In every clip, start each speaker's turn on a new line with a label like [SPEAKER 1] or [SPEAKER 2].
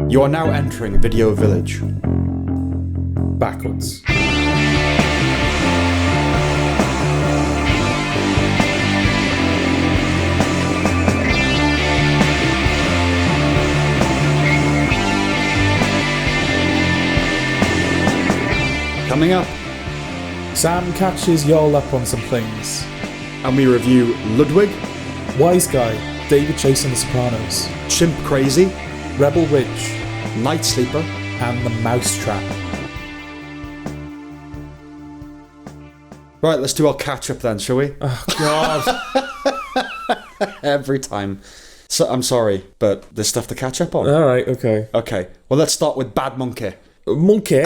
[SPEAKER 1] You are now entering Video Village.
[SPEAKER 2] Backwards.
[SPEAKER 1] Coming up,
[SPEAKER 2] Sam catches y'all up on some things.
[SPEAKER 1] and we review Ludwig,
[SPEAKER 2] Wise Guy, David CHASE and the Sopranos,
[SPEAKER 1] Chimp Crazy,
[SPEAKER 2] Rebel Ridge,
[SPEAKER 1] Nightsleeper,
[SPEAKER 2] and The Mousetrap.
[SPEAKER 1] Right, let's do our catch-up then, shall we?
[SPEAKER 2] Oh, God.
[SPEAKER 1] Every time. So, I'm sorry, but there's stuff to catch up on.
[SPEAKER 2] Alright, okay.
[SPEAKER 1] Okay, well, let's start with Bad Monkey.
[SPEAKER 2] Monkey?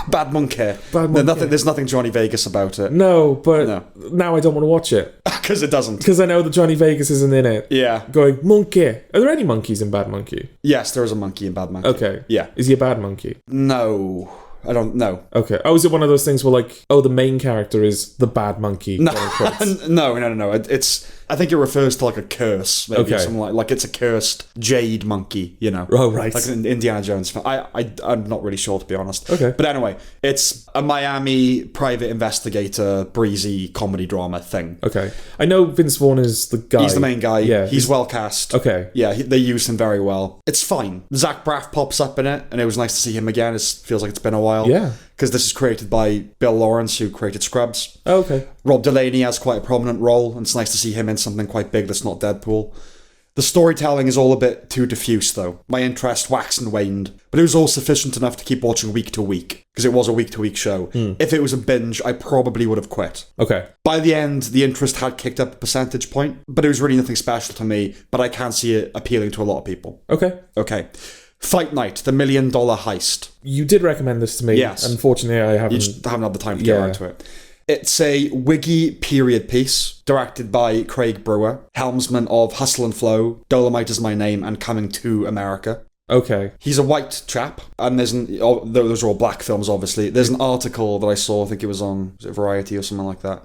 [SPEAKER 1] Bad Monkey.
[SPEAKER 2] Bad Monkey.
[SPEAKER 1] There's nothing Johnny Vegas about it.
[SPEAKER 2] No, but
[SPEAKER 1] No.
[SPEAKER 2] now I don't want to watch it.
[SPEAKER 1] Because it doesn't.
[SPEAKER 2] Because I know that Johnny Vegas isn't in it.
[SPEAKER 1] Yeah.
[SPEAKER 2] Going, monkey. Are there any monkeys in Bad Monkey?
[SPEAKER 1] Yes, there is a monkey in Bad Monkey.
[SPEAKER 2] Okay.
[SPEAKER 1] Yeah.
[SPEAKER 2] Is he a bad monkey?
[SPEAKER 1] No. I don't know.
[SPEAKER 2] Okay. Oh, is it one of those things where, like, the main character is the bad monkey?
[SPEAKER 1] No.
[SPEAKER 2] quote unquote?
[SPEAKER 1] No. It's. I think it refers to like a curse, maybe
[SPEAKER 2] Okay.
[SPEAKER 1] or something like it's a cursed jade monkey, you know.
[SPEAKER 2] Oh, right.
[SPEAKER 1] Like an Indiana Jones film. I'm not really sure, to be honest.
[SPEAKER 2] Okay.
[SPEAKER 1] But anyway, it's a Miami private investigator breezy comedy drama thing.
[SPEAKER 2] Okay. I know Vince Vaughn is the guy.
[SPEAKER 1] He's the main guy.
[SPEAKER 2] Yeah.
[SPEAKER 1] He's well cast.
[SPEAKER 2] Okay.
[SPEAKER 1] Yeah, they used him very well. It's fine. Zach Braff pops up in it, and it was nice to see him again. It feels like it's been a while.
[SPEAKER 2] Yeah.
[SPEAKER 1] Because this is created by Bill Lawrence, who created Scrubs.
[SPEAKER 2] Oh, okay.
[SPEAKER 1] Rob Delaney has quite a prominent role, and it's nice to see him in something quite big that's not Deadpool. The storytelling is all a bit too diffuse, though. My interest waxed and waned, but it was all sufficient enough to keep watching week to week, because it was a week-to-week show. If it was a binge, I probably would have quit.
[SPEAKER 2] Okay.
[SPEAKER 1] By the end, the interest had kicked up a percentage point, but it was really nothing special to me, but I can see it appealing to a lot of people.
[SPEAKER 2] Okay.
[SPEAKER 1] Okay. Fight Night, the $1 Million Heist.
[SPEAKER 2] You did recommend this to me.
[SPEAKER 1] Yes.
[SPEAKER 2] Unfortunately, I haven't.
[SPEAKER 1] You just haven't had the time to get
[SPEAKER 2] Yeah.
[SPEAKER 1] around to it. It's a wiggy period piece, directed by Craig Brewer, helmsman of Hustle and Flow, Dolomite Is My Name, and Coming to America.
[SPEAKER 2] Okay.
[SPEAKER 1] He's a white chap, and those are all black films, obviously. There's an article that I saw, I think it was on Variety or something like that.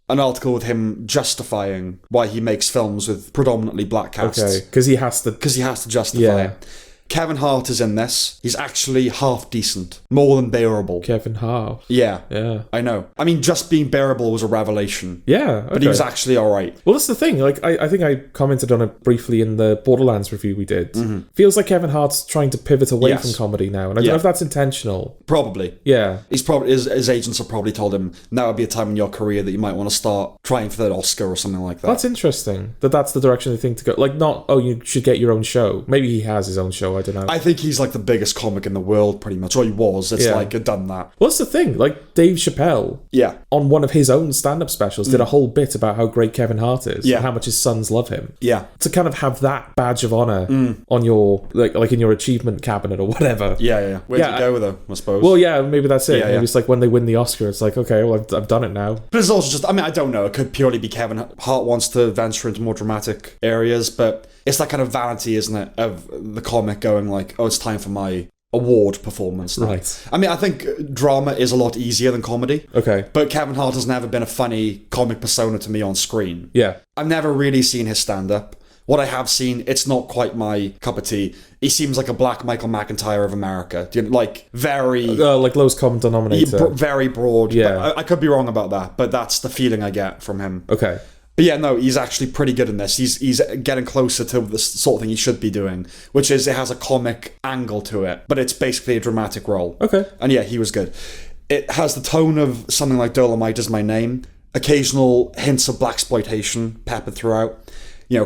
[SPEAKER 1] An article with him justifying why he makes films with predominantly black casts.
[SPEAKER 2] Okay. Because he has to.
[SPEAKER 1] Because he has to justify
[SPEAKER 2] Yeah.
[SPEAKER 1] it. Kevin Hart is in this. He's actually half decent. More than bearable.
[SPEAKER 2] Kevin Hart.
[SPEAKER 1] Yeah.
[SPEAKER 2] Yeah.
[SPEAKER 1] I know. I mean, just being bearable was a revelation.
[SPEAKER 2] Yeah. Okay.
[SPEAKER 1] But he was actually alright.
[SPEAKER 2] Well, that's the thing. Like, I think I commented on it briefly in the Borderlands review we did. Feels like Kevin Hart's trying to pivot away
[SPEAKER 1] Yes.
[SPEAKER 2] from comedy now, and I don't know if that's intentional.
[SPEAKER 1] Probably.
[SPEAKER 2] Yeah.
[SPEAKER 1] He's probably his agents have probably told him now would be a time in your career that you might want to start trying for that Oscar or something like that.
[SPEAKER 2] That's interesting. That's the direction they think to go. Like, not, you should get your own show. Maybe he has his own show. I don't know.
[SPEAKER 1] I think he's like the biggest comic in the world, pretty much. Or he was. It's
[SPEAKER 2] Yeah.
[SPEAKER 1] like done that.
[SPEAKER 2] What's the thing? Like, Dave Chappelle,
[SPEAKER 1] Yeah.
[SPEAKER 2] on one of his own stand-up specials, did a whole bit about how great Kevin Hart is
[SPEAKER 1] Yeah.
[SPEAKER 2] and how much his sons love him.
[SPEAKER 1] Yeah.
[SPEAKER 2] To kind of have that badge of honor on your like in your achievement cabinet or whatever.
[SPEAKER 1] Yeah. Where'd
[SPEAKER 2] Yeah,
[SPEAKER 1] you go with him, I suppose?
[SPEAKER 2] Well, yeah, maybe that's it.
[SPEAKER 1] Yeah,
[SPEAKER 2] Maybe
[SPEAKER 1] yeah.
[SPEAKER 2] it's like when they win the Oscar, it's like, okay, well, I've done it now.
[SPEAKER 1] But it's also just, I mean, I don't know. It could purely be Kevin Hart wants to venture into more dramatic areas, but it's that kind of vanity, isn't it, of the comic going like, oh, it's time for my award performance now.
[SPEAKER 2] Right.
[SPEAKER 1] I mean, I think drama is a lot easier than comedy.
[SPEAKER 2] Okay.
[SPEAKER 1] But Kevin Hart has never been a funny comic persona to me on screen.
[SPEAKER 2] Yeah.
[SPEAKER 1] I've never really seen his stand-up. What I have seen, it's not quite my cup of tea. He seems like a black Michael McIntyre of America. Like, very...
[SPEAKER 2] Like lowest common denominator.
[SPEAKER 1] very broad.
[SPEAKER 2] Yeah.
[SPEAKER 1] But I could be wrong about that, but that's the feeling I get from him.
[SPEAKER 2] Okay.
[SPEAKER 1] But yeah, no, he's actually pretty good in this. He's getting closer to the sort of thing he should be doing, which is it has a comic angle to it, but it's basically a dramatic role.
[SPEAKER 2] Okay.
[SPEAKER 1] And yeah, he was good. It has the tone of something like Dolomite Is My Name, occasional hints of blaxploitation peppered throughout,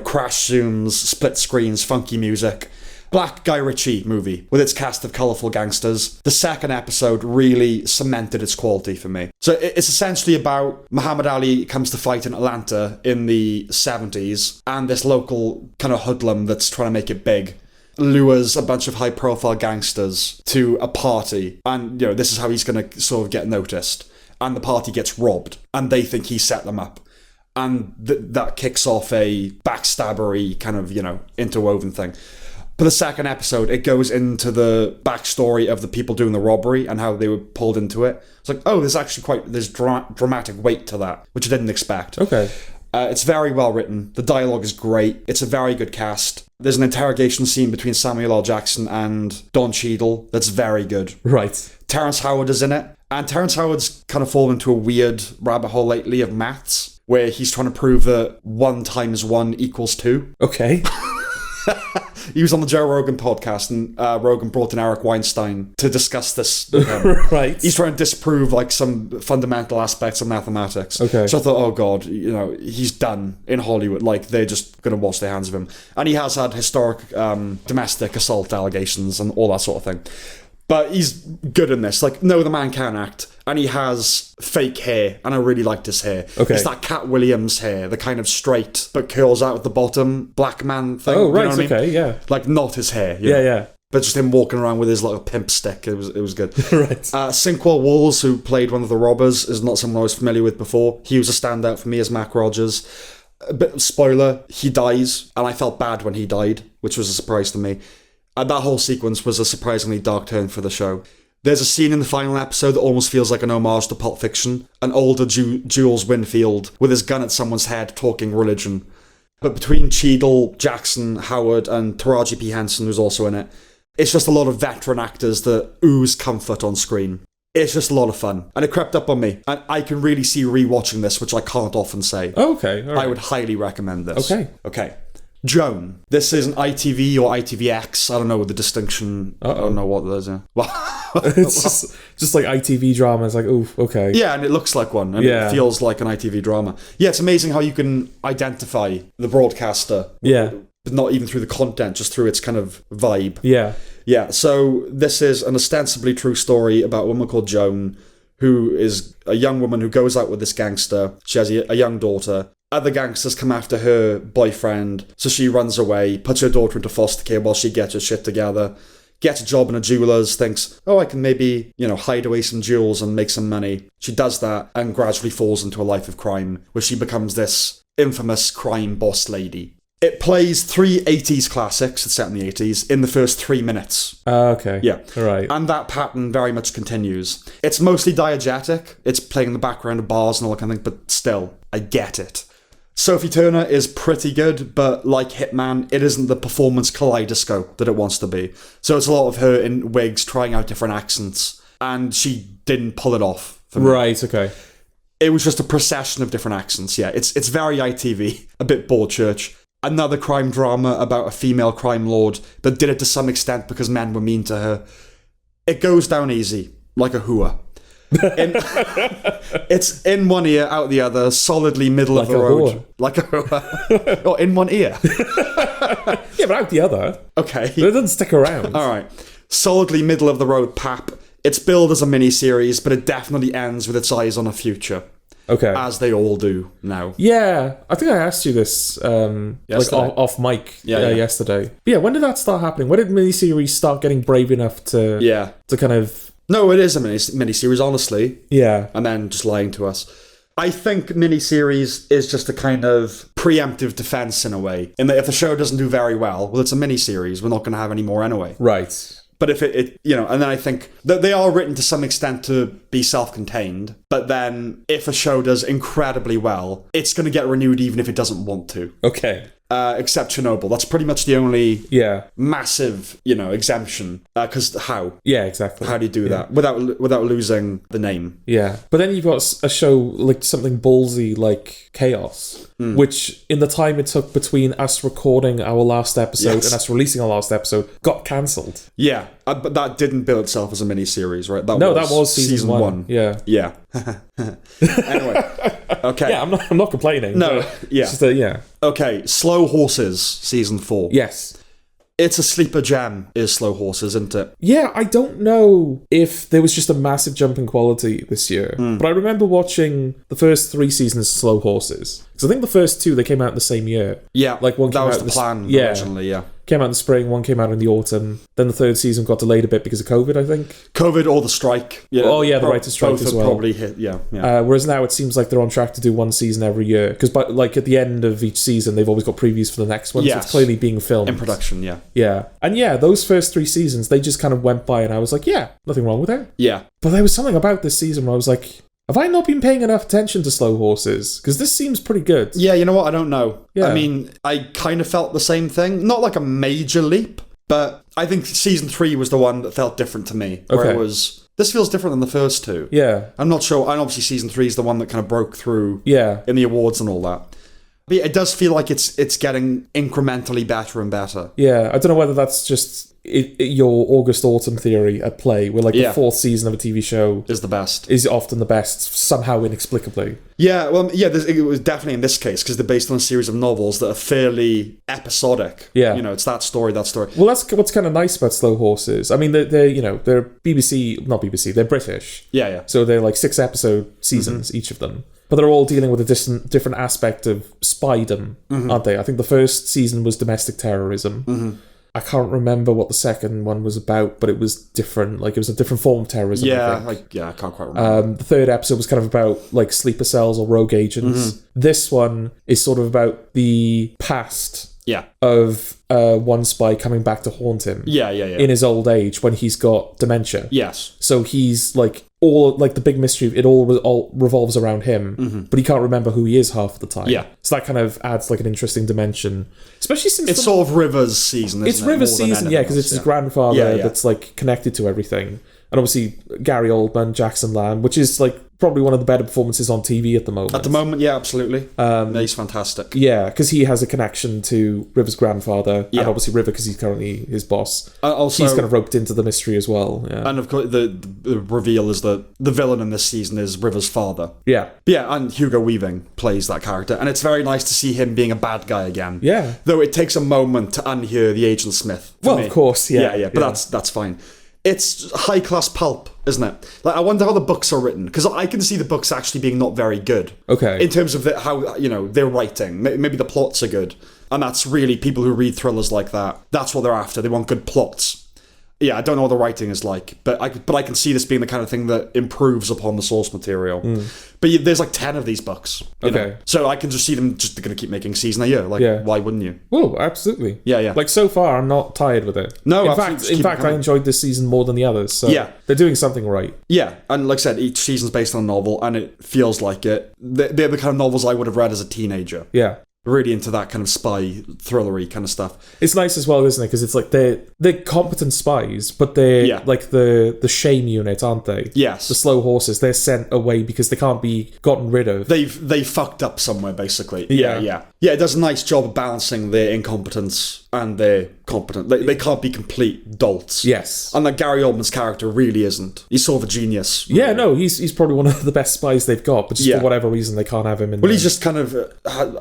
[SPEAKER 1] crash zooms, split screens, funky music. Black Guy Ritchie movie with its cast of colourful gangsters. The second episode really cemented its quality for me. So it's essentially about Muhammad Ali comes to fight in Atlanta in the 70s, and this local kind of hoodlum that's trying to make it big lures a bunch of high-profile gangsters to a party, and this is how he's going to sort of get noticed. And the party gets robbed, and they think he set them up. And that kicks off a backstabbery kind of, interwoven thing. But the second episode, it goes into the backstory of the people doing the robbery and how they were pulled into it. It's like, oh, there's actually there's dramatic weight to that, which I didn't expect.
[SPEAKER 2] Okay.
[SPEAKER 1] It's very well written. The dialogue is great. It's a very good cast. There's an interrogation scene between Samuel L. Jackson and Don Cheadle that's very good.
[SPEAKER 2] Right.
[SPEAKER 1] Terrence Howard is in it. And Terrence Howard's kind of fallen into a weird rabbit hole lately of maths, where he's trying to prove that 1 times 1 equals 2.
[SPEAKER 2] Okay.
[SPEAKER 1] He was on the Joe Rogan podcast, and Rogan brought in Eric Weinstein to discuss this.
[SPEAKER 2] Right.
[SPEAKER 1] He's trying to disprove like some fundamental aspects of mathematics.
[SPEAKER 2] Okay.
[SPEAKER 1] So I thought, oh god, he's done in Hollywood. Like, they're just going to wash their hands of him. And he has had historic domestic assault allegations and all that sort of thing. But he's good in this. Like, no, the man can act. And he has fake hair. And I really liked his hair.
[SPEAKER 2] Okay.
[SPEAKER 1] It's that Cat Williams hair. The kind of straight, but curls out at the bottom, black man thing.
[SPEAKER 2] Oh, right,
[SPEAKER 1] you know what I mean?
[SPEAKER 2] yeah.
[SPEAKER 1] Like, not his hair.
[SPEAKER 2] Yeah.
[SPEAKER 1] But just him walking around with his little pimp stick. It was good.
[SPEAKER 2] Right.
[SPEAKER 1] Sinquel Walls, who played one of the robbers, is not someone I was familiar with before. He was a standout for me as Mac Rogers. But spoiler, he dies. And I felt bad when he died, which was a surprise to me. And that whole sequence was a surprisingly dark turn for the show. There's a scene in the final episode that almost feels like an homage to Pulp Fiction. An older Jules Winfield with his gun at someone's head talking religion. But between Cheadle, Jackson, Howard, and Taraji P. Henson, who's also in it, it's just a lot of veteran actors that ooze comfort on screen. It's just a lot of fun. And it crept up on me. And I can really see rewatching this, which I can't often say.
[SPEAKER 2] Oh, okay. All right.
[SPEAKER 1] I would highly recommend this.
[SPEAKER 2] Okay.
[SPEAKER 1] Joan. This is an ITV or ITVX. I don't know the distinction. I don't know what that is.
[SPEAKER 2] It's just like ITV drama. It's like, oof, okay.
[SPEAKER 1] Yeah, and it looks like one. And it feels like an ITV drama. Yeah, it's amazing how you can identify the broadcaster.
[SPEAKER 2] Yeah.
[SPEAKER 1] But not even through the content, just through its kind of vibe.
[SPEAKER 2] Yeah.
[SPEAKER 1] Yeah, so this is an ostensibly true story about a woman called Joan, who is a young woman who goes out with this gangster. She has a young daughter. Other gangsters come after her boyfriend, so she runs away, puts her daughter into foster care while she gets her shit together, gets a job in a jeweler's, thinks, oh, I can maybe, hide away some jewels and make some money. She does that and gradually falls into a life of crime, where she becomes this infamous crime boss lady. It plays 3 80s classics, it's set in the 80s, in the first 3 minutes.
[SPEAKER 2] Okay.
[SPEAKER 1] Yeah.
[SPEAKER 2] Right.
[SPEAKER 1] And that pattern very much continues. It's mostly diegetic. It's playing in the background of bars and all that kind of thing, but still, I get it. Sophie Turner is pretty good, but like Hitman, it isn't the performance kaleidoscope that it wants to be. So it's a lot of her in wigs trying out different accents, and she didn't pull it off for me.
[SPEAKER 2] Right, okay.
[SPEAKER 1] It was just a procession of different accents, yeah. It's very ITV, a bit Broadchurch. Another crime drama about a female crime lord that did it to some extent because men were mean to her. It goes down easy, like a hooah. It's in one ear, out the other, solidly middle of the road. Like a hooah. Or in one ear.
[SPEAKER 2] Yeah, but out the other.
[SPEAKER 1] Okay.
[SPEAKER 2] But it doesn't stick around.
[SPEAKER 1] All right. Solidly middle of the road pap. It's billed as a mini-series, but it definitely ends with its eyes on a future.
[SPEAKER 2] Okay.
[SPEAKER 1] As they all do now.
[SPEAKER 2] Yeah, I think I asked you this off mic yesterday. But yeah, when did that start happening? When did miniseries start getting brave enough to kind of...
[SPEAKER 1] No, it is a miniseries, honestly.
[SPEAKER 2] Yeah.
[SPEAKER 1] And then just lying to us. I think miniseries is just a kind of preemptive defense in a way. In that if the show doesn't do very well, it's a miniseries. We're not going to have any more anyway.
[SPEAKER 2] Right.
[SPEAKER 1] But if it and then I think that they are written to some extent to be self-contained, but then if a show does incredibly well, it's going to get renewed even if it doesn't want to.
[SPEAKER 2] Okay.
[SPEAKER 1] Except Chernobyl. That's pretty much the only massive, exemption. Because how?
[SPEAKER 2] Yeah, exactly.
[SPEAKER 1] How do you do that without losing the name?
[SPEAKER 2] Yeah. But then you've got a show like something ballsy like Chaos, which in the time it took between us recording our last episode and us releasing our last episode got cancelled.
[SPEAKER 1] Yeah. But that didn't bill itself as a mini-series, right? That was season one.
[SPEAKER 2] Yeah.
[SPEAKER 1] Yeah. Anyway. Okay.
[SPEAKER 2] Yeah, I'm not complaining.
[SPEAKER 1] No. Yeah.
[SPEAKER 2] It's just
[SPEAKER 1] Okay. Slow Horses, season 4.
[SPEAKER 2] Yes.
[SPEAKER 1] It's a sleeper gem, is Slow Horses, isn't it?
[SPEAKER 2] Yeah, I don't know if there was just a massive jump in quality this year, but I remember watching the first 3 seasons of Slow Horses. Because I think the first 2, they came out in the same year.
[SPEAKER 1] Yeah,
[SPEAKER 2] like one came
[SPEAKER 1] that was
[SPEAKER 2] out
[SPEAKER 1] the plan originally, yeah.
[SPEAKER 2] Came out in the spring, one came out in the autumn. Then the 3rd season got delayed a bit because of COVID, I think.
[SPEAKER 1] COVID or the strike. Yeah.
[SPEAKER 2] Oh, yeah, the writer's strike
[SPEAKER 1] both
[SPEAKER 2] as
[SPEAKER 1] have
[SPEAKER 2] well.
[SPEAKER 1] Probably hit, yeah.
[SPEAKER 2] Whereas now it seems like they're on track to do 1 season every year. Because at the end of each season, they've always got previews for the next one. Yes. So it's clearly being filmed.
[SPEAKER 1] In production, yeah.
[SPEAKER 2] Yeah. And yeah, those first 3 seasons, they just kind of went by and I was like, yeah, nothing wrong with it.
[SPEAKER 1] Yeah.
[SPEAKER 2] But there was something about this season where I was like, Have I not been paying enough attention to Slow Horses? Because this seems pretty good.
[SPEAKER 1] Yeah, you know what? I don't know.
[SPEAKER 2] Yeah.
[SPEAKER 1] I mean, I kind of felt the same thing. Not like a major leap, but I think season 3 was the one that felt different to me. Where it was, this feels different than the first two.
[SPEAKER 2] Yeah.
[SPEAKER 1] I'm not sure. And obviously season 3 is the one that kind of broke through
[SPEAKER 2] Yeah.
[SPEAKER 1] in the awards and all that. But yeah, it does feel like it's getting incrementally better and better.
[SPEAKER 2] Yeah. I don't know whether that's just your August Autumn theory at play, where like the 4th season of a TV show
[SPEAKER 1] Is the best.
[SPEAKER 2] is often the best, somehow inexplicably.
[SPEAKER 1] Yeah, well, yeah, it was definitely in this case, because they're based on a series of novels that are fairly episodic.
[SPEAKER 2] Yeah.
[SPEAKER 1] You know, it's that story, that story.
[SPEAKER 2] Well, that's what's kind of nice about Slow Horses. I mean, they're not BBC, they're British.
[SPEAKER 1] Yeah, yeah.
[SPEAKER 2] So they're like 6-episode seasons, each of them. But they're all dealing with a different aspect of spydom, aren't they? I think the first season was domestic terrorism. I can't remember what the second one was about, but it was different. Like, it was a different form of terrorism.
[SPEAKER 1] Yeah, I can't quite remember.
[SPEAKER 2] The third episode was kind of about like sleeper cells or rogue agents. This one is sort of about the past of one spy coming back to haunt him.
[SPEAKER 1] Yeah.
[SPEAKER 2] In his old age when he's got dementia.
[SPEAKER 1] Yes.
[SPEAKER 2] So he's like all like the big mystery. It all revolves around him, but he can't remember who he is half of the time.
[SPEAKER 1] Yeah.
[SPEAKER 2] So that kind of adds like an interesting dimension, especially since
[SPEAKER 1] It's sort of River's season, isn't it?
[SPEAKER 2] it's River's
[SPEAKER 1] more than
[SPEAKER 2] season,
[SPEAKER 1] anything
[SPEAKER 2] because
[SPEAKER 1] else,
[SPEAKER 2] it's his grandfather
[SPEAKER 1] Yeah.
[SPEAKER 2] that's like connected to everything, and obviously Gary Oldman, Jackson Lamb, which is like probably one of the better performances on TV at the moment.
[SPEAKER 1] At the moment, yeah, absolutely. He's fantastic.
[SPEAKER 2] Yeah, because he has a connection to River's grandfather,
[SPEAKER 1] Yeah.
[SPEAKER 2] and obviously River, because he's currently his boss.
[SPEAKER 1] Also,
[SPEAKER 2] He's kind of roped into the mystery as well. Yeah,
[SPEAKER 1] and of course, the reveal is that the villain in this season is River's father.
[SPEAKER 2] yeah,
[SPEAKER 1] Yeah, and Hugo Weaving plays that character, and it's very nice to see him being a bad guy again.
[SPEAKER 2] yeah.
[SPEAKER 1] Though it takes a moment to unhear the Agent Smith. for
[SPEAKER 2] Well,
[SPEAKER 1] me.
[SPEAKER 2] of course, yeah,
[SPEAKER 1] yeah. But that's fine. It's high class pulp, isn't it? Like, I wonder how the books are written, because I can see the books actually being not very good.
[SPEAKER 2] Okay.
[SPEAKER 1] In terms of how they're writing, maybe the plots are good, and that's really people who read thrillers like that. That's what they're after. They want good plots. Yeah, I don't know what the writing is like, but I can see this being the kind of thing that improves upon the source material. But there's like 10 of these books. You know? So I can just see them just going to keep making season a year. Like, why wouldn't you?
[SPEAKER 2] Well, absolutely.
[SPEAKER 1] Yeah.
[SPEAKER 2] Like, so far, I'm not tired with it.
[SPEAKER 1] No,
[SPEAKER 2] in
[SPEAKER 1] absolutely.
[SPEAKER 2] fact,
[SPEAKER 1] Just keep it
[SPEAKER 2] I
[SPEAKER 1] coming.
[SPEAKER 2] enjoyed this season more than the others. So
[SPEAKER 1] Yeah.
[SPEAKER 2] they're doing something right.
[SPEAKER 1] Yeah, and like I said, each season's based on a novel, and it feels like it. They're the kind of novels I would have read as a teenager.
[SPEAKER 2] Yeah.
[SPEAKER 1] Really into that kind of spy thrillery kind of stuff.
[SPEAKER 2] It's nice as well, isn't it? Because it's like they're competent spies, but they're like the shame unit, aren't they?
[SPEAKER 1] Yes.
[SPEAKER 2] The slow horses. They're sent away because they can't be gotten rid of.
[SPEAKER 1] They fucked up somewhere, basically.
[SPEAKER 2] Yeah.
[SPEAKER 1] Yeah, it does a nice job of balancing their incompetence and their competent. They can't be complete dolts.
[SPEAKER 2] Yes.
[SPEAKER 1] And like Gary Oldman's character really isn't. He's sort of a genius. Really.
[SPEAKER 2] Yeah, no, he's probably one of the best spies they've got, but just
[SPEAKER 1] Yeah.
[SPEAKER 2] for whatever reason they can't have him in.
[SPEAKER 1] Well, he's just kind of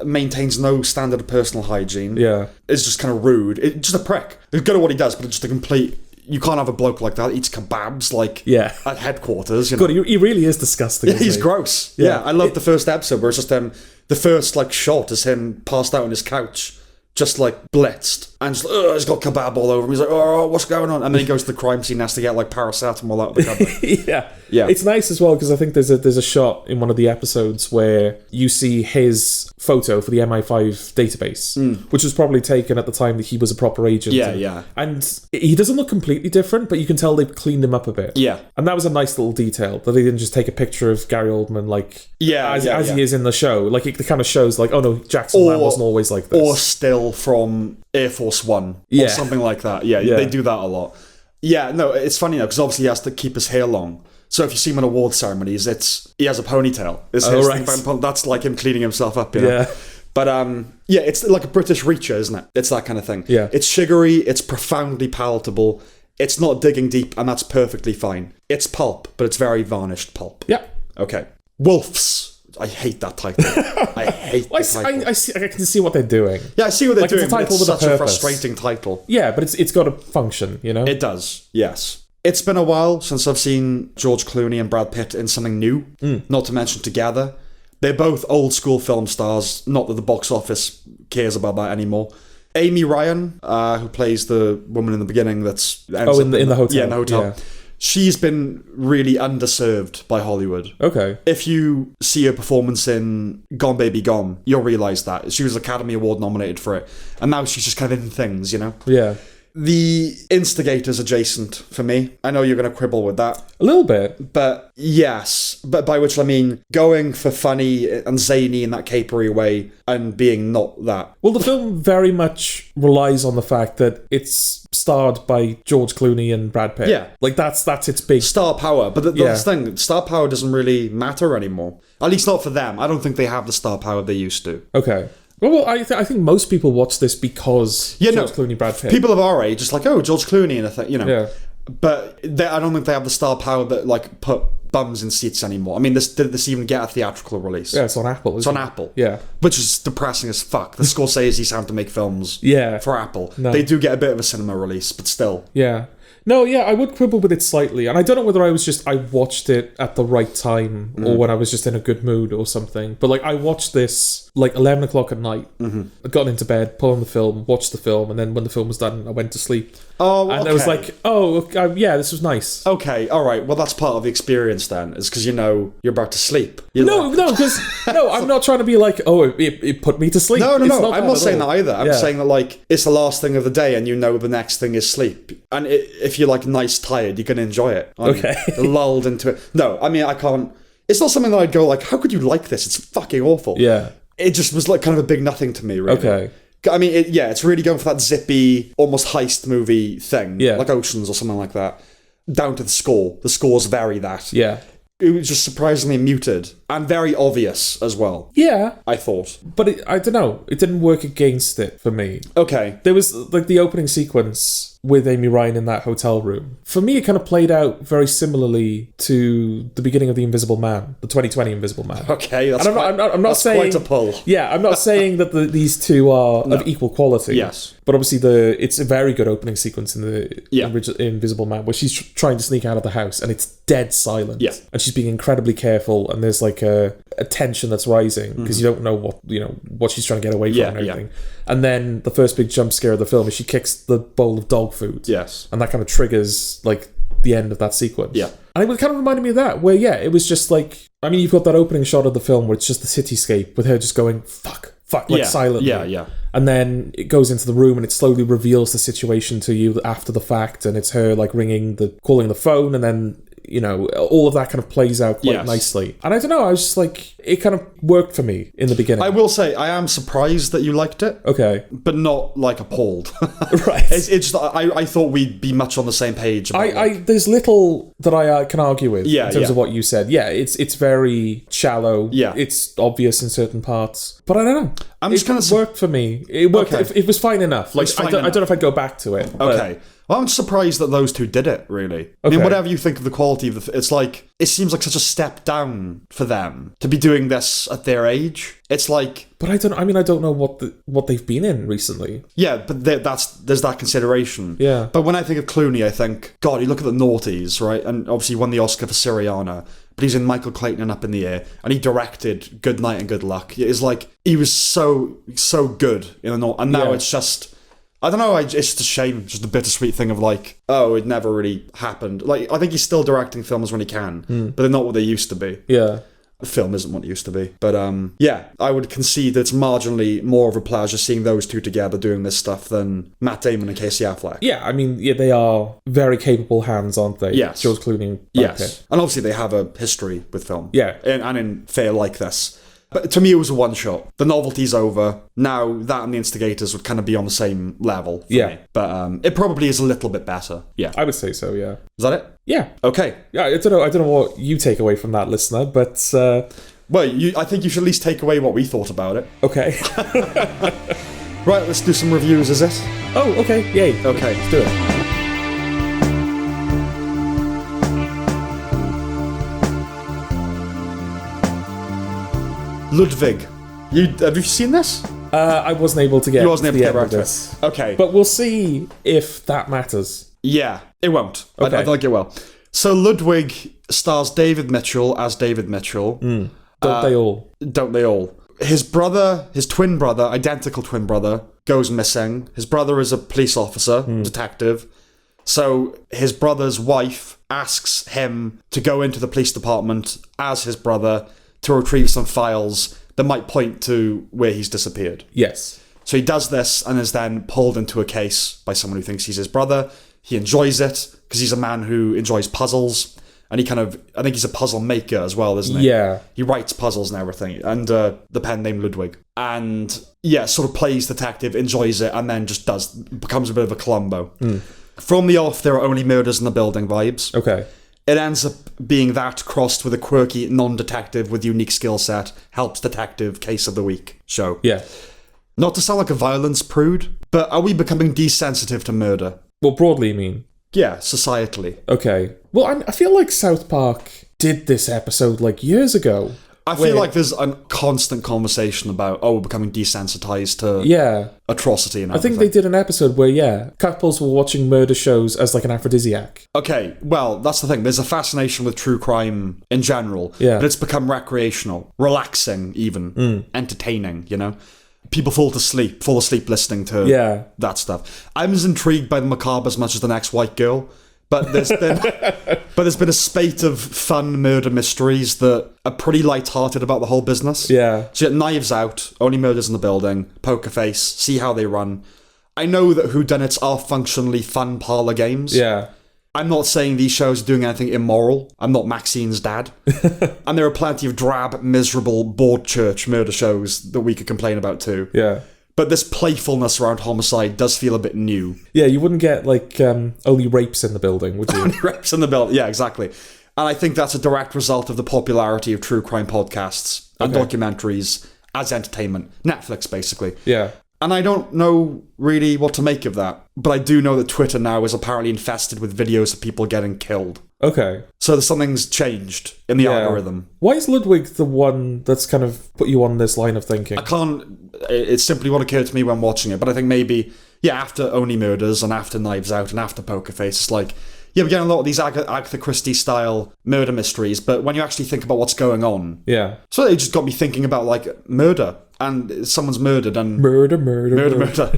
[SPEAKER 1] maintains no standard of personal hygiene.
[SPEAKER 2] Yeah.
[SPEAKER 1] It's just kind of rude. It's just a prick. He's good at what he does, but it's just a complete... You can't have a bloke like that eats kebabs like at headquarters. You know?
[SPEAKER 2] God, he really is disgusting.
[SPEAKER 1] Yeah, he's
[SPEAKER 2] isn't he?
[SPEAKER 1] gross. Yeah, I love the first episode where it's just the first like shot is him passed out on his couch, just like blitzed, and just, he's got kebab all over him. He's like, oh, what's going on? And then he goes to the crime scene, has to get like paracetamol out of the cupboard.
[SPEAKER 2] Yeah. It's nice as well because I think there's a shot in one of the episodes where you see his photo for the MI5 database, which was probably taken at the time that he was a proper agent. And he doesn't look completely different, but you can tell they've cleaned him up a bit.
[SPEAKER 1] Yeah.
[SPEAKER 2] And that was a nice little detail that they didn't just take a picture of Gary Oldman like as he is in the show. Like it kind of shows like, oh no, Jackson Lamb wasn't always like this.
[SPEAKER 1] Or still from Air Force One or something like that. Yeah, they do that a lot. Yeah, no, it's funny now because obviously he has to keep his hair long. So if you see him at award ceremonies, he has a ponytail. That's like him cleaning himself up, you know?
[SPEAKER 2] Yeah.
[SPEAKER 1] But it's like a British Reacher, isn't it? It's that kind of thing.
[SPEAKER 2] Yeah.
[SPEAKER 1] It's sugary, it's profoundly palatable, it's not digging deep, and that's perfectly fine. It's pulp, but it's very varnished pulp.
[SPEAKER 2] Yeah.
[SPEAKER 1] Okay. Wolves. I hate that title. I hate the title.
[SPEAKER 2] I can see what they're doing.
[SPEAKER 1] Yeah, I see what they're doing.
[SPEAKER 2] It's a title
[SPEAKER 1] but it's
[SPEAKER 2] with
[SPEAKER 1] such
[SPEAKER 2] a
[SPEAKER 1] a
[SPEAKER 2] purpose.
[SPEAKER 1] frustrating title.
[SPEAKER 2] Yeah, but it's got a function, you know?
[SPEAKER 1] It does, yes. It's been a while since I've seen George Clooney and Brad Pitt in something new, not to mention together. They're both old school film stars, not that the box office cares about that anymore. Amy Ryan, who plays the woman in the beginning in the hotel. Yeah, in the hotel.
[SPEAKER 2] Yeah.
[SPEAKER 1] She's been really underserved by Hollywood.
[SPEAKER 2] Okay.
[SPEAKER 1] If you see her performance in Gone Baby Gone, you'll realise that. She was Academy Award nominated for it. And now she's just kind of in things, you know?
[SPEAKER 2] Yeah.
[SPEAKER 1] the instigator's adjacent for me. I know you're going to quibble with that.
[SPEAKER 2] A little bit.
[SPEAKER 1] But yes, but by which I mean going for funny and zany in that capery way and being not that.
[SPEAKER 2] Well, the film very much relies on the fact that it's starred by George Clooney and Brad Pitt.
[SPEAKER 1] Yeah.
[SPEAKER 2] Like, that's its big...
[SPEAKER 1] Star power. But the thing, star power doesn't really matter anymore. At least not for them. I don't think they have the star power they used to.
[SPEAKER 2] Okay. Well, I think most people watch this because George Clooney, Brad Pitt.
[SPEAKER 1] People of our age, just like, oh, George Clooney and a thing, you know.
[SPEAKER 2] Yeah.
[SPEAKER 1] But I don't think they have the star power that, like, put bums in seats anymore. I mean, did this even get a theatrical release?
[SPEAKER 2] Yeah, it's on Apple,
[SPEAKER 1] It's on Apple.
[SPEAKER 2] Yeah.
[SPEAKER 1] Which is depressing as fuck. The Scorsese's having to make films for Apple.
[SPEAKER 2] No.
[SPEAKER 1] They do get a bit of a cinema release, but still.
[SPEAKER 2] Yeah. No, yeah, I would quibble with it slightly. And I don't know whether I watched it at the right time or when I was just in a good mood or something. But, like, I watched this, like, 11 o'clock at night. I got into bed, put on the film, watched the film, and then when the film was done, I went to sleep.
[SPEAKER 1] Oh,
[SPEAKER 2] and I was like, yeah, this was nice.
[SPEAKER 1] Okay, all right. Well, that's part of the experience then, is because you know you're about to sleep.
[SPEAKER 2] No, because I'm not trying to be like, it put me to sleep.
[SPEAKER 1] No. I'm not saying that either. I'm saying that, like, it's the last thing of the day and you know the next thing is sleep. And if you're, like, nice tired, you're going to enjoy it.
[SPEAKER 2] Okay.
[SPEAKER 1] Lulled into it. No, I mean, I can't... It's not something that I'd go, like, how could you like this? It's fucking awful.
[SPEAKER 2] Yeah.
[SPEAKER 1] It just was, like, kind of a big nothing to me, really.
[SPEAKER 2] Okay.
[SPEAKER 1] I mean, it's really going for that zippy, almost heist movie thing.
[SPEAKER 2] Yeah.
[SPEAKER 1] Like Oceans or something like that. Down to the score. The score's very that.
[SPEAKER 2] Yeah.
[SPEAKER 1] It was just surprisingly muted. And very obvious as well.
[SPEAKER 2] Yeah.
[SPEAKER 1] I thought.
[SPEAKER 2] But I don't know. It didn't work against it for me.
[SPEAKER 1] Okay.
[SPEAKER 2] There was, like, the opening sequence with Amy Ryan in that hotel room. For me, it kind of played out very similarly to the beginning of The Invisible Man, the 2020 Invisible Man.
[SPEAKER 1] Okay, that's,
[SPEAKER 2] I'm not saying,
[SPEAKER 1] quite a pull.
[SPEAKER 2] Yeah, I'm not saying that these two are of equal quality.
[SPEAKER 1] Yes.
[SPEAKER 2] But obviously, it's a very good opening sequence in the Invisible Man, where she's trying to sneak out of the house, and it's dead silent.
[SPEAKER 1] Yeah.
[SPEAKER 2] And she's being incredibly careful, and there's like a tension that's rising because you don't know what she's trying to get away from and everything. Yeah. And then the first big jump scare of the film is she kicks the bowl of dog food.
[SPEAKER 1] Yes.
[SPEAKER 2] And that kind of triggers, like, the end of that sequence.
[SPEAKER 1] Yeah.
[SPEAKER 2] And it kind of reminded me of that, where, it was just like, I mean, you've got that opening shot of the film where it's just the cityscape with her just going, fuck, like, silently.
[SPEAKER 1] Yeah.
[SPEAKER 2] And then it goes into the room and it slowly reveals the situation to you after the fact, and it's her, like, calling the phone, and then, all of that kind of plays out quite nicely. And I don't know, I was just like, it kind of worked for me in the beginning.
[SPEAKER 1] I will say, I am surprised that you liked it.
[SPEAKER 2] Okay.
[SPEAKER 1] But not, like, appalled.
[SPEAKER 2] Right.
[SPEAKER 1] It's just, I thought we'd be much on the same page.
[SPEAKER 2] There's little that I can argue with in terms of what you said. Yeah, it's very shallow.
[SPEAKER 1] Yeah.
[SPEAKER 2] It's obvious in certain parts. But I don't know. It worked for me. It worked.
[SPEAKER 1] Okay.
[SPEAKER 2] It was fine enough. Like, I don't know if I'd go back to it.
[SPEAKER 1] Okay. Well, I'm surprised that those two did it, really. I mean, whatever you think of the quality of it's like, it seems like such a step down for them to be doing this at their age. It's like...
[SPEAKER 2] But I don't know what they've been in recently.
[SPEAKER 1] Yeah, but there's that consideration.
[SPEAKER 2] Yeah.
[SPEAKER 1] But when I think of Clooney, I think, God, you look at the noughties, right? And obviously he won the Oscar for Syriana, but he's in Michael Clayton and Up in the Air, and he directed Good Night and Good Luck. It's like, he was so good in a and now it's just... I don't know, it's just a shame, just a bittersweet thing of like, oh, it never really happened. Like, I think he's still directing films when he can, but they're not what they used to be.
[SPEAKER 2] Yeah.
[SPEAKER 1] Film isn't what it used to be. But, I would concede that it's marginally more of a pleasure seeing those two together doing this stuff than Matt Damon and Casey Affleck.
[SPEAKER 2] Yeah, I mean, they are very capable hands, aren't they?
[SPEAKER 1] Yes.
[SPEAKER 2] George Clooney and Brad Pitt.
[SPEAKER 1] And obviously they have a history with film.
[SPEAKER 2] Yeah.
[SPEAKER 1] And in fare like this. But to me, it was a one-shot. The novelty's over. Now, that and The Instigators would kind of be on the same level for me. But it probably is a little bit better. Yeah.
[SPEAKER 2] I would say so, yeah.
[SPEAKER 1] Is that it?
[SPEAKER 2] Yeah.
[SPEAKER 1] Okay.
[SPEAKER 2] Yeah, I don't know what you take away from that, listener, but...
[SPEAKER 1] Well, I think you should at least take away what we thought about it.
[SPEAKER 2] Okay.
[SPEAKER 1] Right, let's do some reviews, is it?
[SPEAKER 2] Oh, okay. Yay.
[SPEAKER 1] Okay.
[SPEAKER 2] Let's do it.
[SPEAKER 1] Ludwig. Have you seen this?
[SPEAKER 2] I wasn't able to get
[SPEAKER 1] You wasn't able to get
[SPEAKER 2] around
[SPEAKER 1] to
[SPEAKER 2] this.
[SPEAKER 1] it. Okay.
[SPEAKER 2] But we'll see if that matters.
[SPEAKER 1] Yeah, it won't.
[SPEAKER 2] Okay.
[SPEAKER 1] I don't think it will. So Ludwig stars David Mitchell as David Mitchell.
[SPEAKER 2] Don't they all?
[SPEAKER 1] Don't they all? His twin brother, identical twin brother, goes missing. His brother is a police officer, detective. So his brother's wife asks him to go into the police department as his brother to retrieve some files that might point to where he's disappeared.
[SPEAKER 2] Yes.
[SPEAKER 1] So he does this and is then pulled into a case by someone who thinks he's his brother. He enjoys it because he's a man who enjoys puzzles. And he I think he's a puzzle maker as well, isn't he?
[SPEAKER 2] Yeah.
[SPEAKER 1] He writes puzzles and everything. And the pen name Ludwig. And yeah, sort of plays detective, enjoys it, and then just becomes a bit of a Columbo. From the off, there are only murders in the building vibes.
[SPEAKER 2] Okay.
[SPEAKER 1] It ends up being that crossed with a quirky non-detective with unique skill set, helps detective case of the week show.
[SPEAKER 2] Yeah.
[SPEAKER 1] Not to sound like a violence prude, but are we becoming desensitive to murder?
[SPEAKER 2] Well, broadly, you mean?
[SPEAKER 1] Yeah, societally.
[SPEAKER 2] Okay. Well, I feel like South Park did this episode like years ago.
[SPEAKER 1] I feel like there's a constant conversation about, we're becoming desensitized to atrocity and everything.
[SPEAKER 2] I think they did an episode where, couples were watching murder shows as like an aphrodisiac.
[SPEAKER 1] Okay, well, that's the thing. There's a fascination with true crime in general, but it's become recreational, relaxing even, entertaining, you know? People fall asleep listening to that stuff. I'm as intrigued by the macabre as much as the next white girl. But there's been a spate of fun murder mysteries that are pretty light-hearted about the whole business.
[SPEAKER 2] Yeah.
[SPEAKER 1] So you get Knives Out, Only Murders in the Building, Poker Face, See How They Run. I know that whodunits are functionally fun parlor games.
[SPEAKER 2] Yeah.
[SPEAKER 1] I'm not saying these shows are doing anything immoral. I'm not Maxine's dad. And there are plenty of drab, miserable, bored church murder shows that we could complain about too.
[SPEAKER 2] Yeah.
[SPEAKER 1] But this playfulness around homicide does feel a bit new.
[SPEAKER 2] Yeah, you wouldn't get, like, only rapes in the building, would you?
[SPEAKER 1] Only rapes in the building, yeah, exactly. And I think that's a direct result of the popularity of true crime podcasts and documentaries as entertainment. Netflix, basically.
[SPEAKER 2] Yeah.
[SPEAKER 1] And I don't know really what to make of that. But I do know that Twitter now is apparently infested with videos of people getting killed.
[SPEAKER 2] Okay.
[SPEAKER 1] So something's changed in the algorithm.
[SPEAKER 2] Why is Ludwig the one that's kind of put you on this line of thinking?
[SPEAKER 1] It's simply what occurred to me when watching it, but I think maybe, after Only Murders and after Knives Out and after Poker Face, it's like, we're getting a lot of these Agatha Christie-style murder mysteries, but when you actually think about what's going on...
[SPEAKER 2] Yeah.
[SPEAKER 1] So it just got me thinking about, like, murder. And someone's murdered and...
[SPEAKER 2] Murder.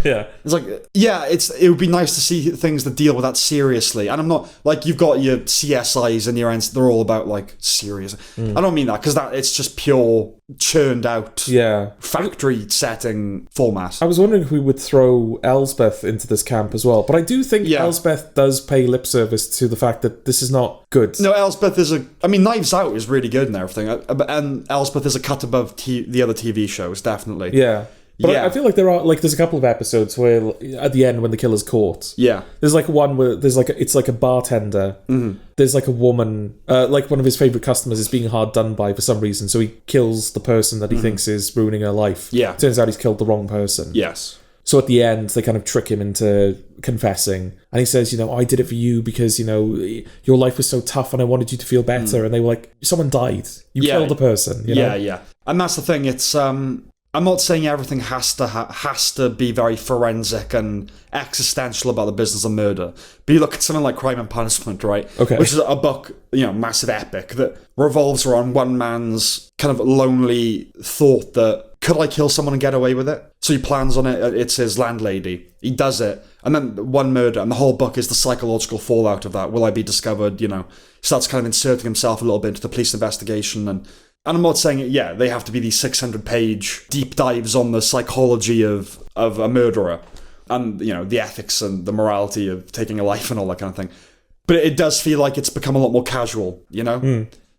[SPEAKER 1] Yeah. It's like, it would be nice to see things that deal with that seriously. And I'm not... Like, you've got your CSIs and your... They're all about, like, serious... I don't mean that, because it's just pure, churned out... factory setting format.
[SPEAKER 2] I was wondering if we would throw Elsbeth into this camp as well. But I do think Elsbeth does pay lip service to the fact that this is not good.
[SPEAKER 1] No, Elsbeth is Knives Out is really good and everything. And Elsbeth is a cut above the other TV shows, definitely.
[SPEAKER 2] Yeah. But I feel like there's a couple of episodes where at the end when the killer's caught.
[SPEAKER 1] Yeah.
[SPEAKER 2] There's like one where it's like a bartender. Mm-hmm. There's like a woman, like one of his favourite customers is being hard done by for some reason, so he kills the person that he thinks is ruining her life.
[SPEAKER 1] Yeah.
[SPEAKER 2] Turns out he's killed the wrong person.
[SPEAKER 1] Yes.
[SPEAKER 2] So at the end, they kind of trick him into confessing. And he says, I did it for you because, your life was so tough and I wanted you to feel better. And they were like, someone died. You killed a person.
[SPEAKER 1] Yeah. And that's the thing. It's, I'm not saying everything has to be very forensic and existential about the business of murder. But you look at something like Crime and Punishment, right?
[SPEAKER 2] Okay.
[SPEAKER 1] Which is a book, massive epic that revolves around one man's kind of lonely thought that, could I kill someone and get away with it? So he plans on it. It's his landlady. He does it. And then one murder. And the whole book is the psychological fallout of that. Will I be discovered? Starts kind of inserting himself a little bit into the police investigation. And I'm not saying, they have to be these 600-page deep dives on the psychology of a murderer. And, the ethics and the morality of taking a life and all that kind of thing. But it does feel like it's become a lot more casual,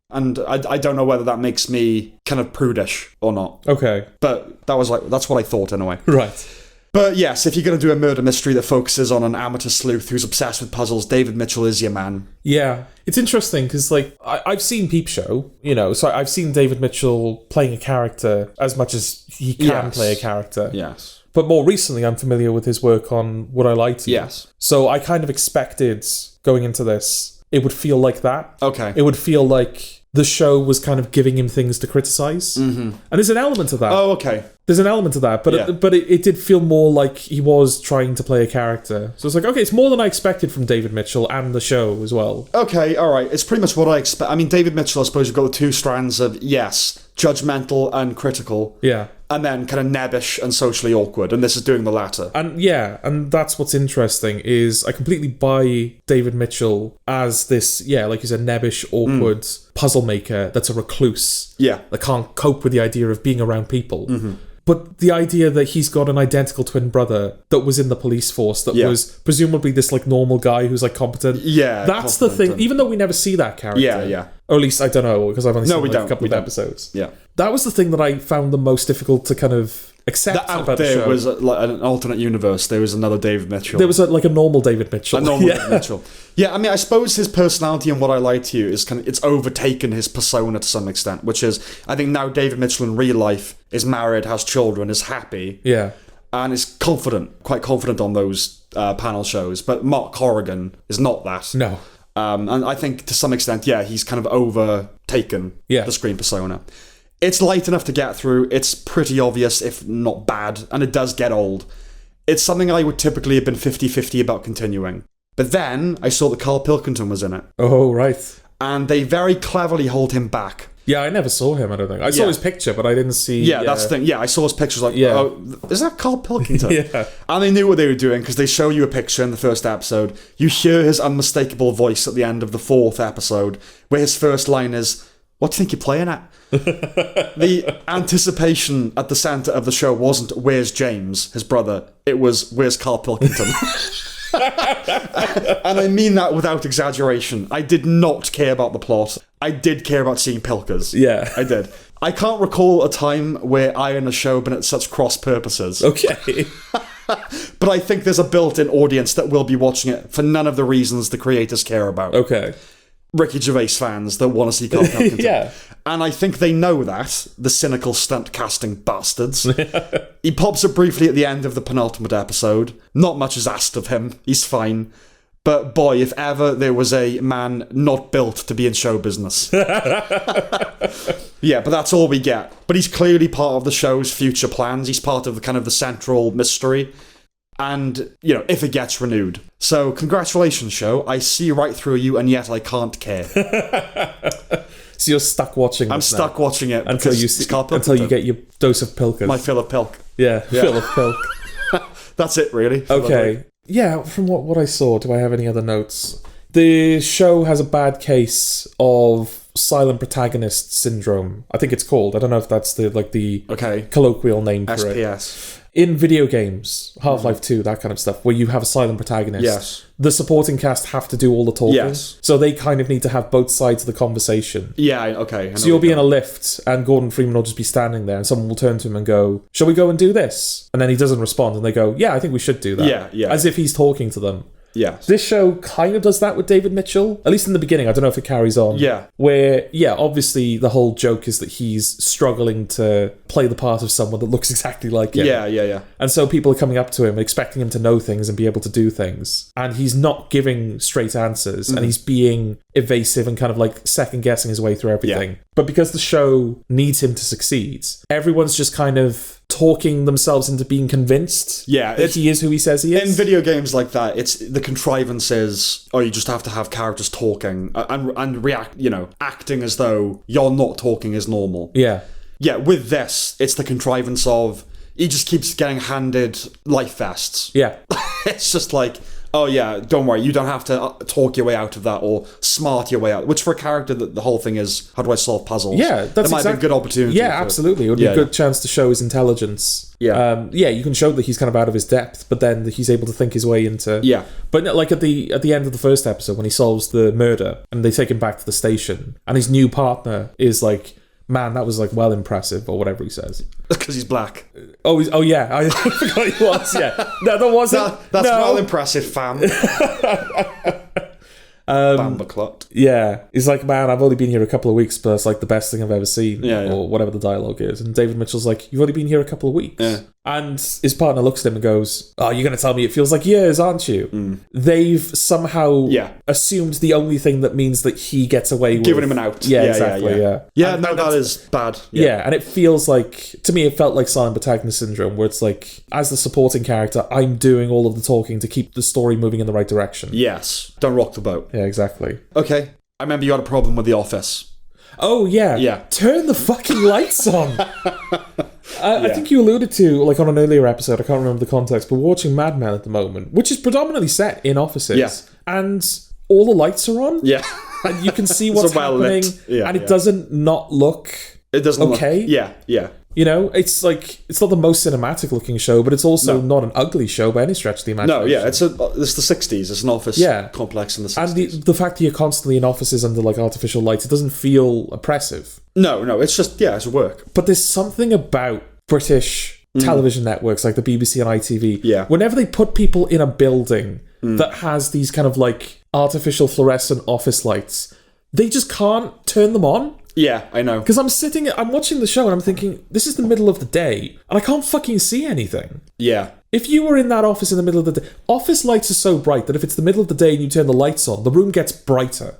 [SPEAKER 1] And I don't know whether that makes me kind of prudish or not.
[SPEAKER 2] Okay.
[SPEAKER 1] But that's what I thought anyway.
[SPEAKER 2] Right.
[SPEAKER 1] But yes, if you're going to do a murder mystery that focuses on an amateur sleuth who's obsessed with puzzles, David Mitchell is your man.
[SPEAKER 2] Yeah. It's interesting because, I've seen Peep Show, so I've seen David Mitchell playing a character as much as he can play a character.
[SPEAKER 1] Yes.
[SPEAKER 2] But more recently, I'm familiar with his work on Would I Lie to You?
[SPEAKER 1] Yes.
[SPEAKER 2] So I kind of expected, going into this, it would feel like that.
[SPEAKER 1] Okay.
[SPEAKER 2] It would feel like the show was kind of giving him things to criticize. Mm-hmm. And there's an element of that.
[SPEAKER 1] Oh, okay.
[SPEAKER 2] There's an element of that, but it did feel more like he was trying to play a character. So it's like, okay, it's more than I expected from David Mitchell and the show as well.
[SPEAKER 1] Okay, all right. It's pretty much what I expect. I mean, David Mitchell, I suppose you've got the two strands of, judgmental and critical.
[SPEAKER 2] Yeah.
[SPEAKER 1] And then kind of nebbish and socially awkward, and this is doing the latter.
[SPEAKER 2] And that's what's interesting, is I completely buy David Mitchell as this, like you said, nebbish, awkward puzzle maker that's a recluse.
[SPEAKER 1] Yeah.
[SPEAKER 2] That can't cope with the idea of being around people. Mm-hmm. But the idea that he's got an identical twin brother that was in the police force, that was presumably this like normal guy who's like competent.
[SPEAKER 1] Yeah.
[SPEAKER 2] That's the thing. Even though we never see that character.
[SPEAKER 1] Yeah.
[SPEAKER 2] Or at least I don't know, because I've only seen a couple of episodes.
[SPEAKER 1] Yeah.
[SPEAKER 2] That was the thing that I found the most difficult to kind of accept
[SPEAKER 1] out
[SPEAKER 2] about
[SPEAKER 1] there
[SPEAKER 2] the show.
[SPEAKER 1] was like an alternate universe. There was another David Mitchell.
[SPEAKER 2] There was like a normal David Mitchell.
[SPEAKER 1] David Mitchell. Yeah, I mean, I suppose his personality and What I Lied to You is it's overtaken his persona to some extent, which is, I think now David Mitchell in real life is married, has children, is happy.
[SPEAKER 2] Yeah.
[SPEAKER 1] And is quite confident on those panel shows. But Mark Corrigan is not that.
[SPEAKER 2] No.
[SPEAKER 1] And I think to some extent, he's kind of overtaken the screen persona. It's light enough to get through. It's pretty obvious, if not bad, and it does get old. It's something I would typically have been 50-50 about continuing. But then I saw that Carl Pilkington was in it.
[SPEAKER 2] Oh, right.
[SPEAKER 1] And they very cleverly hold him back.
[SPEAKER 2] Yeah, I never saw him, I don't think. I saw his picture, but I didn't see...
[SPEAKER 1] Yeah, that's the thing. Yeah, I saw his pictures oh, is that Carl Pilkington?
[SPEAKER 2] Yeah.
[SPEAKER 1] And they knew what they were doing, because they show you a picture in the first episode. You hear his unmistakable voice at the end of the 4th episode, where his first line is, "What do you think you're playing at?" The anticipation at the centre of the show wasn't, "Where's James, his brother?" It was, "Where's Carl Pilkington?" And I mean that without exaggeration. I did not care about the plot. I did care about seeing Pilkers.
[SPEAKER 2] Yeah.
[SPEAKER 1] I did. I can't recall a time where I and a show have been at such cross purposes.
[SPEAKER 2] Okay.
[SPEAKER 1] But I think there's a built-in audience that will be watching it for none of the reasons the creators care about.
[SPEAKER 2] Okay.
[SPEAKER 1] Ricky Gervais fans that want to see Carl Pilkington.
[SPEAKER 2] Yeah.
[SPEAKER 1] And I think they know that, the cynical stunt casting bastards. He pops up briefly at the end of the penultimate episode. Not much is asked of him. He's fine. But boy, if ever there was a man not built to be in show business. Yeah, but that's all we get. But he's clearly part of the show's future plans. He's part of the kind of the central mystery. And, if it gets renewed. So, congratulations, show. I see right through you, and yet I can't care.
[SPEAKER 2] So you're stuck watching this
[SPEAKER 1] I'm stuck watching it
[SPEAKER 2] until you get your dose of Pilkers.
[SPEAKER 1] My fill of Pilk.
[SPEAKER 2] Yeah, fill of Pilk.
[SPEAKER 1] That's it, really.
[SPEAKER 2] Okay. Yeah, from what I saw, do I have any other notes? The show has a bad case of silent protagonist syndrome. I think it's called. I don't know if that's the colloquial name for it.
[SPEAKER 1] SPS.
[SPEAKER 2] In video games, Half-Life 2, that kind of stuff, where you have a silent protagonist,
[SPEAKER 1] yes,
[SPEAKER 2] the supporting cast have to do all the talking.
[SPEAKER 1] Yes.
[SPEAKER 2] So they kind of need to have both sides of the conversation.
[SPEAKER 1] Yeah, okay.
[SPEAKER 2] So you'll be in a lift, and Gordon Freeman will just be standing there, and someone will turn to him and go, "Shall we go and do this?" And then he doesn't respond, and they go, "Yeah, I think we should do that."
[SPEAKER 1] Yeah.
[SPEAKER 2] As if he's talking to them.
[SPEAKER 1] Yeah.
[SPEAKER 2] This show kind of does that with David Mitchell, at least in the beginning. I don't know if it carries on.
[SPEAKER 1] Yeah.
[SPEAKER 2] Where, obviously the whole joke is that he's struggling to play the part of someone that looks exactly like him.
[SPEAKER 1] Yeah.
[SPEAKER 2] And so people are coming up to him, expecting him to know things and be able to do things. And he's not giving straight answers, and he's being evasive and kind of like second-guessing his way through everything. Yeah. But because the show needs him to succeed, everyone's just kind of talking themselves into being convinced that he is who he says he is.
[SPEAKER 1] In video games like that, it's the contrivance is, you just have to have characters talking and react, acting as though you're not talking is normal.
[SPEAKER 2] Yeah.
[SPEAKER 1] Yeah, with this, it's the contrivance of, he just keeps getting handed life vests.
[SPEAKER 2] Yeah.
[SPEAKER 1] It's just like, oh yeah, don't worry, you don't have to talk your way out of that or smart your way out. Which for a character, that the whole thing is, how do I solve puzzles?
[SPEAKER 2] Yeah,
[SPEAKER 1] that might be a good opportunity.
[SPEAKER 2] Yeah, absolutely. It would be a good chance to show his intelligence.
[SPEAKER 1] Yeah.
[SPEAKER 2] You can show that he's kind of out of his depth, but then that he's able to think his way into...
[SPEAKER 1] Yeah.
[SPEAKER 2] But like at the end of the first episode, when he solves the murder, and they take him back to the station, and his new partner is like, "Man, that was like well impressive," or whatever he says.
[SPEAKER 1] Because he's black.
[SPEAKER 2] Oh yeah, I forgot he was. Yeah, no, that wasn't.
[SPEAKER 1] That's well impressive, fam. Bambaclot.
[SPEAKER 2] Yeah, he's like, "Man, I've only been here a couple of weeks, but it's like the best thing I've ever seen," or whatever the dialogue is. And David Mitchell's like, "You've only been here a couple of weeks."
[SPEAKER 1] Yeah.
[SPEAKER 2] And his partner looks at him and goes, "Oh, you're going to tell me it feels like years, aren't you?" They've somehow assumed the only thing that means that he gets away with...
[SPEAKER 1] Giving him an out.
[SPEAKER 2] Yeah, exactly, yeah.
[SPEAKER 1] Yeah, no, that is bad.
[SPEAKER 2] Yeah, and it feels like... To me, it felt like silent protagonist syndrome, where it's like, as the supporting character, I'm doing all of the talking to keep the story moving in the right direction.
[SPEAKER 1] Yes. Don't rock the boat.
[SPEAKER 2] Yeah, exactly.
[SPEAKER 1] Okay. I remember you had a problem with The Office.
[SPEAKER 2] Oh, yeah.
[SPEAKER 1] Yeah.
[SPEAKER 2] Turn the fucking lights on! I think you alluded to, like on an earlier episode, I can't remember the context, but we're watching Mad Men at the moment, which is predominantly set in offices.
[SPEAKER 1] Yeah.
[SPEAKER 2] And all the lights are on.
[SPEAKER 1] Yeah.
[SPEAKER 2] And you can see what's happening.
[SPEAKER 1] Yeah,
[SPEAKER 2] and it doesn't not look
[SPEAKER 1] it doesn't
[SPEAKER 2] okay.
[SPEAKER 1] Yeah.
[SPEAKER 2] You know, it's like, it's not the most cinematic looking show, but it's also not an ugly show by any stretch of the imagination.
[SPEAKER 1] No, yeah, it's the 60s. It's an office complex in the 60s.
[SPEAKER 2] And the fact that you're constantly in offices under like artificial lights, it doesn't feel oppressive.
[SPEAKER 1] No, it's just, it's work.
[SPEAKER 2] But there's something about British television networks like the BBC and ITV.
[SPEAKER 1] Yeah.
[SPEAKER 2] Whenever they put people in a building that has these kind of like artificial fluorescent office lights, they just can't turn them on.
[SPEAKER 1] Yeah, I know.
[SPEAKER 2] Because I'm watching the show and I'm thinking, this is the middle of the day and I can't fucking see anything.
[SPEAKER 1] Yeah.
[SPEAKER 2] If you were in that office in the middle of the day, office lights are so bright that if it's the middle of the day and you turn the lights on, the room gets brighter.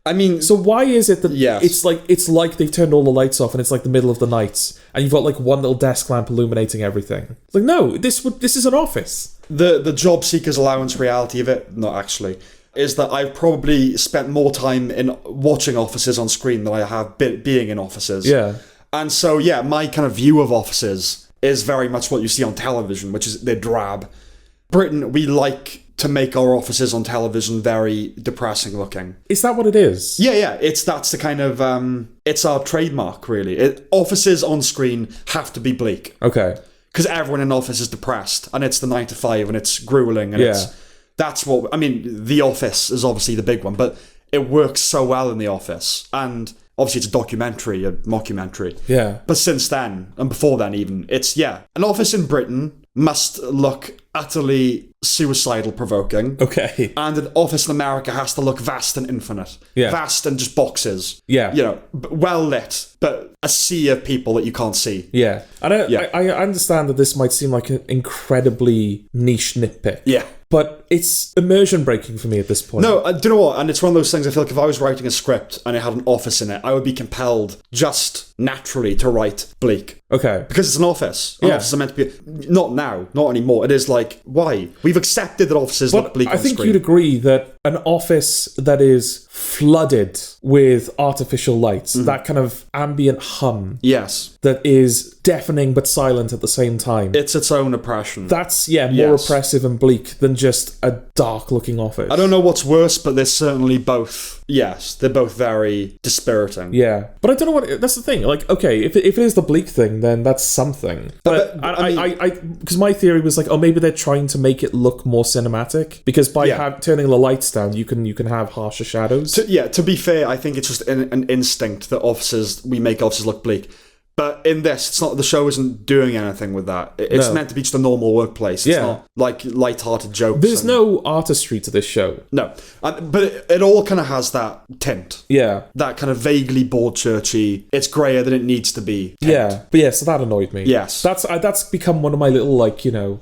[SPEAKER 1] I mean...
[SPEAKER 2] So why is it that it's like they've turned all the lights off and it's like the middle of the night and you've got like one little desk lamp illuminating everything? It's like, no, this is an office.
[SPEAKER 1] The job seeker's allowance reality of it, not actually, is that I've probably spent more time in watching offices on screen than I have being in offices.
[SPEAKER 2] Yeah.
[SPEAKER 1] And so, my kind of view of offices is very much what you see on television, which is they're drab. Britain, we like to make our offices on television very depressing looking.
[SPEAKER 2] Is that what it is?
[SPEAKER 1] Yeah. That's the kind of, it's our trademark, really. Offices on screen have to be bleak.
[SPEAKER 2] Okay.
[SPEAKER 1] Because everyone in office is depressed, and it's the 9 to 5, and it's grueling, and that's what... I mean, The Office is obviously the big one, but it works so well in The Office. And obviously it's a documentary, a mockumentary.
[SPEAKER 2] Yeah.
[SPEAKER 1] But since then, and before then even, it's, an office in Britain must look utterly suicidal provoking.
[SPEAKER 2] Okay.
[SPEAKER 1] And an office in America has to look vast and infinite.
[SPEAKER 2] Yeah.
[SPEAKER 1] Vast and just boxes.
[SPEAKER 2] Yeah.
[SPEAKER 1] You know, well lit, but a sea of people that you can't see.
[SPEAKER 2] Yeah. And I understand that this might seem like an incredibly niche nitpick.
[SPEAKER 1] Yeah.
[SPEAKER 2] But it's immersion breaking for me at this point.
[SPEAKER 1] No, do you know what? And it's one of those things, I feel like if I was writing a script and it had an office in it, I would be compelled just naturally to write bleak.
[SPEAKER 2] Okay.
[SPEAKER 1] Because it's an office. Offices are meant to be... Not now. Not anymore. It is like, why? We've accepted that offices look bleak on screen.
[SPEAKER 2] I think you'd agree that an office that is flooded with artificial lights, that kind of ambient hum...
[SPEAKER 1] Yes.
[SPEAKER 2] That is deafening but silent at the same time.
[SPEAKER 1] It's its own oppression.
[SPEAKER 2] That's, more oppressive and bleak than just a dark-looking office.
[SPEAKER 1] I don't know what's worse, but they're certainly both... Yes, they're both very dispiriting.
[SPEAKER 2] Yeah. But I don't know what... That's the thing. Like, okay, if it is the bleak thing, then that's something. But I because my theory was like, maybe they're trying to make it look more cinematic. Because by turning the lights down, you can have harsher shadows.
[SPEAKER 1] To be fair, I think it's just an instinct that we make offices look bleak. But in this, it's not. The show isn't doing anything with that. It's meant to be just a normal workplace. It's not like light-hearted jokes.
[SPEAKER 2] There's no artistry to this show.
[SPEAKER 1] No, but it all kind of has that tint.
[SPEAKER 2] Yeah,
[SPEAKER 1] that kind of vaguely bored churchy. It's grayer than it needs to be. Tint.
[SPEAKER 2] Yeah, but so that annoyed me.
[SPEAKER 1] Yes,
[SPEAKER 2] that's become one of my little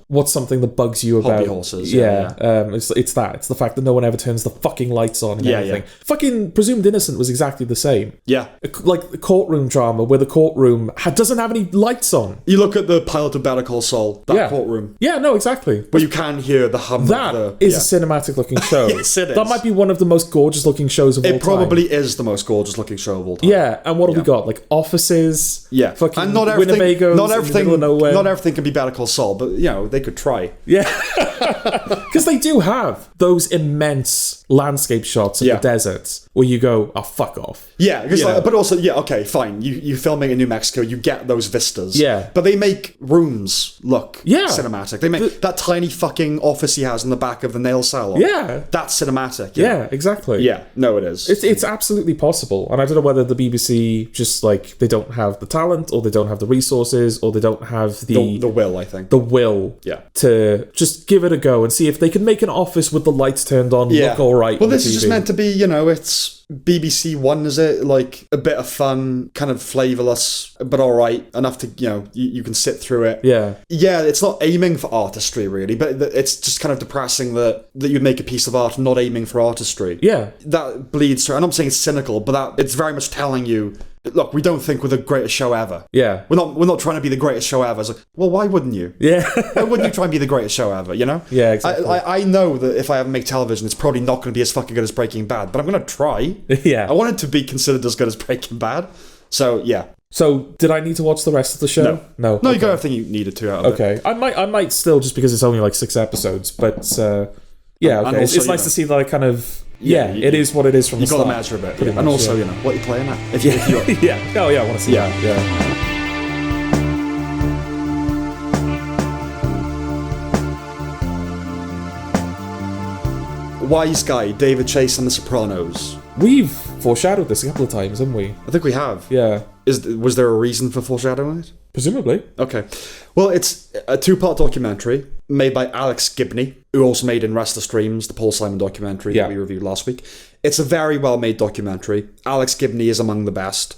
[SPEAKER 2] what's something that bugs you about
[SPEAKER 1] hobby horses.
[SPEAKER 2] It's that. It's the fact that no one ever turns the fucking lights on. And everything. Fucking Presumed Innocent was exactly the same.
[SPEAKER 1] Yeah,
[SPEAKER 2] like the courtroom drama where the courtroom doesn't have any lights on.
[SPEAKER 1] You look at the pilot of Better Call Saul, that courtroom.
[SPEAKER 2] Yeah, no, exactly.
[SPEAKER 1] But you can hear the hum.
[SPEAKER 2] That is a cinematic looking show.
[SPEAKER 1] Yes, it is.
[SPEAKER 2] That might be one of the most gorgeous looking shows of all time.
[SPEAKER 1] It probably is the most most gorgeous looking show of all time.
[SPEAKER 2] Yeah, and what have we got? Like offices,
[SPEAKER 1] fucking
[SPEAKER 2] and not everything, Winnebagos,
[SPEAKER 1] not everything,
[SPEAKER 2] in the middle of nowhere.
[SPEAKER 1] Not everything can be Better Call Saul, but they could try.
[SPEAKER 2] Yeah, because they do have those immense landscape shots of the deserts where you go, oh, fuck off.
[SPEAKER 1] Yeah, because but also, okay, fine. You filming in New Mexico, you get those vistas.
[SPEAKER 2] Yeah,
[SPEAKER 1] but they make rooms look cinematic. They make that tiny fucking office he has in the back of the nail salon.
[SPEAKER 2] Yeah,
[SPEAKER 1] that's cinematic.
[SPEAKER 2] Yeah, exactly.
[SPEAKER 1] Yeah, no, it is.
[SPEAKER 2] It's absolutely possible, and I don't know whether the BBC just they don't have the talent, or they don't have the resources, or they don't have the
[SPEAKER 1] will. I think
[SPEAKER 2] the will. To just give it a go and see if they can make an office with the lights turned on look all right.
[SPEAKER 1] Well, this is just meant to be, it's BBC One, is it? Like a bit of fun, kind of flavourless, but all right enough to you can sit through it. Yeah, it's not aiming for artistry really, but it's just kind of depressing that you'd make a piece of art not aiming for artistry. Yeah, that bleeds through. I'm not saying it's cynical, but it's very much telling you, look, we don't think we're the greatest show ever. Yeah, we're not trying to be the greatest show ever. It's like, well, why wouldn't you? Yeah, why wouldn't you try and be the greatest show ever? Yeah, exactly. I know that if I ever make television, it's probably not going to be as fucking good as Breaking Bad, but I'm going to try. Yeah, I want it to be considered as good as Breaking Bad. So yeah. So did I need to watch the rest of the show? No. You got everything you needed to out of it. I might still, just because it's only like 6 episodes, but yeah. Okay, it's nice to see that I kind of. Yeah, it is what it is from the start. You got to measure a bit. And also, what you're playing at. If you
[SPEAKER 2] yeah. Oh, yeah, I want to see that. Yeah.
[SPEAKER 1] Wise guy, David Chase and the Sopranos.
[SPEAKER 2] We've foreshadowed this a couple of times, haven't we?
[SPEAKER 1] I think we have.
[SPEAKER 2] Yeah.
[SPEAKER 1] Was there a reason for foreshadowing it?
[SPEAKER 2] Presumably.
[SPEAKER 1] Okay. Well, it's a 2-part documentary made by Alex Gibney, who also made In Restless Dreams, the Paul Simon documentary that we reviewed last week. It's a very well-made documentary. Alex Gibney is among the best.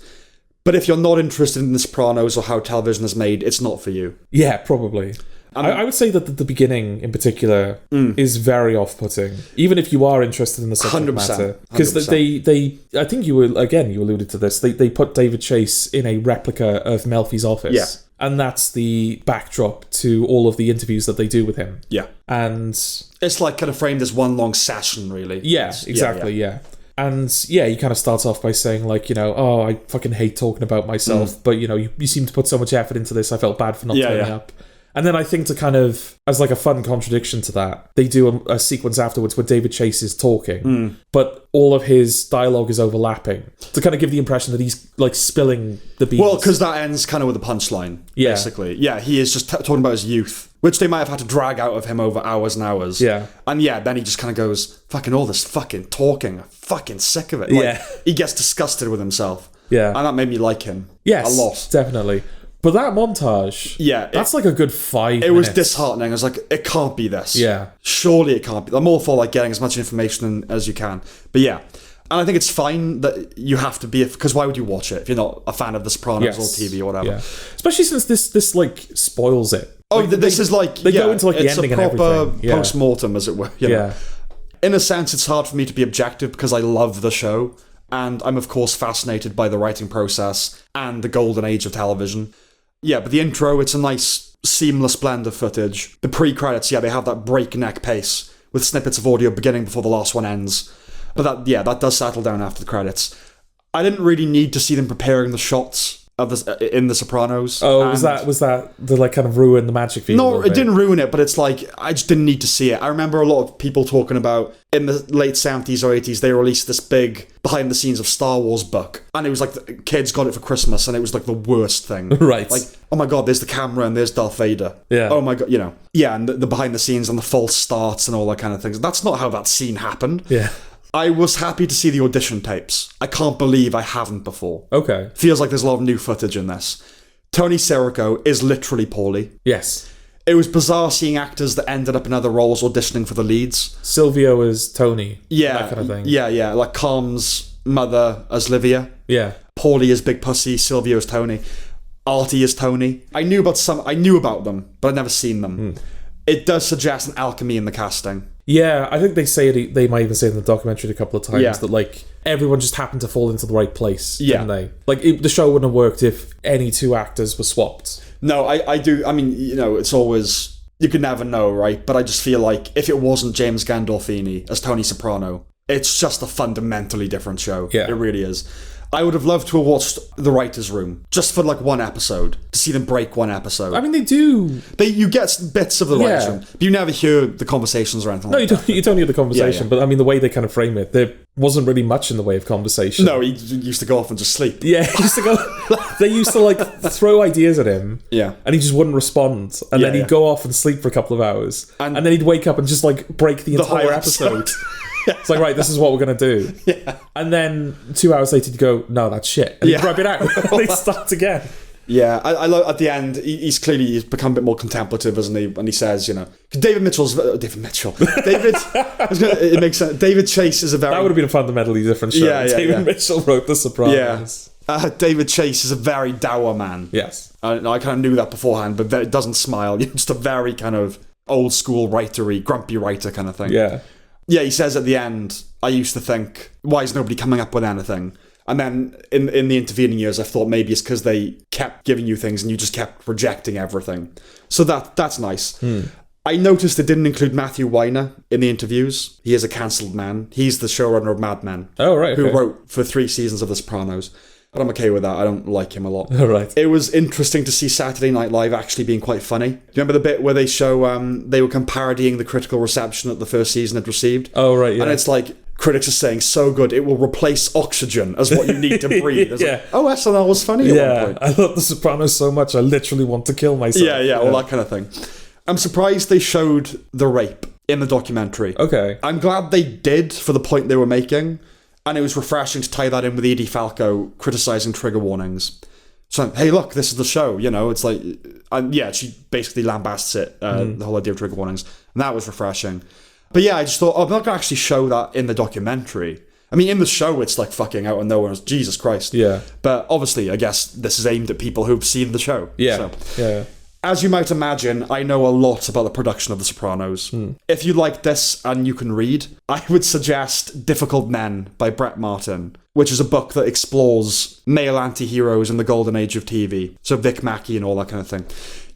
[SPEAKER 1] But if you're not interested in The Sopranos or how television is made, it's not for you.
[SPEAKER 2] Yeah, probably. I would say that the beginning, in particular, is very off-putting. Even if you are interested in the subject matter. Because they, I think you alluded to this, they put David Chase in a replica of Melfi's office. Yeah. And that's the backdrop to all of the interviews that they do with him.
[SPEAKER 1] Yeah.
[SPEAKER 2] And
[SPEAKER 1] it's like kind of framed as one long session, really.
[SPEAKER 2] Yeah, exactly, yeah. And yeah, he kind of starts off by saying, like, you know, oh, I fucking hate talking about myself, but, you know, you seem to put so much effort into this, I felt bad for not turning up. And then I think to kind of, as like a fun contradiction to that, they do a sequence afterwards where David Chase is talking, but all of his dialogue is overlapping to kind of give the impression that he's like spilling the beans.
[SPEAKER 1] Well, because that ends kind of with a punchline, basically. Yeah, he is just talking about his youth, which they might have had to drag out of him over hours and hours.
[SPEAKER 2] Yeah.
[SPEAKER 1] And yeah, then he just kind of goes, fucking all this fucking talking, I'm fucking sick of it. Like, he gets disgusted with himself.
[SPEAKER 2] Yeah.
[SPEAKER 1] And that made me like him.
[SPEAKER 2] Yes,
[SPEAKER 1] a lot.
[SPEAKER 2] Definitely. But that montage, that's like a good 5 minutes.
[SPEAKER 1] It was disheartening. I was like, it can't be this.
[SPEAKER 2] Yeah.
[SPEAKER 1] Surely it can't be. I'm all for like getting as much information as you can. But yeah. And I think it's fine that you have to be, because why would you watch it if you're not a fan of The Sopranos or TV or whatever? Yeah.
[SPEAKER 2] Especially since this like spoils it.
[SPEAKER 1] Oh, like, this is like,
[SPEAKER 2] they go into like the ending and everything.
[SPEAKER 1] It's a proper post-mortem, as it were. You know? In a sense, it's hard for me to be objective because I love the show. And I'm, of course, fascinated by the writing process and the golden age of television. Yeah, but the intro, it's a nice, seamless blend of footage. The pre-credits, they have that breakneck pace with snippets of audio beginning before the last one ends. But that does settle down after the credits. I didn't really need to see them preparing the shots of this in The Sopranos.
[SPEAKER 2] Oh, was that the like kind of ruin the magic feel?
[SPEAKER 1] No, it didn't ruin it, but it's like I just didn't need to see it. I remember a lot of people talking about in the late 70s or 80s they released this big behind the scenes of Star Wars book, and it was like the kids got it for Christmas, and it was like the worst thing.
[SPEAKER 2] Right.
[SPEAKER 1] Like, oh my god, there's the camera and there's Darth Vader.
[SPEAKER 2] Yeah.
[SPEAKER 1] Oh my god, you know. Yeah, and the behind the scenes and the false starts and all that kind of things. That's not how that scene happened.
[SPEAKER 2] Yeah.
[SPEAKER 1] I was happy to see the audition tapes. I can't believe I haven't before.
[SPEAKER 2] Okay.
[SPEAKER 1] Feels like there's a lot of new footage in this. Tony Sirico is literally Paulie.
[SPEAKER 2] Yes.
[SPEAKER 1] It was bizarre seeing actors that ended up in other roles auditioning for the leads.
[SPEAKER 2] Silvio as Tony.
[SPEAKER 1] Yeah.
[SPEAKER 2] That kind of thing.
[SPEAKER 1] Yeah. Like Calm's mother as Livia.
[SPEAKER 2] Yeah.
[SPEAKER 1] Paulie as Big Pussy. Silvio as Tony. Artie as Tony. I knew about them, but I'd never seen them. It does suggest an alchemy in the casting.
[SPEAKER 2] Yeah, I think they say it. They might even say it in the documentary a couple of times that like everyone just happened to fall into the right place, didn't they? Like the show wouldn't have worked if any two actors were swapped.
[SPEAKER 1] No, I do. I mean, you know, it's always you can never know, right? But I just feel like if it wasn't James Gandolfini as Tony Soprano, it's just a fundamentally different show. Yeah, it really is. I would have loved to have watched The Writer's Room just for like one episode to see them break one episode.
[SPEAKER 2] I mean, they do.
[SPEAKER 1] You get bits of The Writer's Room, but you never hear the conversations or anything.
[SPEAKER 2] No, you don't hear the conversation. But I mean, the way they kind of frame it, there wasn't really much in the way of conversation.
[SPEAKER 1] No, he used to go off and just sleep.
[SPEAKER 2] Yeah, he used to go. They used to like throw ideas at him.
[SPEAKER 1] Yeah,
[SPEAKER 2] and he just wouldn't respond, and then he'd go off and sleep for a couple of hours, and then he'd wake up and just like break the entire episode. It's like, right, this is what we're going to do.
[SPEAKER 1] Yeah.
[SPEAKER 2] And then 2 hours later, he'd go, no, that's shit. And he'd rub it out. And they'd start again.
[SPEAKER 1] Yeah, I love at the end, he's become a bit more contemplative, hasn't he? And he says, you know, it makes sense. David Chase is a very...
[SPEAKER 2] That would have been a fundamentally different show. David Mitchell wrote The Sopranos.
[SPEAKER 1] Yeah. David Chase is a very dour man.
[SPEAKER 2] Yes.
[SPEAKER 1] I kind of knew that beforehand, but it doesn't smile. You're just a very kind of old school writery, grumpy writer kind of thing.
[SPEAKER 2] Yeah.
[SPEAKER 1] Yeah, he says at the end, I used to think, why is nobody coming up with anything? And then in the intervening years, I thought maybe it's because they kept giving you things and you just kept rejecting everything. So that's nice. I noticed they didn't include Matthew Weiner in the interviews. He is a cancelled man. He's the showrunner of Mad Men.
[SPEAKER 2] Oh, right.
[SPEAKER 1] Who wrote for 3 seasons of The Sopranos. But I'm okay with that. I don't like him a lot.
[SPEAKER 2] All right.
[SPEAKER 1] It was interesting to see Saturday Night Live actually being quite funny. Do you remember the bit where they show they were parodying the critical reception that the first season had received?
[SPEAKER 2] Oh, right, yeah.
[SPEAKER 1] And it's like, critics are saying, so good, it will replace oxygen as what you need to breathe. It's like, oh, SNL was funny at one point.
[SPEAKER 2] I love The Sopranos so much, I literally want to kill myself.
[SPEAKER 1] Yeah, all that kind of thing. I'm surprised they showed the rape in the documentary.
[SPEAKER 2] Okay.
[SPEAKER 1] I'm glad they did for the point they were making, and it was refreshing to tie that in with Edie Falco criticizing trigger warnings. So, hey, look, this is the show, you know, it's like, she basically lambasts it, the whole idea of trigger warnings, and that was refreshing. But yeah, I just thought, I'm not going to actually show that in the documentary. I mean, in the show, it's like fucking out of nowhere. Jesus Christ.
[SPEAKER 2] Yeah.
[SPEAKER 1] But obviously, I guess this is aimed at people who've seen the show.
[SPEAKER 2] Yeah.
[SPEAKER 1] So.
[SPEAKER 2] Yeah.
[SPEAKER 1] As you might imagine, I know a lot about the production of The Sopranos. If you like this and you can read, I would suggest Difficult Men by Brett Martin, which is a book that explores male anti-heroes in the golden age of TV. So Vic Mackey and all that kind of thing.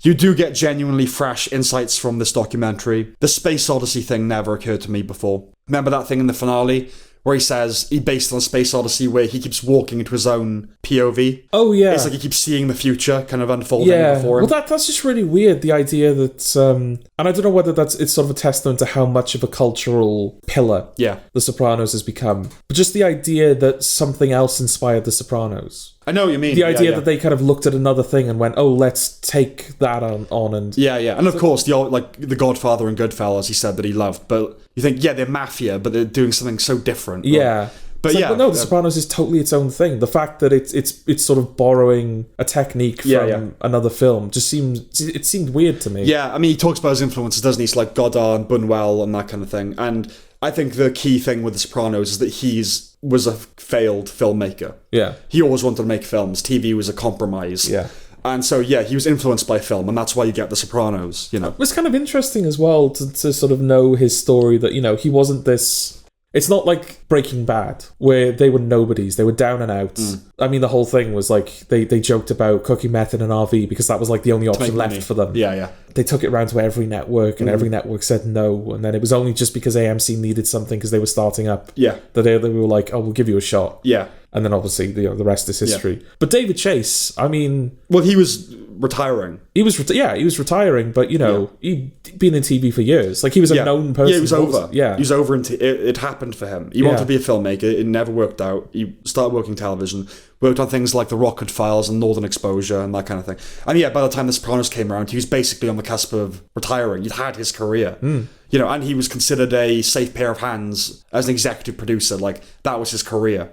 [SPEAKER 1] You do get genuinely fresh insights from this documentary. The Space Odyssey thing never occurred to me before. Remember that thing in the finale? Where he says he based on Space Odyssey, where he keeps walking into his own POV.
[SPEAKER 2] Oh yeah,
[SPEAKER 1] it's like he keeps seeing the future kind of unfolding before him.
[SPEAKER 2] Well, that's just really weird. The idea that, and I don't know whether it's sort of a testament to how much of a cultural pillar The Sopranos has become, but just the idea that something else inspired The Sopranos.
[SPEAKER 1] I know what you mean.
[SPEAKER 2] The idea that they kind of looked at another thing and went, "Oh, let's take that on." And
[SPEAKER 1] and of course, the Godfather and Goodfellas, he said that he loved, but you think, they're mafia, but they're doing something so different. But
[SPEAKER 2] but no, The Sopranos is totally its own thing. The fact that it's sort of borrowing a technique from another film just seemed weird to me.
[SPEAKER 1] Yeah, I mean, he talks about his influences, doesn't he? It's like Godard and Buñuel and that kind of thing. And I think the key thing with The Sopranos is that was a failed filmmaker.
[SPEAKER 2] Yeah.
[SPEAKER 1] He always wanted to make films. TV was a compromise.
[SPEAKER 2] Yeah.
[SPEAKER 1] And so, he was influenced by film, and that's why you get The Sopranos, you know.
[SPEAKER 2] It was kind of interesting as well to sort of know his story, that, you know, he wasn't this... It's not like Breaking Bad, where they were nobodies. They were down and out. I mean, the whole thing was like, they joked about cooking meth in an RV because that was like the only option left for them.
[SPEAKER 1] Yeah.
[SPEAKER 2] They took it around to every network, and every network said no. And then it was only just because AMC needed something because they were starting up that they were like, oh, we'll give you a shot.
[SPEAKER 1] Yeah.
[SPEAKER 2] And then obviously the rest is history. Yeah. But David Chase, I mean...
[SPEAKER 1] Well, he was retiring.
[SPEAKER 2] He was retiring, but, you know, he'd been in TV for years. Like, he was a known person.
[SPEAKER 1] Yeah, he was over. He was over, and it happened for him. He wanted to be a filmmaker. It never worked out. He started working television, worked on things like The Rockford Files and Northern Exposure and that kind of thing. And by the time The Sopranos came around, he was basically on the cusp of retiring. He'd had his career. You know, and he was considered a safe pair of hands as an executive producer. Like, that was his career.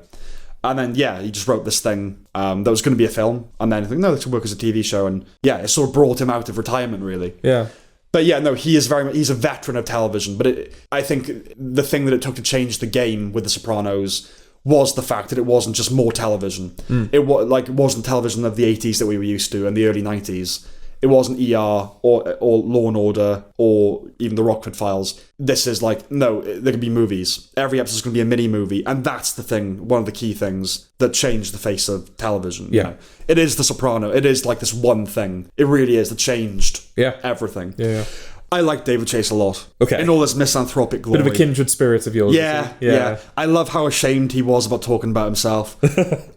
[SPEAKER 1] And then, he just wrote this thing that was going to be a film. And then I think, no, this will work as a TV show. And it sort of brought him out of retirement, really. Yeah. But he is he's a veteran of television. But I think the thing that it took to change the game with The Sopranos was the fact that it wasn't just more television. It wasn't television of the 80s that we were used to and the early 90s. It wasn't ER or Law and Order or even the Rockford Files. This is like, no, there can be movies. Every episode's going to be a mini movie. And that's the thing, one of the key things that changed the face of television. Yeah. You know? It is The Soprano. It is like this one thing. It really is that changed everything. Yeah. I like David Chase a lot. Okay. In all this misanthropic glory.
[SPEAKER 2] Bit of a kindred spirit of yours.
[SPEAKER 1] Yeah. I love how ashamed he was about talking about himself.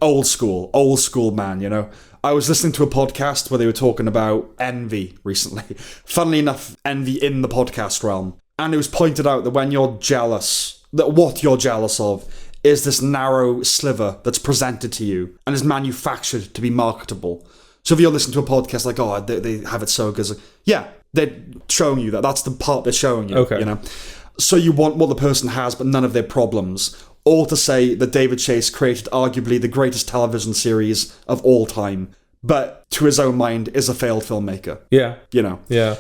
[SPEAKER 1] Old school man, you know. I was listening to a podcast where they were talking about envy recently. Funnily enough, envy in the podcast realm. And it was pointed out that when you're jealous, that what you're jealous of is this narrow sliver that's presented to you and is manufactured to be marketable. So if you're listening to a podcast like, oh, they have it so good. They're showing you that. That's the part they're showing you, you know. So you want what the person has, but none of their problems. All to say that David Chase created arguably the greatest television series of all time, but to his own mind is a failed filmmaker. Yeah. You know? Yeah.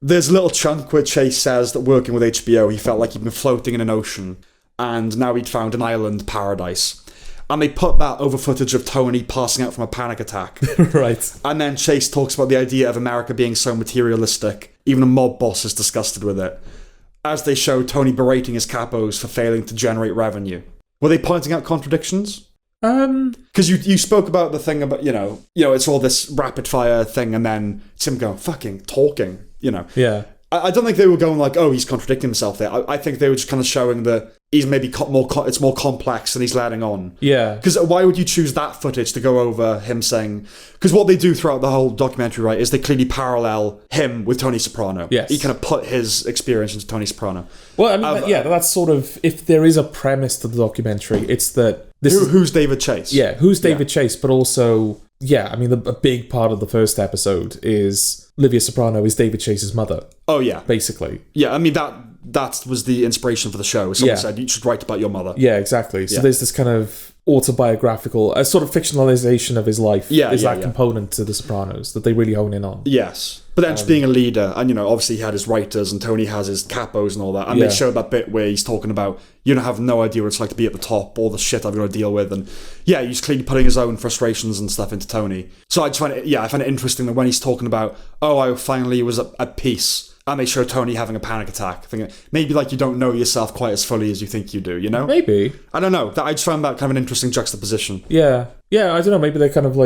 [SPEAKER 1] There's a little chunk where Chase says that working with HBO, he felt like he'd been floating in an ocean, and now he'd found an island paradise. And they put that over footage of Tony passing out from a panic attack. Right. And then Chase talks about the idea of America being so materialistic, even a mob boss is disgusted with it. As they show Tony berating his capos for failing to generate revenue. Were they pointing out contradictions? Because you spoke about the thing about, you know, it's all this rapid fire thing, and then it's him going, fucking talking, you know. Yeah. I don't think they were going like, oh, he's contradicting himself there. I think they were just kind of showing that he's maybe it's more complex than he's letting on. Yeah. Because why would you choose that footage to go over him saying... Because what they do throughout the whole documentary, right, is they clearly parallel him with Tony Soprano. Yes. He kind of put his experience into Tony Soprano. Well, I mean, that's sort of... If there is a premise to the documentary, it's that... Who's David Chase? Yeah, who's David Chase, but also... Yeah, I mean, a big part of the first episode is Livia Soprano is David Chase's mother. Oh, yeah. Basically. Yeah, I mean, that was the inspiration for the show. Someone said, you should write about your mother.
[SPEAKER 2] Yeah, exactly. So there's this kind of autobiographical, a sort of fictionalization of his life. Is that component to The Sopranos that they really hone in on.
[SPEAKER 1] Yes. But then just being a leader, and, obviously he had his writers, and Tony has his capos and all that, and they showed that bit where he's talking about, have no idea what it's like to be at the top, all the shit I've got to deal with, and he's clearly putting his own frustrations and stuff into Tony. So I find it interesting that when he's talking about, I finally was at peace, and they show Tony having a panic attack, thinking maybe you don't know yourself quite as fully as you think you do, Maybe. I don't know. I just found that kind of an interesting juxtaposition.
[SPEAKER 2] Yeah, I don't know. Maybe they're kind of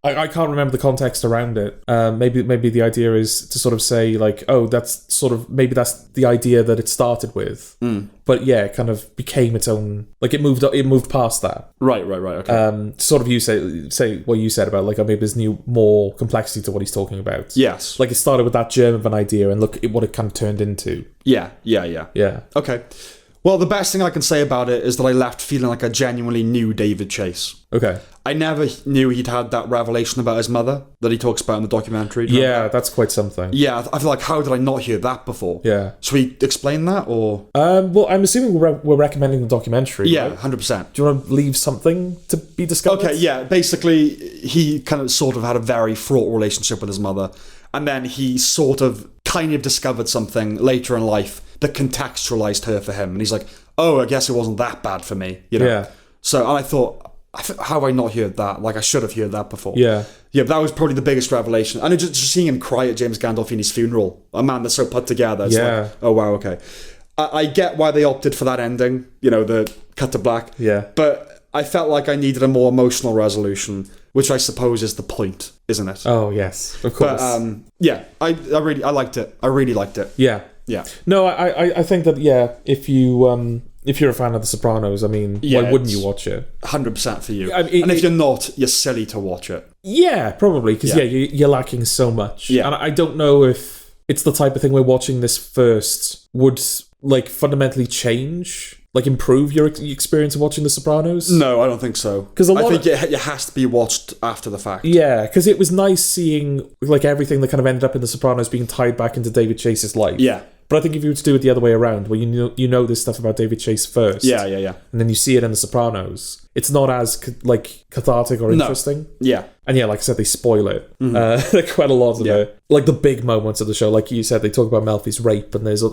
[SPEAKER 2] I can't remember the context around it. Maybe the idea is to sort of say that's sort of, maybe that's the idea that it started with. But it kind of became its own, it moved past that.
[SPEAKER 1] Right, okay.
[SPEAKER 2] Sort of you say what you said about maybe there's more complexity to what he's talking about.
[SPEAKER 1] Yes.
[SPEAKER 2] It started with that germ of an idea and look at what it kind of turned into.
[SPEAKER 1] Yeah. Okay. Well, the best thing I can say about it is that I left feeling like I genuinely knew David Chase.
[SPEAKER 2] Okay.
[SPEAKER 1] I never knew he'd had that revelation about his mother that he talks about in the documentary.
[SPEAKER 2] Yeah, that's quite something.
[SPEAKER 1] Yeah, I feel like, how did I not hear that before?
[SPEAKER 2] Yeah.
[SPEAKER 1] Should we explain that, or...?
[SPEAKER 2] Well, I'm assuming we're recommending the documentary,
[SPEAKER 1] Yeah,
[SPEAKER 2] right?
[SPEAKER 1] 100%.
[SPEAKER 2] Do you want to leave something to be discovered?
[SPEAKER 1] Okay, yeah. Basically, he kind of sort of had a very fraught relationship with his mother, and then he sort of kind of discovered something later in life that contextualized her for him, and he's like, I guess it wasn't that bad for me,
[SPEAKER 2] Yeah.
[SPEAKER 1] So, and I thought, how have I not heard that? I should have heard that before.
[SPEAKER 2] Yeah.
[SPEAKER 1] Yeah, that was probably the biggest revelation. And just seeing him cry at James Gandolfini's funeral, a man that's so put together. It's oh, wow, okay. I get why they opted for that ending, the cut to black.
[SPEAKER 2] Yeah.
[SPEAKER 1] But I felt like I needed a more emotional resolution, which I suppose is the point, isn't it?
[SPEAKER 2] Oh, yes, of course.
[SPEAKER 1] But, I liked it. I really liked it.
[SPEAKER 2] Yeah.
[SPEAKER 1] Yeah.
[SPEAKER 2] No, I think that, if you're a fan of The Sopranos, why wouldn't you watch it?
[SPEAKER 1] 100% for you. And if you're not, you're silly to watch it.
[SPEAKER 2] Yeah, probably, because you're lacking so much.
[SPEAKER 1] Yeah.
[SPEAKER 2] And I don't know if it's the type of thing where watching this first would fundamentally change, improve your experience of watching The Sopranos.
[SPEAKER 1] No, I don't think so. Because I think it has to be watched after the fact.
[SPEAKER 2] Yeah, because it was nice seeing everything that kind of ended up in The Sopranos being tied back into David Chase's life.
[SPEAKER 1] Yeah.
[SPEAKER 2] But I think if you were to do it the other way around, where you know this stuff about David Chase first,
[SPEAKER 1] yeah,
[SPEAKER 2] and then you see it in The Sopranos, it's not as cathartic or interesting.
[SPEAKER 1] No. Yeah,
[SPEAKER 2] and like I said, they spoil it quite a lot of it. The big moments of the show, like you said, they talk about Melfi's rape, and there's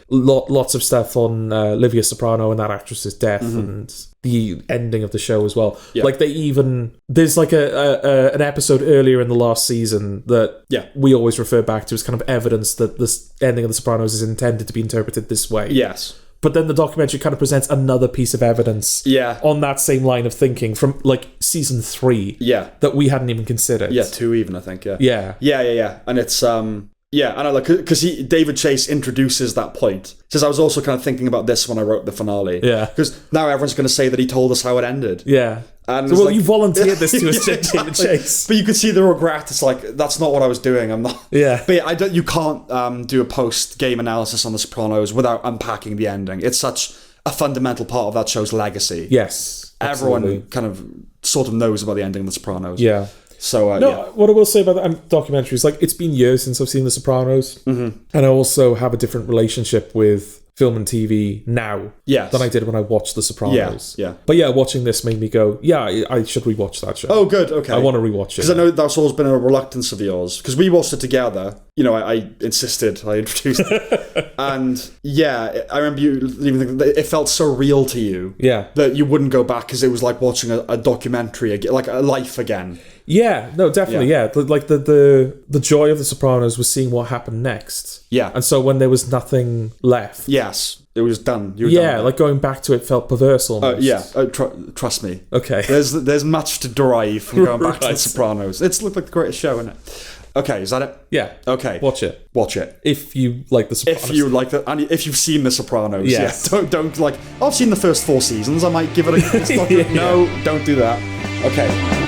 [SPEAKER 2] lots of stuff on Livia Soprano and that actress's death, and the ending of the show as well.
[SPEAKER 1] Yeah.
[SPEAKER 2] There's an episode earlier in the last season that we always refer back to as kind of evidence that this ending of The Sopranos is intended to be interpreted this way.
[SPEAKER 1] Yes.
[SPEAKER 2] But then the documentary kind of presents another piece of evidence on that same line of thinking from season 3 that we hadn't even considered.
[SPEAKER 1] Yeah, 2 even, I think.
[SPEAKER 2] Yeah.
[SPEAKER 1] And it's yeah, and I because David Chase introduces that point. Says I was also kind of thinking about this when I wrote the finale.
[SPEAKER 2] Yeah,
[SPEAKER 1] because now everyone's going to say that he told us how it ended.
[SPEAKER 2] Yeah, and so, you volunteered this to us, David Chase.
[SPEAKER 1] But you could see the regret. It's that's not what I was doing. I'm not.
[SPEAKER 2] Yeah,
[SPEAKER 1] but you can't do a post-game analysis on The Sopranos without unpacking the ending. It's such a fundamental part of that show's legacy.
[SPEAKER 2] Yes, absolutely.
[SPEAKER 1] Everyone kind of sort of knows about the ending of The Sopranos.
[SPEAKER 2] Yeah.
[SPEAKER 1] So,
[SPEAKER 2] what I will say about the documentary is it's been years since I've seen The Sopranos, and I also have a different relationship with film and TV now than I did when I watched The Sopranos.
[SPEAKER 1] Yeah.
[SPEAKER 2] But watching this made me go, I should rewatch that show.
[SPEAKER 1] Oh, good, okay.
[SPEAKER 2] I want to rewatch it.
[SPEAKER 1] Because I know that's always been a reluctance of yours. Because we watched it together. I insisted, I introduced it. And I remember you even thinking that it felt so real to you.
[SPEAKER 2] Yeah.
[SPEAKER 1] That you wouldn't go back because it was like watching a documentary, like a life again.
[SPEAKER 2] Yeah, no, definitely, the joy of The Sopranos was seeing what happened next.
[SPEAKER 1] Yeah.
[SPEAKER 2] And so when there was nothing left.
[SPEAKER 1] Yes, it was done. You were done.
[SPEAKER 2] Going back to it felt perverse almost.
[SPEAKER 1] Trust me.
[SPEAKER 2] Okay.
[SPEAKER 1] There's much to derive from going back to The Sopranos. It's looked like the greatest show, isn't it? Okay, is that it?
[SPEAKER 2] Yeah.
[SPEAKER 1] Okay.
[SPEAKER 2] Watch it.
[SPEAKER 1] If
[SPEAKER 2] you like The Sopranos.
[SPEAKER 1] If you like and if you've seen The Sopranos.
[SPEAKER 2] Yes.
[SPEAKER 1] Yeah. Don't I've seen the first 4 seasons. I might give it a No, don't do that. Okay.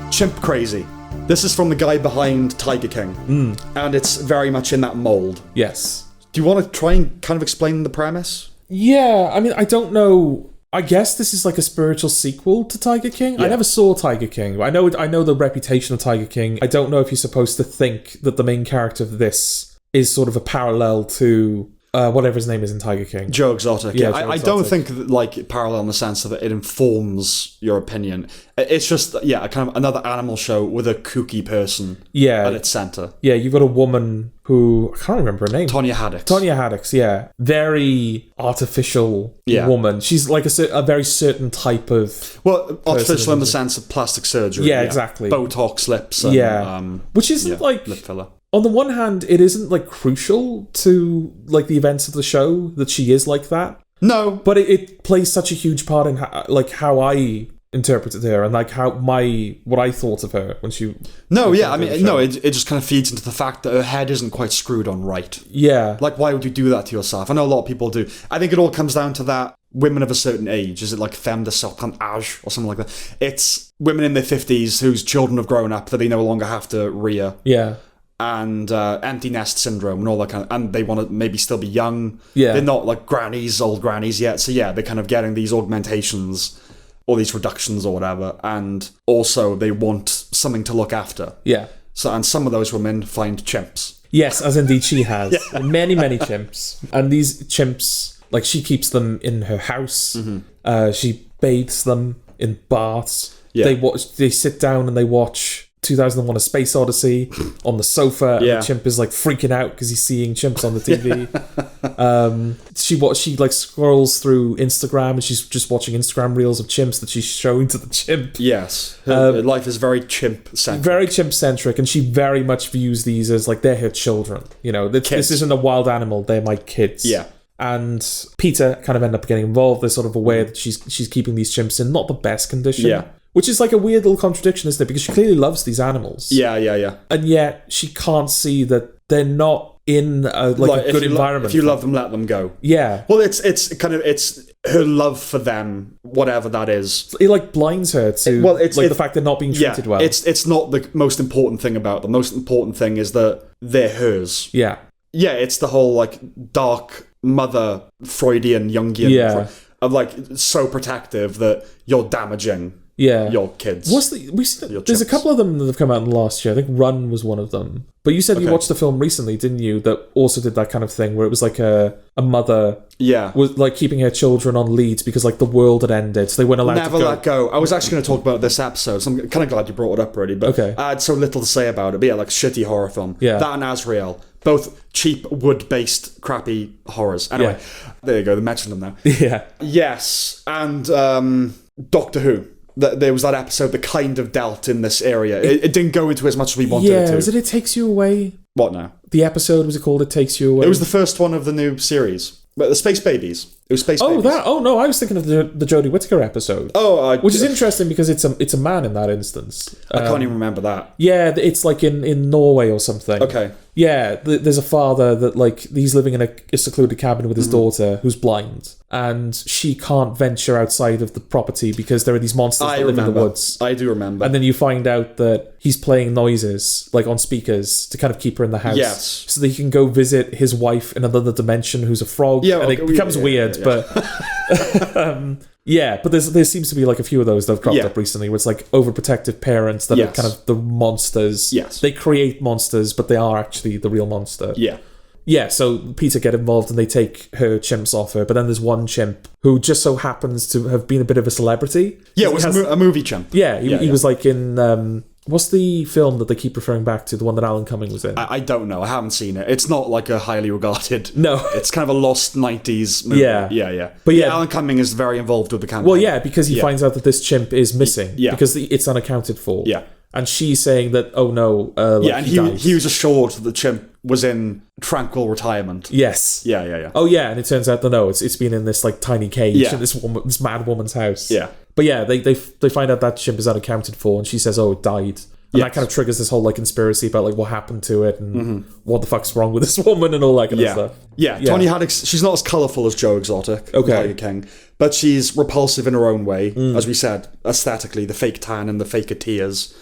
[SPEAKER 1] Chimp Crazy. This is from the guy behind Tiger King. And it's very much in that mold.
[SPEAKER 2] Yes.
[SPEAKER 1] Do you want to try and kind of explain the premise?
[SPEAKER 2] Yeah, I don't know. I guess this is like a spiritual sequel to Tiger King.
[SPEAKER 1] Yeah.
[SPEAKER 2] I never saw Tiger King. I know the reputation of Tiger King. I don't know if you're supposed to think that the main character of this is sort of a parallel to whatever his name is in Tiger King.
[SPEAKER 1] Joe Exotic. Yeah,
[SPEAKER 2] Joe
[SPEAKER 1] I don't think that, like, parallel in the sense that it informs your opinion. It's just, a kind of another animal show with a kooky person at its centre.
[SPEAKER 2] Yeah, you've got a woman who, I can't remember her name.
[SPEAKER 1] Tonya Haddix.
[SPEAKER 2] Tonya Haddix, yeah. Very artificial woman. She's like a very certain type of...
[SPEAKER 1] Well, artificial in the sense of plastic surgery.
[SPEAKER 2] Yeah, exactly.
[SPEAKER 1] Botox lips. And,
[SPEAKER 2] which isn't like...
[SPEAKER 1] lip filler.
[SPEAKER 2] On the one hand, it isn't like crucial to like the events of the show that she is like that.
[SPEAKER 1] No,
[SPEAKER 2] but it plays such a huge part in how I interpreted her and like what I thought of her when she.
[SPEAKER 1] No, yeah, I mean, no, it just kind of feeds into the fact that her head isn't quite screwed on right.
[SPEAKER 2] Yeah,
[SPEAKER 1] like why would you do that to yourself? I know a lot of people do. I think it all comes down to that. Women of a certain age, is it like femme de certain âge or something like that? It's women in their 50s whose children have grown up that they no longer have to rear.
[SPEAKER 2] Yeah.
[SPEAKER 1] And empty nest syndrome and all that kind of, and they want to maybe still be young.
[SPEAKER 2] Yeah,
[SPEAKER 1] they're not like old grannies yet. So yeah, they're kind of getting these augmentations or these reductions or whatever, and also they want something to look after.
[SPEAKER 2] Yeah.
[SPEAKER 1] So and some of those women find chimps.
[SPEAKER 2] Yes, as indeed she has. Many chimps, and these chimps, like she keeps them in her house. Mm-hmm. She bathes them in baths. Yeah. They sit down and they watch 2001: A Space Odyssey on the sofa, and the chimp is like freaking out because he's seeing chimps on the TV. She like scrolls through Instagram and she's just watching Instagram reels of chimps that she's showing to the chimp.
[SPEAKER 1] Yes, her life is very chimp-centric.
[SPEAKER 2] Very chimp-centric, and she very much views these as like they're her children. You know, this isn't a wild animal; they're my kids.
[SPEAKER 1] Yeah.
[SPEAKER 2] And Peter kind of end up getting involved. They're sort of aware that she's keeping these chimps in not the best condition.
[SPEAKER 1] Yeah.
[SPEAKER 2] Which is like a weird little contradiction, isn't it? Because she clearly loves these animals.
[SPEAKER 1] Yeah.
[SPEAKER 2] And yet she can't see that they're not in a good environment.
[SPEAKER 1] If you love them, let them go.
[SPEAKER 2] Yeah.
[SPEAKER 1] Well, it's her love for them, whatever that is.
[SPEAKER 2] It like blinds her to the fact they're not being treated well.
[SPEAKER 1] It's not the most important thing about them. The most important thing is that they're hers.
[SPEAKER 2] Yeah.
[SPEAKER 1] Yeah, it's the whole like dark mother Freudian Jungian of like so protective that you're damaging your kids.
[SPEAKER 2] There's a couple of them that have come out in the last year. I think Run was one of them. But you said you watched the film recently, didn't you? That also did that kind of thing where it was like a mother was like keeping her children on leads because like the world had ended, so they weren't allowed to go.
[SPEAKER 1] Never let go. I was actually going to talk about this episode, so I'm kind of glad you brought it up already. But I had so little to say about it. But yeah, like shitty horror film. Yeah. That and Azrael. Both cheap, wood-based, crappy horrors. Anyway, there you go. They mentioned them now.
[SPEAKER 2] Yeah.
[SPEAKER 1] Yes. And Doctor Who. There was that episode that kind of dealt in this area. It didn't go into as much as we wanted it to.
[SPEAKER 2] Was it Takes You Away?
[SPEAKER 1] What now?
[SPEAKER 2] The episode, was it called It Takes You Away?
[SPEAKER 1] It was the first one of the new series. But the Space Babies. It was Space Babies.
[SPEAKER 2] Oh no, I was thinking of the Jodie Whittaker episode. Which is interesting because it's a man in that instance.
[SPEAKER 1] I can't even remember that.
[SPEAKER 2] Yeah, it's like in Norway or something.
[SPEAKER 1] Okay.
[SPEAKER 2] Yeah, there's a father that like he's living in a secluded cabin with his daughter who's blind, and she can't venture outside of the property because there are these monsters that live in the woods.
[SPEAKER 1] I do remember.
[SPEAKER 2] And then you find out that he's playing noises like on speakers to kind of keep her in the house.
[SPEAKER 1] Yes.
[SPEAKER 2] So that he can go visit his wife in another dimension who's a frog. Yeah, and it becomes weird, but but there seems to be like a few of those that have cropped up recently where it's like overprotective parents that are kind of the monsters.
[SPEAKER 1] Yes.
[SPEAKER 2] They create monsters, but they are actually the real monster.
[SPEAKER 1] Yeah.
[SPEAKER 2] Yeah, so Peter get involved and they take her chimps off her, but then there's one chimp who just so happens to have been a bit of a celebrity.
[SPEAKER 1] Yeah, it was a movie chimp.
[SPEAKER 2] Yeah, he was like in... what's the film that they keep referring back to? The one that Alan Cumming was in?
[SPEAKER 1] I don't know. I haven't seen it. It's not like a highly regarded...
[SPEAKER 2] No.
[SPEAKER 1] It's kind of a lost 90s movie. Yeah. But Alan Cumming is very involved with the campaign.
[SPEAKER 2] Well, yeah, because he finds out that this chimp is missing. Yeah. Because it's unaccounted for.
[SPEAKER 1] Yeah.
[SPEAKER 2] And she's saying that, oh no,
[SPEAKER 1] and he was assured that the chimp was in tranquil retirement.
[SPEAKER 2] Yes.
[SPEAKER 1] Yeah.
[SPEAKER 2] Oh yeah, and it turns out that no, it's been in this like tiny cage in this mad woman's house.
[SPEAKER 1] Yeah.
[SPEAKER 2] But yeah, they find out that chimp is unaccounted for, and she says, oh, it died. And that kind of triggers this whole like conspiracy about like what happened to it and what the fuck's wrong with this woman and all that kind of stuff.
[SPEAKER 1] Yeah, Tonya Haddix, she's not as colourful as Joe Exotic, Tiger King, but she's repulsive in her own way, as we said, aesthetically, the fake tan and the faker tears.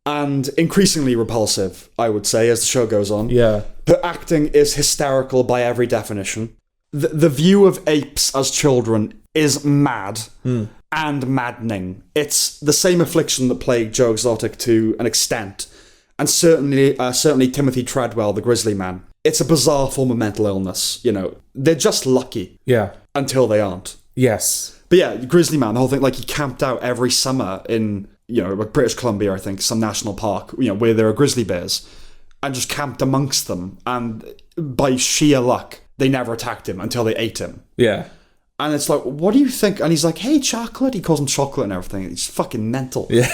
[SPEAKER 1] And increasingly repulsive, I would say, as the show goes on.
[SPEAKER 2] Yeah.
[SPEAKER 1] Her acting is hysterical by every definition. The view of apes as children is mad and maddening. It's the same affliction that plagued Joe Exotic to an extent, and certainly Timothy Treadwell, the Grizzly Man. It's a bizarre form of mental illness. They're just lucky.
[SPEAKER 2] Yeah.
[SPEAKER 1] Until they aren't.
[SPEAKER 2] Yes.
[SPEAKER 1] But yeah, Grizzly Man, the whole thing, he camped out every summer in, British Columbia, I think, some national park, where there are grizzly bears, and just camped amongst them. And by sheer luck, they never attacked him until they ate him.
[SPEAKER 2] Yeah.
[SPEAKER 1] And it's like, what do you think? And he's like, hey, chocolate. He calls him chocolate and everything. It's fucking mental.
[SPEAKER 2] Yeah.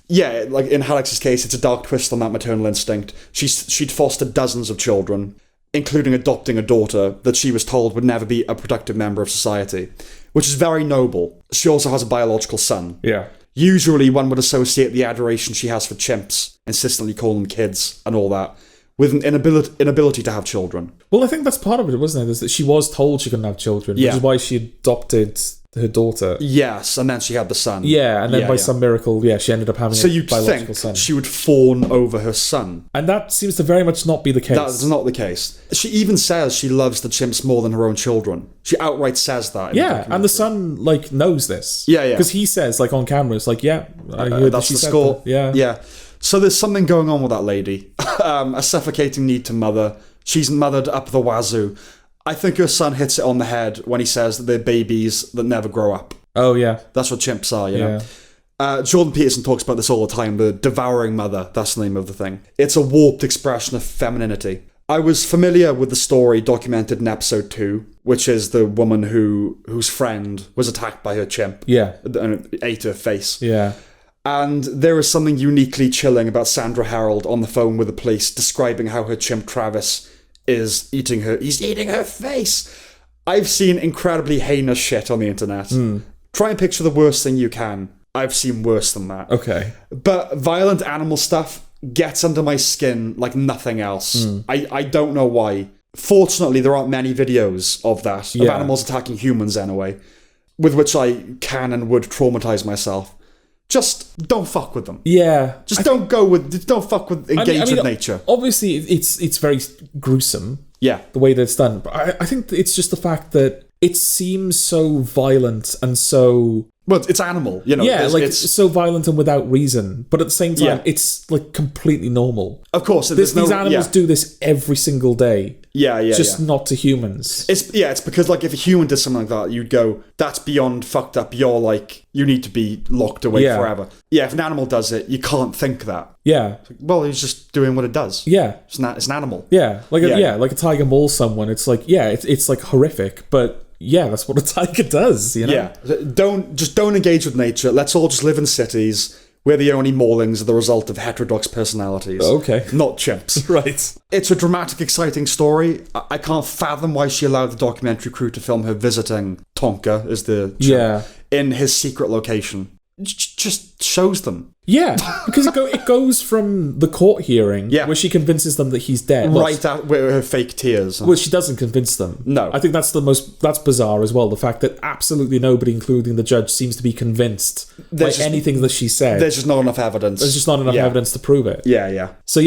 [SPEAKER 1] Yeah, like in Halleck's case, it's a dark twist on that maternal instinct. She'd fostered dozens of children, including adopting a daughter that she was told would never be a productive member of society, which is very noble. She also has a biological son.
[SPEAKER 2] Yeah.
[SPEAKER 1] Usually one would associate the adoration she has for chimps, insistently calling them kids and all that, with an inability to have children.
[SPEAKER 2] Well, I think that's part of it, wasn't it? Is that she was told she couldn't have children, which is why she adopted her daughter.
[SPEAKER 1] Yes, and then she had the son.
[SPEAKER 2] Yeah, and then by some miracle, she ended up having a biological son.
[SPEAKER 1] She would fawn over her son.
[SPEAKER 2] And that seems to very much not be the case.
[SPEAKER 1] That is not the case. She even says she loves the chimps more than her own children. She outright says that.
[SPEAKER 2] Yeah, and the son, knows this.
[SPEAKER 1] Yeah.
[SPEAKER 2] Because he says, on camera, it's I heard
[SPEAKER 1] that's
[SPEAKER 2] she
[SPEAKER 1] the
[SPEAKER 2] said
[SPEAKER 1] score.
[SPEAKER 2] That.
[SPEAKER 1] Yeah. So there's something going on with that lady. A suffocating need to mother. She's mothered up the wazoo. I think her son hits it on the head when he says that they're babies that never grow up.
[SPEAKER 2] Oh, yeah.
[SPEAKER 1] That's what chimps are, you know. Jordan Peterson talks about this all the time, the devouring mother. That's the name of the thing. It's a warped expression of femininity. I was familiar with the story documented in episode 2, which is the woman whose friend was attacked by her chimp.
[SPEAKER 2] Yeah.
[SPEAKER 1] And it ate her face.
[SPEAKER 2] Yeah.
[SPEAKER 1] And there is something uniquely chilling about Sandra Harold on the phone with the police describing how her chimp Travis is eating her. He's eating her face. I've seen incredibly heinous shit on the internet. Try and picture the worst thing you can. I've seen worse than that.
[SPEAKER 2] Okay.
[SPEAKER 1] But violent animal stuff gets under my skin like nothing else. I don't know why. Fortunately, there aren't many videos of that, of animals attacking humans anyway, with which I can and would traumatize myself. Just don't fuck with them.
[SPEAKER 2] Yeah.
[SPEAKER 1] Don't fuck with, engage with nature.
[SPEAKER 2] Obviously, it's very gruesome.
[SPEAKER 1] Yeah.
[SPEAKER 2] The way that it's done. But I think it's just the fact that it seems so violent and so...
[SPEAKER 1] Well, it's animal, you know.
[SPEAKER 2] Yeah, it's so violent and without reason. But at the same time, it's completely normal.
[SPEAKER 1] Of course.
[SPEAKER 2] These animals do this every single day.
[SPEAKER 1] Yeah.
[SPEAKER 2] Just not to humans.
[SPEAKER 1] It's because if a human did something like that, you'd go, that's beyond fucked up. You're you need to be locked away forever. Yeah, if an animal does it, you can't think that.
[SPEAKER 2] Yeah.
[SPEAKER 1] Well, he's just doing what it does.
[SPEAKER 2] Yeah.
[SPEAKER 1] It's an animal.
[SPEAKER 2] Yeah. Like a tiger mauls someone. It's it's horrific, but... Yeah, that's what a tiger does, you know?
[SPEAKER 1] Yeah. Don't engage with nature. Let's all just live in cities where the only maulings are the result of heterodox personalities.
[SPEAKER 2] Okay.
[SPEAKER 1] Not chimps.
[SPEAKER 2] Right.
[SPEAKER 1] It's a dramatic, exciting story. I can't fathom why she allowed the documentary crew to film her visiting Tonka, is the chimp, in his secret location. Just shows them.
[SPEAKER 2] Yeah, because it goes from the court hearing where she convinces them that he's dead.
[SPEAKER 1] Right out with her fake tears.
[SPEAKER 2] Well, she doesn't convince them.
[SPEAKER 1] No.
[SPEAKER 2] I think that's bizarre as well, the fact that absolutely nobody, including the judge, seems to be convinced by anything that she said.
[SPEAKER 1] There's just not enough evidence.
[SPEAKER 2] There's just not enough evidence to prove it.
[SPEAKER 1] Yeah.
[SPEAKER 2] So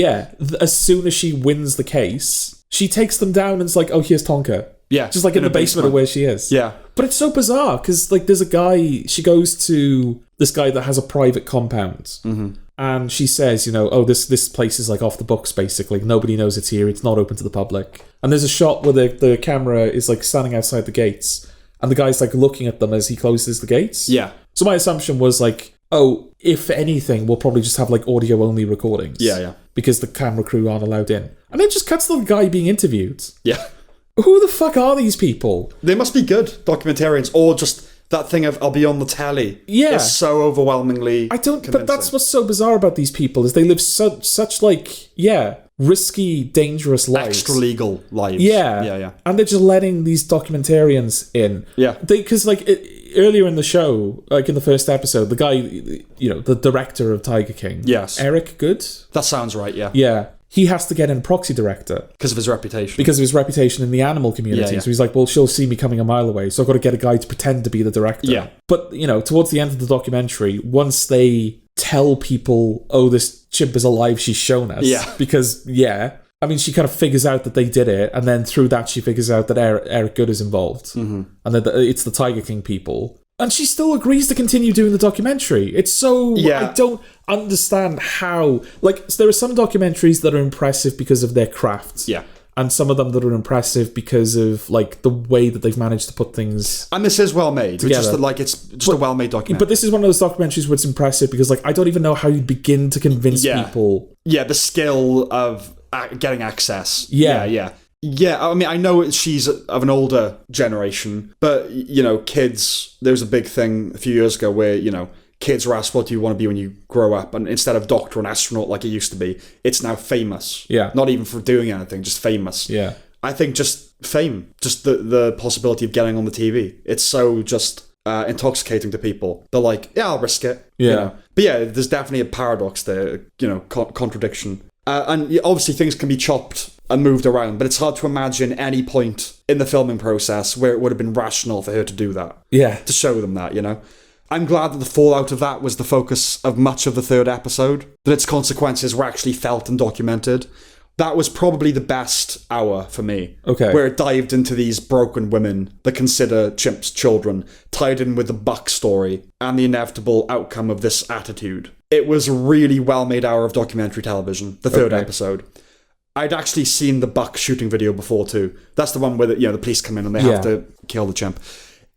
[SPEAKER 2] as soon as she wins the case, she takes them down and it's oh, here's Tonka.
[SPEAKER 1] Yeah.
[SPEAKER 2] Just in the basement of where she is.
[SPEAKER 1] Yeah.
[SPEAKER 2] But it's so bizarre because there's a guy, she goes to this guy that has a private compound.
[SPEAKER 1] Mm-hmm.
[SPEAKER 2] And she says, this place is off the books basically. Nobody knows it's here. It's not open to the public. And there's a shot where the camera is standing outside the gates. And the guy's looking at them as he closes the gates.
[SPEAKER 1] Yeah.
[SPEAKER 2] So my assumption was if anything, we'll probably just have audio only recordings.
[SPEAKER 1] Yeah.
[SPEAKER 2] Because the camera crew aren't allowed in. And it just cuts to the guy being interviewed.
[SPEAKER 1] Yeah.
[SPEAKER 2] Who the fuck are these people?
[SPEAKER 1] They must be good documentarians, or just that thing of I'll be on the telly.
[SPEAKER 2] Yeah.
[SPEAKER 1] It's so overwhelmingly convincing.
[SPEAKER 2] But that's what's so bizarre about these people is they live such risky, dangerous lives.
[SPEAKER 1] Extra legal lives.
[SPEAKER 2] Yeah. And they're just letting these documentarians in.
[SPEAKER 1] Yeah.
[SPEAKER 2] Because earlier in the show, in the first episode, the guy, the director of Tiger King.
[SPEAKER 1] Yes.
[SPEAKER 2] Eric Good?
[SPEAKER 1] That sounds right, yeah.
[SPEAKER 2] Yeah. He has to get in proxy director.
[SPEAKER 1] Because of his reputation.
[SPEAKER 2] Because of his reputation in the animal community.
[SPEAKER 1] Yeah.
[SPEAKER 2] So he's well, she'll see me coming a mile away, so I've got to get a guy to pretend to be the director.
[SPEAKER 1] Yeah.
[SPEAKER 2] But, towards the end of the documentary, once they tell people, oh, this chimp is alive, she's shown us.
[SPEAKER 1] Yeah.
[SPEAKER 2] Because, I mean, she kind of figures out that they did it, and then through that she figures out that Eric Good is involved, and that it's the Tiger King people. And she still agrees to continue doing the documentary. It's so... I don't understand how... Like, there are some documentaries that are impressive because of their crafts.
[SPEAKER 1] Yeah.
[SPEAKER 2] And some of them that are impressive because of, like, the way that they've managed to put things...
[SPEAKER 1] And this is well made. It's just that, like, it's just a well-made documentary.
[SPEAKER 2] But this is one of those documentaries where it's impressive because, like, I don't even know how you'd begin to convince people.
[SPEAKER 1] Yeah, the skill of getting access.
[SPEAKER 2] Yeah.
[SPEAKER 1] Yeah, I mean, I know she's of an older generation, but, you know, kids, there was a big thing a few years ago where, you know, kids were asked, what do you want to be when you grow up? And instead of doctor and astronaut like it used to be, it's now famous.
[SPEAKER 2] Yeah.
[SPEAKER 1] Not even for doing anything, just famous.
[SPEAKER 2] Yeah.
[SPEAKER 1] I think just fame, just the possibility of getting on the TV. It's so just intoxicating to people. They're like, yeah, I'll risk it.
[SPEAKER 2] Yeah.
[SPEAKER 1] You know? But yeah, there's definitely a paradox there, you know, contradiction. And obviously things can be chopped and moved around, but it's hard to imagine any point in the filming process where it would have been rational for her to do that.
[SPEAKER 2] Yeah.
[SPEAKER 1] To show them that, you know? I'm glad that the fallout of that was the focus of much of the third episode, that its consequences were actually felt and documented. That was probably the best hour for me.
[SPEAKER 2] Okay.
[SPEAKER 1] Where it dived into these broken women that consider chimps children, tied in with the Buck story and the inevitable outcome of this attitude. It was a really well-made hour of documentary television, the third episode. I'd actually seen the Buck shooting video before too. That's the one where the police come in and they have to kill the chimp.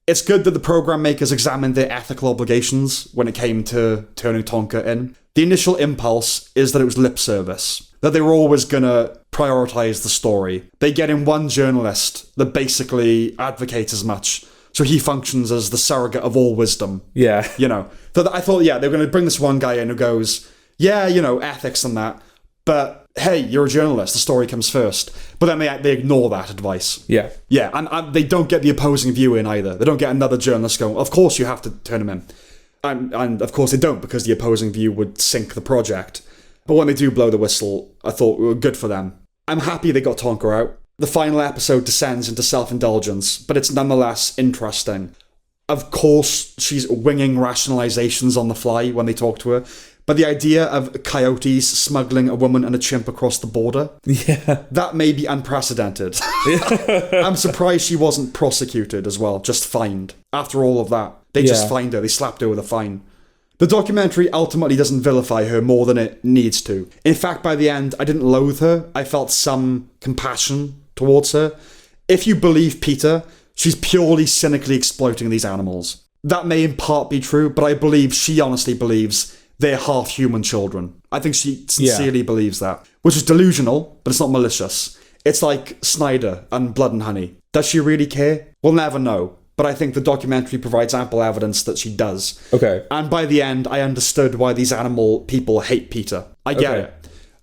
[SPEAKER 1] It's good that the program makers examined their ethical obligations when it came to turning Tonka in. The initial impulse is that it was lip service, that they were always going to prioritise the story. They get in one journalist that basically advocates as much, so he functions as the surrogate of all wisdom.
[SPEAKER 2] Yeah.
[SPEAKER 1] You know, I thought, they're going to bring this one guy in who goes, yeah, you know, ethics and that, but hey, you're a journalist, the story comes first. But then they ignore that advice.
[SPEAKER 2] Yeah.
[SPEAKER 1] Yeah, and they don't get the opposing view in either. They don't get another journalist going, of course you have to turn him in. And of course they don't, because the opposing view would sink the project. But when they do blow the whistle, I thought we were good for them. I'm happy they got Tonka out. The final episode descends into self-indulgence, but it's nonetheless interesting. Of course, she's winging rationalizations on the fly when they talk to her. But the idea of coyotes smuggling a woman and a chimp across the border, that may be unprecedented. I'm surprised she wasn't prosecuted as well, just fined. After all of that, they just fined her, they slapped her with a fine. The documentary ultimately doesn't vilify her more than it needs to. In fact, by the end, I didn't loathe her, I felt some compassion towards her. If you believe Peter, she's purely cynically exploiting these animals. That may in part be true, but I believe she honestly believes they're half-human children. I think she sincerely believes that. Which is delusional, but it's not malicious. It's like Snyder and Blood and Honey. Does she really care? We'll never know. But I think the documentary provides ample evidence that she does.
[SPEAKER 2] Okay.
[SPEAKER 1] And by the end, I understood why these animal people hate Peter. I get it.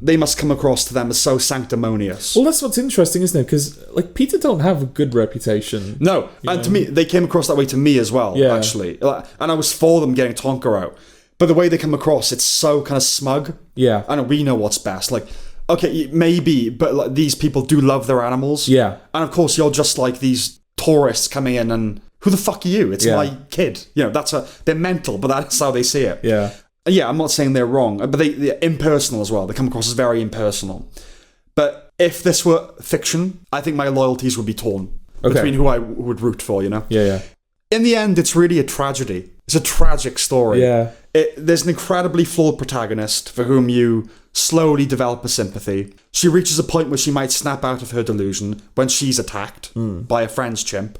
[SPEAKER 1] They must come across to them as so sanctimonious.
[SPEAKER 2] Well, that's what's interesting, isn't it? Because, like, Peter don't have a good reputation.
[SPEAKER 1] No. And to me, they came across that way to me as well, actually. And I was for them getting Tonka out. But the way they come across, it's so kind of smug.
[SPEAKER 2] Yeah.
[SPEAKER 1] I know, we know what's best. Like, okay, maybe, but like, these people do love their animals.
[SPEAKER 2] Yeah.
[SPEAKER 1] And of course, you're just like these tourists coming in and, who the fuck are you? It's my kid. You know, they're mental, but that's how they see it.
[SPEAKER 2] Yeah.
[SPEAKER 1] Yeah, I'm not saying they're wrong, but they're impersonal as well. They come across as very impersonal. But if this were fiction, I think my loyalties would be torn between who I would root for, you know?
[SPEAKER 2] Yeah.
[SPEAKER 1] In the end, it's really a tragedy. It's a tragic story.
[SPEAKER 2] Yeah.
[SPEAKER 1] There's an incredibly flawed protagonist for whom you slowly develop a sympathy. She reaches a point where she might snap out of her delusion when she's attacked by a friend's chimp,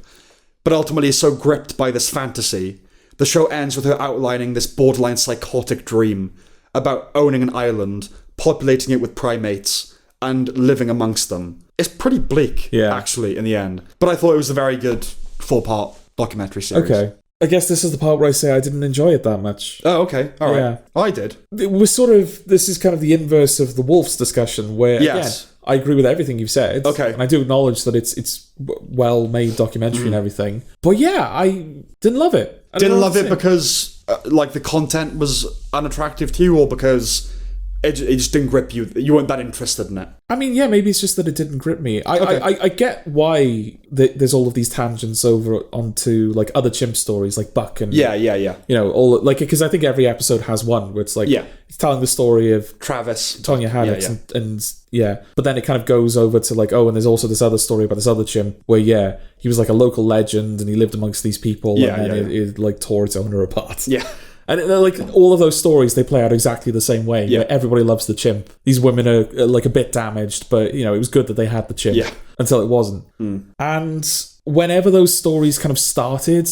[SPEAKER 1] but ultimately is so gripped by this fantasy. The show ends with her outlining this borderline psychotic dream about owning an island, populating it with primates, and living amongst them. It's pretty bleak, actually, in the end. But I thought it was a very good 4-part documentary series.
[SPEAKER 2] Okay. I guess this is the part where I say I didn't enjoy it that much.
[SPEAKER 1] Oh, okay. All right. Yeah. I did.
[SPEAKER 2] It was this is kind of the inverse of the Wolves discussion where, again, I agree with everything you've said.
[SPEAKER 1] Okay.
[SPEAKER 2] And I do acknowledge that it's well-made documentary and everything. But yeah, I didn't love it.
[SPEAKER 1] Didn't love it because, the content was unattractive to you, or because it just didn't grip you. You weren't that interested in it.
[SPEAKER 2] I mean, yeah, maybe it's just that it didn't grip me. I get why there's all of these tangents over onto like other chimp stories, like Buck and
[SPEAKER 1] yeah.
[SPEAKER 2] You know, all like because I think every episode has one where it's like it's telling the story of
[SPEAKER 1] Travis,
[SPEAKER 2] Tonya Haddix, and but then it kind of goes over to like, and there's also this other story about this other chimp where he was like a local legend and he lived amongst these people, and then it like tore its owner apart. And like all of those stories, they play out exactly the same way. Yeah. Everybody loves the chimp. These women are like a bit damaged, but you know, it was good that they had the chimp until it wasn't. And whenever those stories kind of started,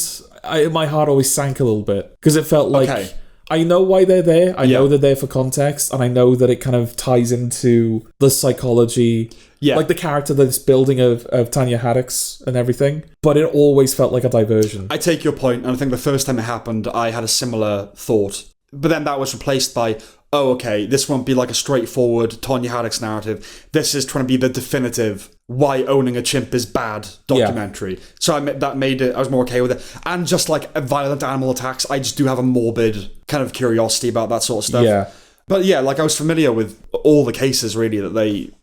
[SPEAKER 2] my heart always sank a little bit because it felt like I know why they're there. I know they're there for context, and I know that it kind of ties into the psychology, like the character that's building of Tonya Haddix and everything. But it always felt like a diversion. I
[SPEAKER 1] take your point, and I think the first time it happened, I had a similar thought. But then that was replaced by, this won't be like a straightforward Tonya Haddix narrative. This is trying to be the definitive why owning a chimp is bad documentary. So that made it, I was more okay with it. And just like violent animal attacks, I just do have a morbid kind of curiosity about that sort of stuff.
[SPEAKER 2] Yeah.
[SPEAKER 1] But yeah, like I was familiar with all the cases really that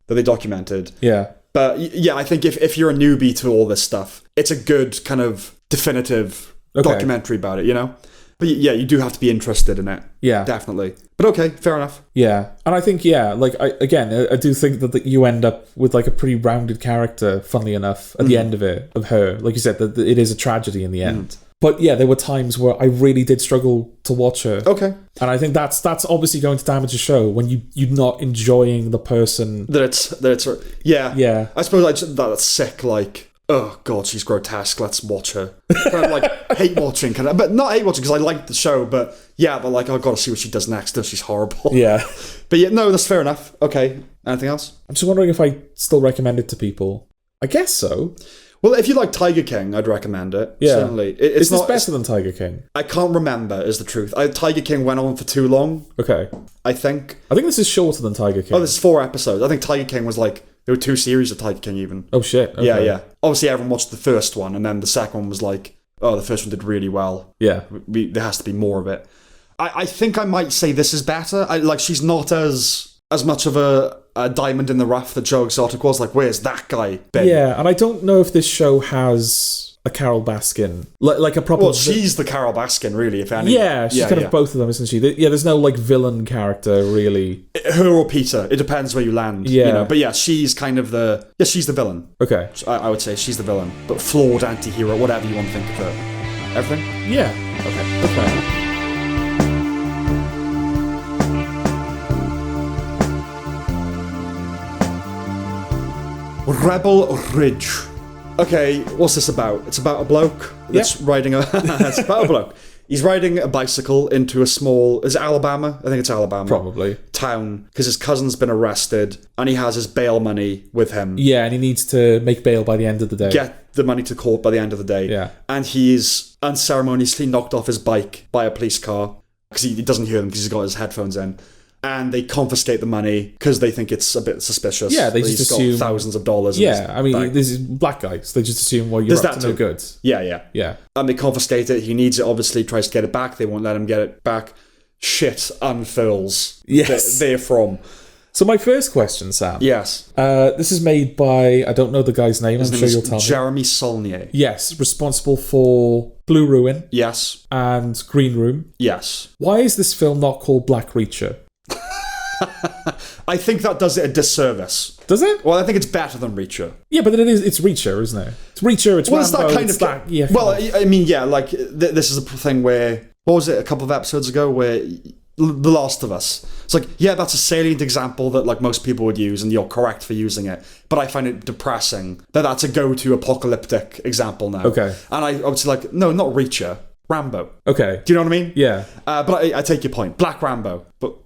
[SPEAKER 1] they documented.
[SPEAKER 2] Yeah.
[SPEAKER 1] But yeah, I think if you're a newbie to all this stuff, it's a good kind of definitive documentary about it, you know? But yeah, you do have to be interested in it. Yeah. Definitely. But okay, fair enough.
[SPEAKER 2] Yeah. And I think, like, I do think that you end up with, like, a pretty rounded character, funnily enough, at the end of it, of her. Like you said, that it is a tragedy in the end. But yeah, there were times where I really did struggle to watch her. Okay. And I think that's obviously going to damage a show when you're not enjoying the person.
[SPEAKER 1] Yeah. I suppose that's sick, like... Oh god, she's grotesque. Let's watch her. Kind of like hate watching, but not hate watching because I like the show. But like I've got to see what she does next. She's horrible. Yeah, but yeah, no, that's fair enough. Okay, anything else?
[SPEAKER 2] I'm just wondering if I still recommend it to people. I guess so.
[SPEAKER 1] Well, if you like Tiger King, I'd recommend it. Yeah, certainly.
[SPEAKER 2] Is this better than Tiger King?
[SPEAKER 1] I can't remember. Is the truth? Tiger King went on for too long.
[SPEAKER 2] Okay,
[SPEAKER 1] I think
[SPEAKER 2] this is shorter than Tiger King.
[SPEAKER 1] Oh, this is 4 episodes. I think Tiger King was like. There were 2 series of Tiger King even.
[SPEAKER 2] Oh shit. Okay.
[SPEAKER 1] Yeah. Obviously everyone watched the first one and then the second one was like, the first one did really well.
[SPEAKER 2] Yeah.
[SPEAKER 1] There has to be more of it. I think I might say this is better. She's not as much of a diamond in the rough that Joe Exotic was. Like, where's that guy been?
[SPEAKER 2] Yeah, and I don't know if this show has a Carol Baskin. Like a proper...
[SPEAKER 1] Well, she's the Carol Baskin, really, if any.
[SPEAKER 2] Yeah, she's kind of both of them, isn't she? There's no, like, villain character, really.
[SPEAKER 1] Her or Peter. It depends where you land. Yeah. You know? But yeah, she's kind of the... Yeah, she's the villain.
[SPEAKER 2] Okay.
[SPEAKER 1] I would say she's the villain. But flawed anti-hero, whatever you want to think of her. Everything?
[SPEAKER 2] Yeah.
[SPEAKER 1] Okay. Rebel Ridge. Okay, what's this about? It's about a bloke that's riding it's about a bloke. He's riding a bicycle into a small... Is it Alabama? I think it's Alabama.
[SPEAKER 2] Probably.
[SPEAKER 1] Town. Because his cousin's been arrested and he has his bail money with him.
[SPEAKER 2] Yeah, and he needs to make bail by the end of the day.
[SPEAKER 1] Get the money to court by the end of the day.
[SPEAKER 2] Yeah.
[SPEAKER 1] And he's unceremoniously knocked off his bike by a police car because he doesn't hear them because he's got his headphones in. And they confiscate the money because they think it's a bit suspicious.
[SPEAKER 2] Yeah, they just assume...
[SPEAKER 1] He's got thousands of dollars.
[SPEAKER 2] Yeah, I mean, this is black guys. They just assume, well, you're up to no good.
[SPEAKER 1] Yeah. And they confiscate it. He needs it, obviously, tries to get it back. They won't let him get it back. Shit unfurls.
[SPEAKER 2] Yes.
[SPEAKER 1] They're from.
[SPEAKER 2] So my first question, Sam.
[SPEAKER 1] Yes.
[SPEAKER 2] This is made by, I don't know the guy's name. I'm sure you'll tell me.
[SPEAKER 1] Jeremy Saulnier.
[SPEAKER 2] Yes, responsible for Blue Ruin.
[SPEAKER 1] Yes.
[SPEAKER 2] And Green Room.
[SPEAKER 1] Yes.
[SPEAKER 2] Why is this film not called Black Reacher?
[SPEAKER 1] I think that does it a disservice.
[SPEAKER 2] Does it?
[SPEAKER 1] Well, I think it's better than Reacher.
[SPEAKER 2] Yeah, but it's Reacher, isn't it? It's Reacher, it's Rambo,
[SPEAKER 1] that kind
[SPEAKER 2] it's
[SPEAKER 1] of...
[SPEAKER 2] that... Yeah,
[SPEAKER 1] well, I mean, yeah, like, this is a thing where... What was it, a couple of episodes ago, where... The Last of Us. It's like, yeah, that's a salient example that, like, most people would use, and you're correct for using it. But I find it depressing that that's a go-to apocalyptic example now. Okay. And I obviously like, no, not Reacher. Rambo.
[SPEAKER 2] Okay.
[SPEAKER 1] Do you know what I mean?
[SPEAKER 2] Yeah.
[SPEAKER 1] But I take your point. Black Rambo. But,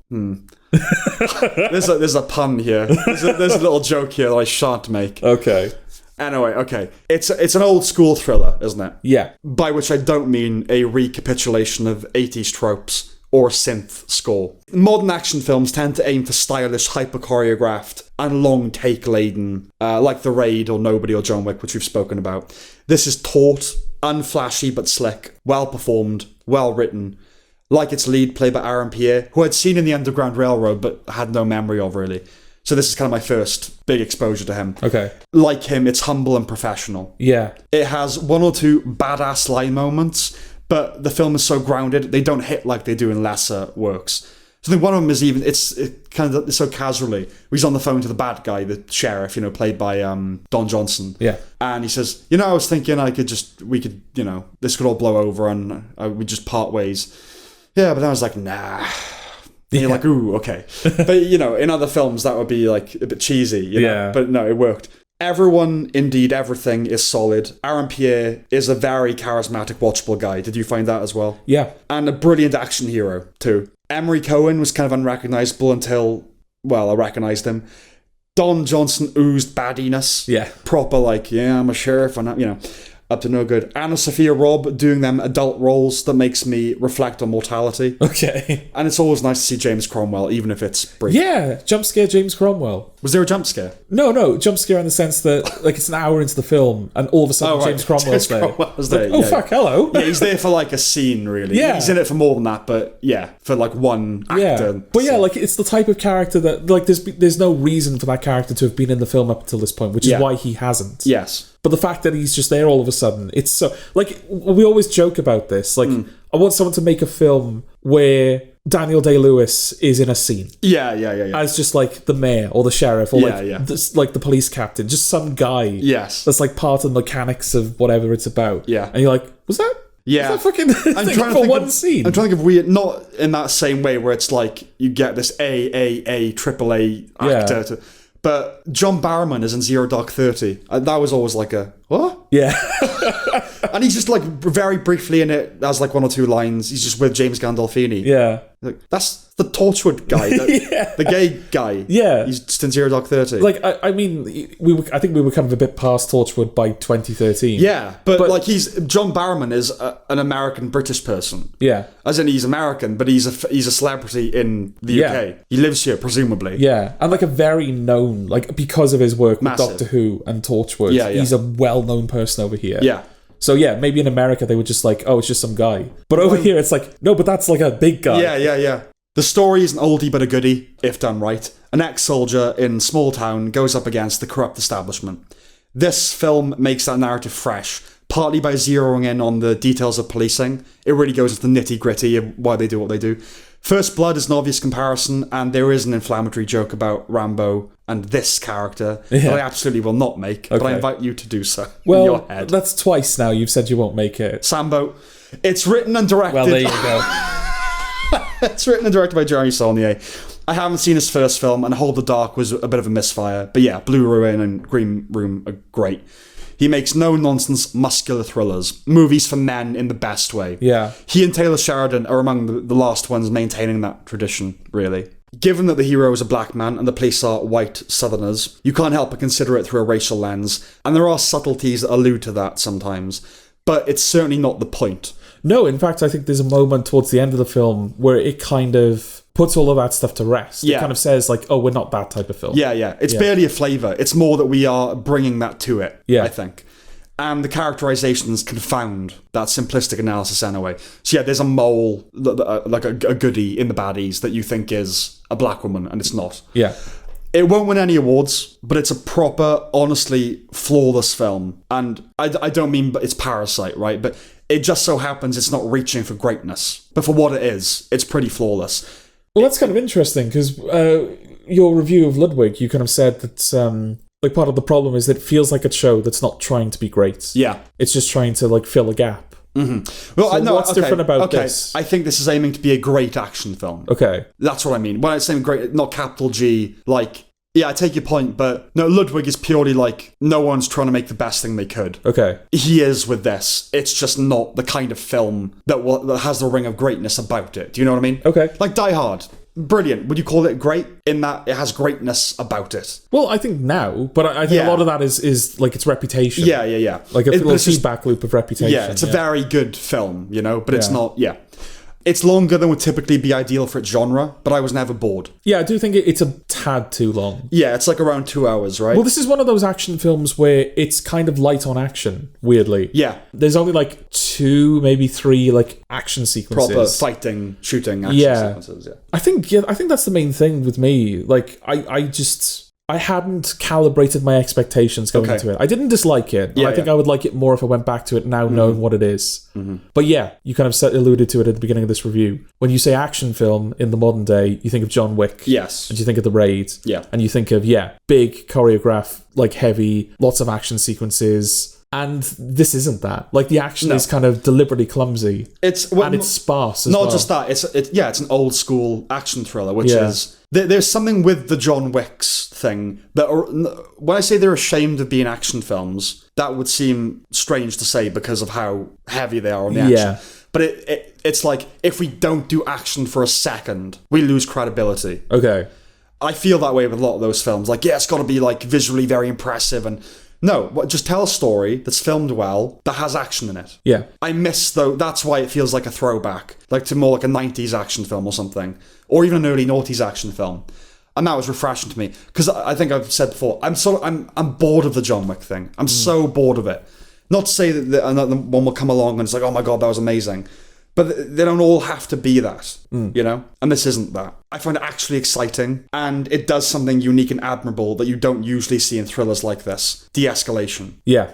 [SPEAKER 1] there's a pun here. There's a little joke here that I shan't make.
[SPEAKER 2] Okay.
[SPEAKER 1] Anyway, okay. It's an old school thriller, isn't it?
[SPEAKER 2] Yeah.
[SPEAKER 1] By which I don't mean a recapitulation of 80s tropes or synth score. Modern action films tend to aim for stylish, hyper-choreographed and long take-laden, like The Raid or Nobody or John Wick, which we've spoken about. This is taut, unflashy but slick, well-performed, well-written, like its lead, played by Aaron Pierre, who I'd seen in the Underground Railroad but had no memory of really. So this is kind of my first big exposure to him.
[SPEAKER 2] Okay.
[SPEAKER 1] Like him, it's humble and professional.
[SPEAKER 2] Yeah.
[SPEAKER 1] It has one or two badass line moments, but the film is so grounded, they don't hit like they do in lesser works. So I think one of them is even, it's so casually, he's on the phone to the bad guy, the sheriff, played by Don Johnson.
[SPEAKER 2] Yeah.
[SPEAKER 1] And he says, I was thinking this could all blow over and we'd just part ways. Yeah, but then I was like, nah. And you're like, ooh, okay. But, in other films, that would be like a bit cheesy,
[SPEAKER 2] Yeah.
[SPEAKER 1] But no, it worked. Everyone, indeed, everything is solid. Aaron Pierre is a very charismatic, watchable guy. Did you find that as well?
[SPEAKER 2] Yeah.
[SPEAKER 1] And a brilliant action hero, too. Emery Cohen was kind of unrecognizable until, I recognized him. Don Johnson oozed baddiness.
[SPEAKER 2] Yeah.
[SPEAKER 1] Proper, I'm a sheriff, and up to no good. Anna Sophia Robb doing them adult roles that makes me reflect on mortality.
[SPEAKER 2] Okay.
[SPEAKER 1] And it's always nice to see James Cromwell, even if it's brief.
[SPEAKER 2] Yeah, jump scare James Cromwell.
[SPEAKER 1] Was there a jump scare?
[SPEAKER 2] No, jump scare in the sense that it's an hour into the film and all of a sudden James Cromwell's there.
[SPEAKER 1] Cromwell's there.
[SPEAKER 2] Oh, fuck, hello.
[SPEAKER 1] Yeah, he's there for a scene, really.
[SPEAKER 2] Yeah.
[SPEAKER 1] He's in it for more than that, but for one actor.
[SPEAKER 2] Yeah. But it's the type of character that, there's no reason for that character to have been in the film up until this point, which is why he hasn't.
[SPEAKER 1] Yes.
[SPEAKER 2] But the fact that he's just there all of a sudden, it's so... we always joke about this. I want someone to make a film where Daniel Day-Lewis is in a scene.
[SPEAKER 1] Yeah.
[SPEAKER 2] As just, the mayor or the sheriff or, the police captain. Just some guy.
[SPEAKER 1] Yes.
[SPEAKER 2] That's, part of the mechanics of whatever it's about.
[SPEAKER 1] Yeah.
[SPEAKER 2] And you're like, was that...
[SPEAKER 1] Yeah.
[SPEAKER 2] Was that fucking thing for one scene?
[SPEAKER 1] I'm trying to think of weird... Not in that same way where it's you get this AAA actor to... But John Barrowman is in Zero Dark 30. That was always a... What?
[SPEAKER 2] Yeah.
[SPEAKER 1] And he's just very briefly in it. Has one or two lines. He's just with James Gandolfini.
[SPEAKER 2] Yeah.
[SPEAKER 1] That's the Torchwood guy. The gay guy.
[SPEAKER 2] Yeah.
[SPEAKER 1] He's just in Zero Dark 30.
[SPEAKER 2] I think we were kind of a bit past Torchwood by 2013.
[SPEAKER 1] Yeah, but he's... John Barrowman is an American-British person.
[SPEAKER 2] Yeah.
[SPEAKER 1] As in he's American, but he's a celebrity in the UK. He lives here, presumably.
[SPEAKER 2] Yeah. And a very known, because of his work with
[SPEAKER 1] Massive.
[SPEAKER 2] Doctor Who and Torchwood, he's a well-known person over here.
[SPEAKER 1] Yeah.
[SPEAKER 2] So maybe in America they were just it's just some guy. But over here it's no, but that's a big guy.
[SPEAKER 1] Yeah. The story is an oldie but a goodie, if done right. An ex-soldier in small town goes up against the corrupt establishment. This film makes that narrative fresh, partly by zeroing in on the details of policing. It really goes into the nitty-gritty of why they do what they do. First Blood is an obvious comparison, and there is an inflammatory joke about Rambo and this character that I absolutely will not make, but I invite you to do so in your head.
[SPEAKER 2] That's twice now you've said you won't make it.
[SPEAKER 1] Sambo. It's written and directed...
[SPEAKER 2] Well, there you go.
[SPEAKER 1] It's written and directed by Jeremy Saulnier. I haven't seen his first film, and Hold the Dark was a bit of a misfire. But yeah, Blue Ruin and Green Room are great. He makes no-nonsense, muscular thrillers. Movies for men in the best way.
[SPEAKER 2] Yeah.
[SPEAKER 1] He and Taylor Sheridan are among the last ones maintaining that tradition, really. Given that the hero is a black man and the police are white southerners, you can't help but consider it through a racial lens. And there are subtleties that allude to that sometimes. But it's certainly not the point.
[SPEAKER 2] No, in fact, I think there's a moment towards the end of the film where it kind of puts all of that stuff to rest.
[SPEAKER 1] Yeah.
[SPEAKER 2] It kind of says, we're not that type of film.
[SPEAKER 1] Yeah. It's barely a flavour. It's more that we are bringing that to it,
[SPEAKER 2] I
[SPEAKER 1] think. And the characterizations confound that simplistic analysis anyway. So there's a mole, a goodie in the baddies that you think is a black woman, and it's not.
[SPEAKER 2] Yeah.
[SPEAKER 1] It won't win any awards, but it's a proper, honestly, flawless film. And I don't mean it's Parasite, right? But it just so happens it's not reaching for greatness. But for what it is, it's pretty flawless.
[SPEAKER 2] Well, that's kind of interesting, because your review of Ludwig, you kind of said that part of the problem is that it feels like a show that's not trying to be great. Yeah. It's just trying to, fill a gap.
[SPEAKER 1] Mm-hmm. Well,
[SPEAKER 2] so what's different about this?
[SPEAKER 1] I think this is aiming to be a great action film.
[SPEAKER 2] Okay.
[SPEAKER 1] That's what I mean. When I say great, not capital G, I take your point, but no, Ludwig is purely no one's trying to make the best thing they could.
[SPEAKER 2] Okay.
[SPEAKER 1] He is with this. It's just not the kind of film that has the ring of greatness about it. Do you know what I mean?
[SPEAKER 2] Okay.
[SPEAKER 1] Die Hard. Brilliant. Would you call it great in that it has greatness about it?
[SPEAKER 2] Well, I think now, but I think a lot of that is its reputation.
[SPEAKER 1] Yeah.
[SPEAKER 2] A little feedback loop of reputation.
[SPEAKER 1] Yeah, it's a very good film, but it's not, It's longer than would typically be ideal for its genre, but I was never bored.
[SPEAKER 2] Yeah, I do think it's a tad too long.
[SPEAKER 1] Yeah, it's like around 2 hours, right?
[SPEAKER 2] Well, this is one of those action films where it's kind of light on action, weirdly.
[SPEAKER 1] Yeah.
[SPEAKER 2] There's only like 2, maybe 3 like action sequences.
[SPEAKER 1] Proper fighting, shooting action sequences, yeah.
[SPEAKER 2] I think that's the main thing with me. Like, I hadn't calibrated my expectations going into it. I didn't dislike it. I think I would like it more if I went back to it now knowing what it is. But yeah, you kind of alluded to it at the beginning of this review. When you say action film in the modern day, you think of John Wick.
[SPEAKER 1] Yes.
[SPEAKER 2] And you think of The Raid.
[SPEAKER 1] Yeah.
[SPEAKER 2] And you think of, big choreograph, like heavy, lots of action sequences. And this isn't that. Like, the action is kind of deliberately clumsy. And it's sparse as well.
[SPEAKER 1] Not just that. It's an old school action thriller, which is... There's something with the John Wicks thing that... when I say they're ashamed of being action films, that would seem strange to say because of how heavy they are on the action. Yeah. But it's like, if we don't do action for a second, we lose credibility.
[SPEAKER 2] Okay.
[SPEAKER 1] I feel that way with a lot of those films. Like, it's got to be like visually very impressive and... No, just tell a story that's filmed well, that has action in it.
[SPEAKER 2] Yeah.
[SPEAKER 1] I miss, though, that's why it feels like a throwback, like to more like a 90s action film or something, or even an early noughties action film. And that was refreshing to me, because I think I've said before, I'm bored of the John Wick thing. I'm so bored of it. Not to say that another one will come along and it's like, oh my God, that was amazing. But they don't all have to be that, you know? And this isn't that. I find it actually exciting, and it does something unique and admirable that you don't usually see in thrillers like this. De-escalation.
[SPEAKER 2] Yeah.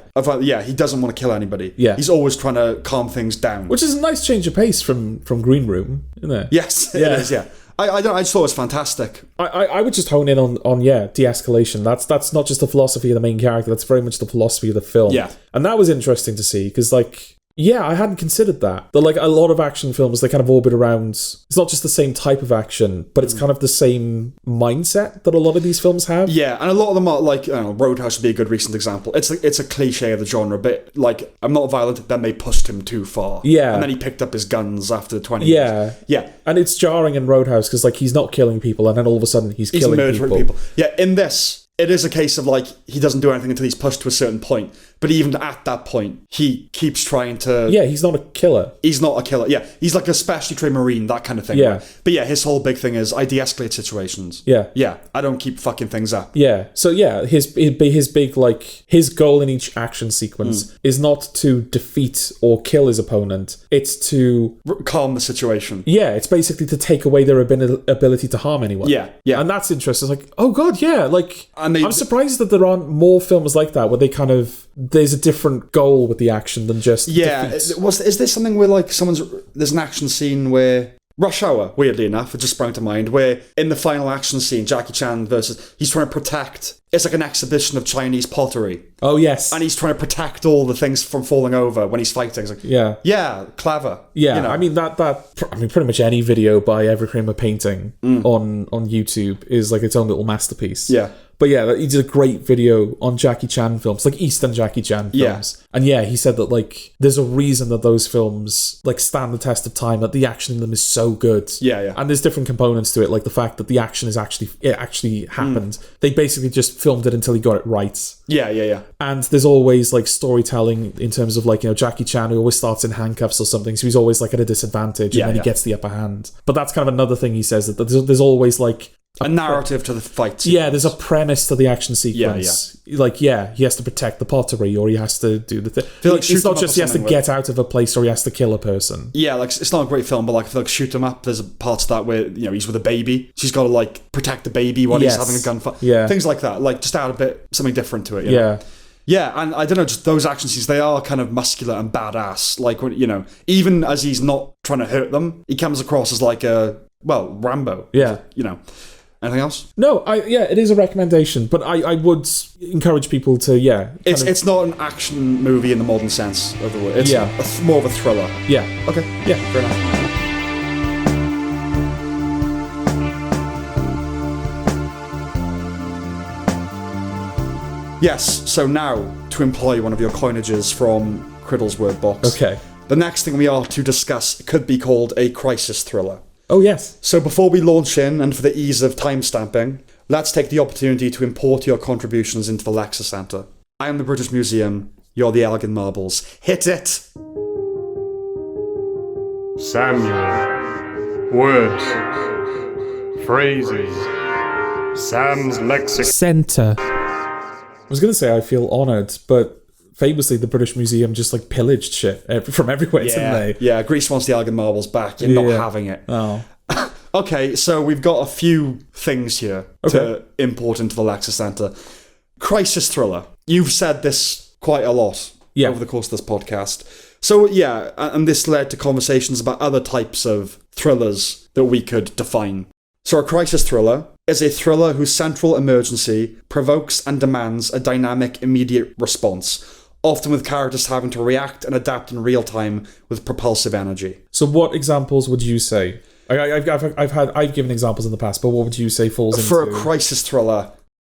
[SPEAKER 1] He doesn't want to kill anybody.
[SPEAKER 2] Yeah.
[SPEAKER 1] He's always trying to calm things down.
[SPEAKER 2] Which is a nice change of pace from Green Room, isn't it?
[SPEAKER 1] Yes, it is, yeah. I just thought it was fantastic.
[SPEAKER 2] I would just hone in on de-escalation. That's not just the philosophy of the main character, that's very much the philosophy of the film.
[SPEAKER 1] Yeah.
[SPEAKER 2] And that was interesting to see, because, like... Yeah, I hadn't considered that. But like a lot of action films, they kind of orbit around... It's not just the same type of action, but it's kind of the same mindset that a lot of these films have.
[SPEAKER 1] Yeah, and a lot of them are like... Roadhouse would be a good recent example. It's a cliche of the genre, but like, I'm not violent, then they pushed him too far.
[SPEAKER 2] Yeah.
[SPEAKER 1] And then he picked up his guns after 20 years. Yeah.
[SPEAKER 2] And it's jarring in Roadhouse, because like he's not killing people, and then all of a sudden he's killing
[SPEAKER 1] murdering people. Yeah, in this... It is a case of, like, he doesn't do anything until he's pushed to a certain point. But even at that point, he keeps trying to...
[SPEAKER 2] Yeah, he's not a killer.
[SPEAKER 1] He's not a killer. Yeah, he's like a specially trained Marine, that kind of thing.
[SPEAKER 2] Yeah.
[SPEAKER 1] Right? But yeah, his whole big thing is, I de-escalate situations.
[SPEAKER 2] Yeah.
[SPEAKER 1] Yeah, I don't keep fucking things up.
[SPEAKER 2] Yeah. So yeah, his big, like, his goal in each action sequence is not to defeat or kill his opponent. It's to...
[SPEAKER 1] calm the situation.
[SPEAKER 2] Yeah, it's basically to take away their ability to harm anyone.
[SPEAKER 1] Yeah, yeah.
[SPEAKER 2] And that's interesting. It's like, oh God, yeah, like...
[SPEAKER 1] And
[SPEAKER 2] I'm surprised that there aren't more films like that where they kind of... There's a different goal with the action than just defeat.
[SPEAKER 1] Is there something where like there's an action scene where... Rush Hour, weirdly enough, it just sprang to mind, where in the final action scene, Jackie Chan he's trying to protect... It's like an exhibition of Chinese pottery.
[SPEAKER 2] Oh, yes.
[SPEAKER 1] And he's trying to protect all the things from falling over when he's fighting. It's like, yeah, clever.
[SPEAKER 2] Yeah,
[SPEAKER 1] you know.
[SPEAKER 2] I mean, pretty much any video by Every Kramer Painting on YouTube is like its own little masterpiece.
[SPEAKER 1] Yeah.
[SPEAKER 2] But yeah, he did a great video on Jackie Chan films, like Eastern Jackie Chan films. Yeah. And yeah, he said that like there's a reason that those films like stand the test of time, that the action in them is so good.
[SPEAKER 1] Yeah, yeah.
[SPEAKER 2] And there's different components to it, like the fact that the action is actually happened. They basically just filmed it until he got it right.
[SPEAKER 1] Yeah, yeah, yeah.
[SPEAKER 2] And there's always like storytelling in terms of like, you know, Jackie Chan who always starts in handcuffs or something, so he's always like at a disadvantage, and then he gets the upper hand. But that's kind of another thing he says, that there's always like
[SPEAKER 1] a narrative to the fight sequence.
[SPEAKER 2] Yeah, there's a premise to the action sequence. Yeah. Like, yeah, he has to protect the pottery, or he has to do the thing. Like it's not just he has to get out of a place, or he has to kill a person.
[SPEAKER 1] Yeah, like it's not a great film, but like I feel like Shoot 'Em Up, there's parts of that where, you know, he's with a baby. She's got to like protect the baby while he's having a gunfight. Yeah. Things like that. Like just add a bit something different to it. You know? Yeah, and I don't know, just those action scenes, they are kind of muscular and badass. Like, you know, even as he's not trying to hurt them, he comes across as like Rambo.
[SPEAKER 2] Yeah.
[SPEAKER 1] You know. Anything else?
[SPEAKER 2] No, it is a recommendation, but I would encourage people to,
[SPEAKER 1] It's not an action movie in the modern sense of the word. It's more of a thriller.
[SPEAKER 2] Yeah.
[SPEAKER 1] Okay. Yeah, fair enough. Yes, so now, to employ one of your coinages from Criddle's word box.
[SPEAKER 2] Okay.
[SPEAKER 1] The next thing we are to discuss could be called a crisis thriller.
[SPEAKER 2] Oh, yes.
[SPEAKER 1] So before we launch in, and for the ease of timestamping, let's take the opportunity to import your contributions into the Lexicentre. I am the British Museum, you're the Elgin Marbles. Hit it!
[SPEAKER 3] Samuel. Words. Phrases. Sam's
[SPEAKER 2] Lexicentre. I was going to say I feel honoured, but famously the British Museum just like pillaged shit from everywhere, didn't they?
[SPEAKER 1] Yeah, Greece wants the Elgin marbles back. You're not having it.
[SPEAKER 2] Oh.
[SPEAKER 1] Okay, so we've got a few things here to import into the Lexicentre. Crisis thriller. You've said this quite a lot over the course of this podcast. So yeah, and this led to conversations about other types of thrillers that we could define. So a crisis thriller is a thriller whose central emergency provokes and demands a dynamic, immediate response, often with characters having to react and adapt in real time with propulsive energy.
[SPEAKER 2] So what examples would you say? I've given examples in the past, but what would you say falls into...
[SPEAKER 1] For a crisis thriller,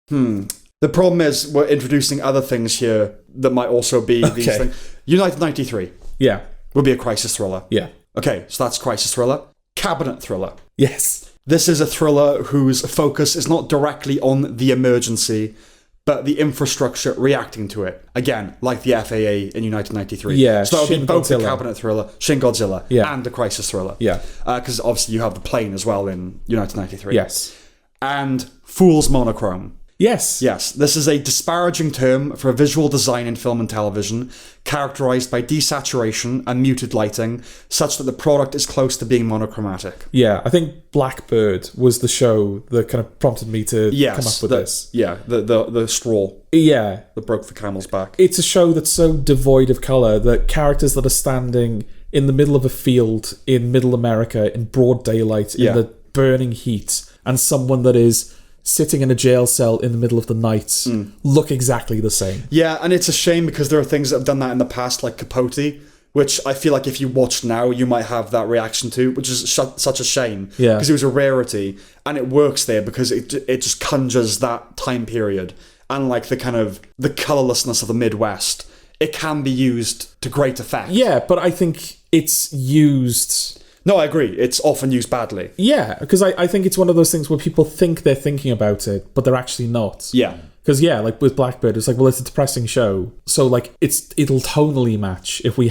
[SPEAKER 1] the problem is we're introducing other things here that might also be these things. United 93.
[SPEAKER 2] Yeah.
[SPEAKER 1] Would be a crisis thriller.
[SPEAKER 2] Yeah.
[SPEAKER 1] Okay, so that's crisis thriller. Cabinet thriller.
[SPEAKER 2] Yes.
[SPEAKER 1] This is a thriller whose focus is not directly on the emergency, but the infrastructure reacting to it. Again, like the FAA in United 93.
[SPEAKER 2] Yeah,
[SPEAKER 1] so that would be both
[SPEAKER 2] Godzilla.
[SPEAKER 1] a cabinet thriller, Shin Godzilla, and a crisis thriller.
[SPEAKER 2] Yeah.
[SPEAKER 1] Because obviously you have the plane as well in United 93.
[SPEAKER 2] Yes.
[SPEAKER 1] And Fool's Monochrome.
[SPEAKER 2] Yes.
[SPEAKER 1] Yes, this is a disparaging term for visual design in film and television, characterized by desaturation and muted lighting, such that the product is close to being monochromatic.
[SPEAKER 2] Yeah, I think Blackbird was the show that kind of prompted me to come up with this.
[SPEAKER 1] Yeah, the straw.
[SPEAKER 2] Yeah.
[SPEAKER 1] That broke the camel's back.
[SPEAKER 2] It's a show that's so devoid of colour that characters that are standing in the middle of a field in middle America in broad daylight, in the burning heat, and someone that is sitting in a jail cell in the middle of the night look exactly the same.
[SPEAKER 1] Yeah, and it's a shame because there are things that have done that in the past, like Capote, which I feel like if you watched now, you might have that reaction to, which is such a shame.
[SPEAKER 2] Yeah.
[SPEAKER 1] Because it was a rarity, and it works there because it just conjures that time period and like the kind of the colourlessness of the Midwest. It can be used to great effect.
[SPEAKER 2] Yeah, but I think it's used...
[SPEAKER 1] No, I agree. It's often used badly.
[SPEAKER 2] Yeah, because I think it's one of those things where people think they're thinking about it, but they're actually not.
[SPEAKER 1] Yeah.
[SPEAKER 2] Because, like with Blackbird, it's like, well, it's a depressing show. So, like, it'll tonally match if we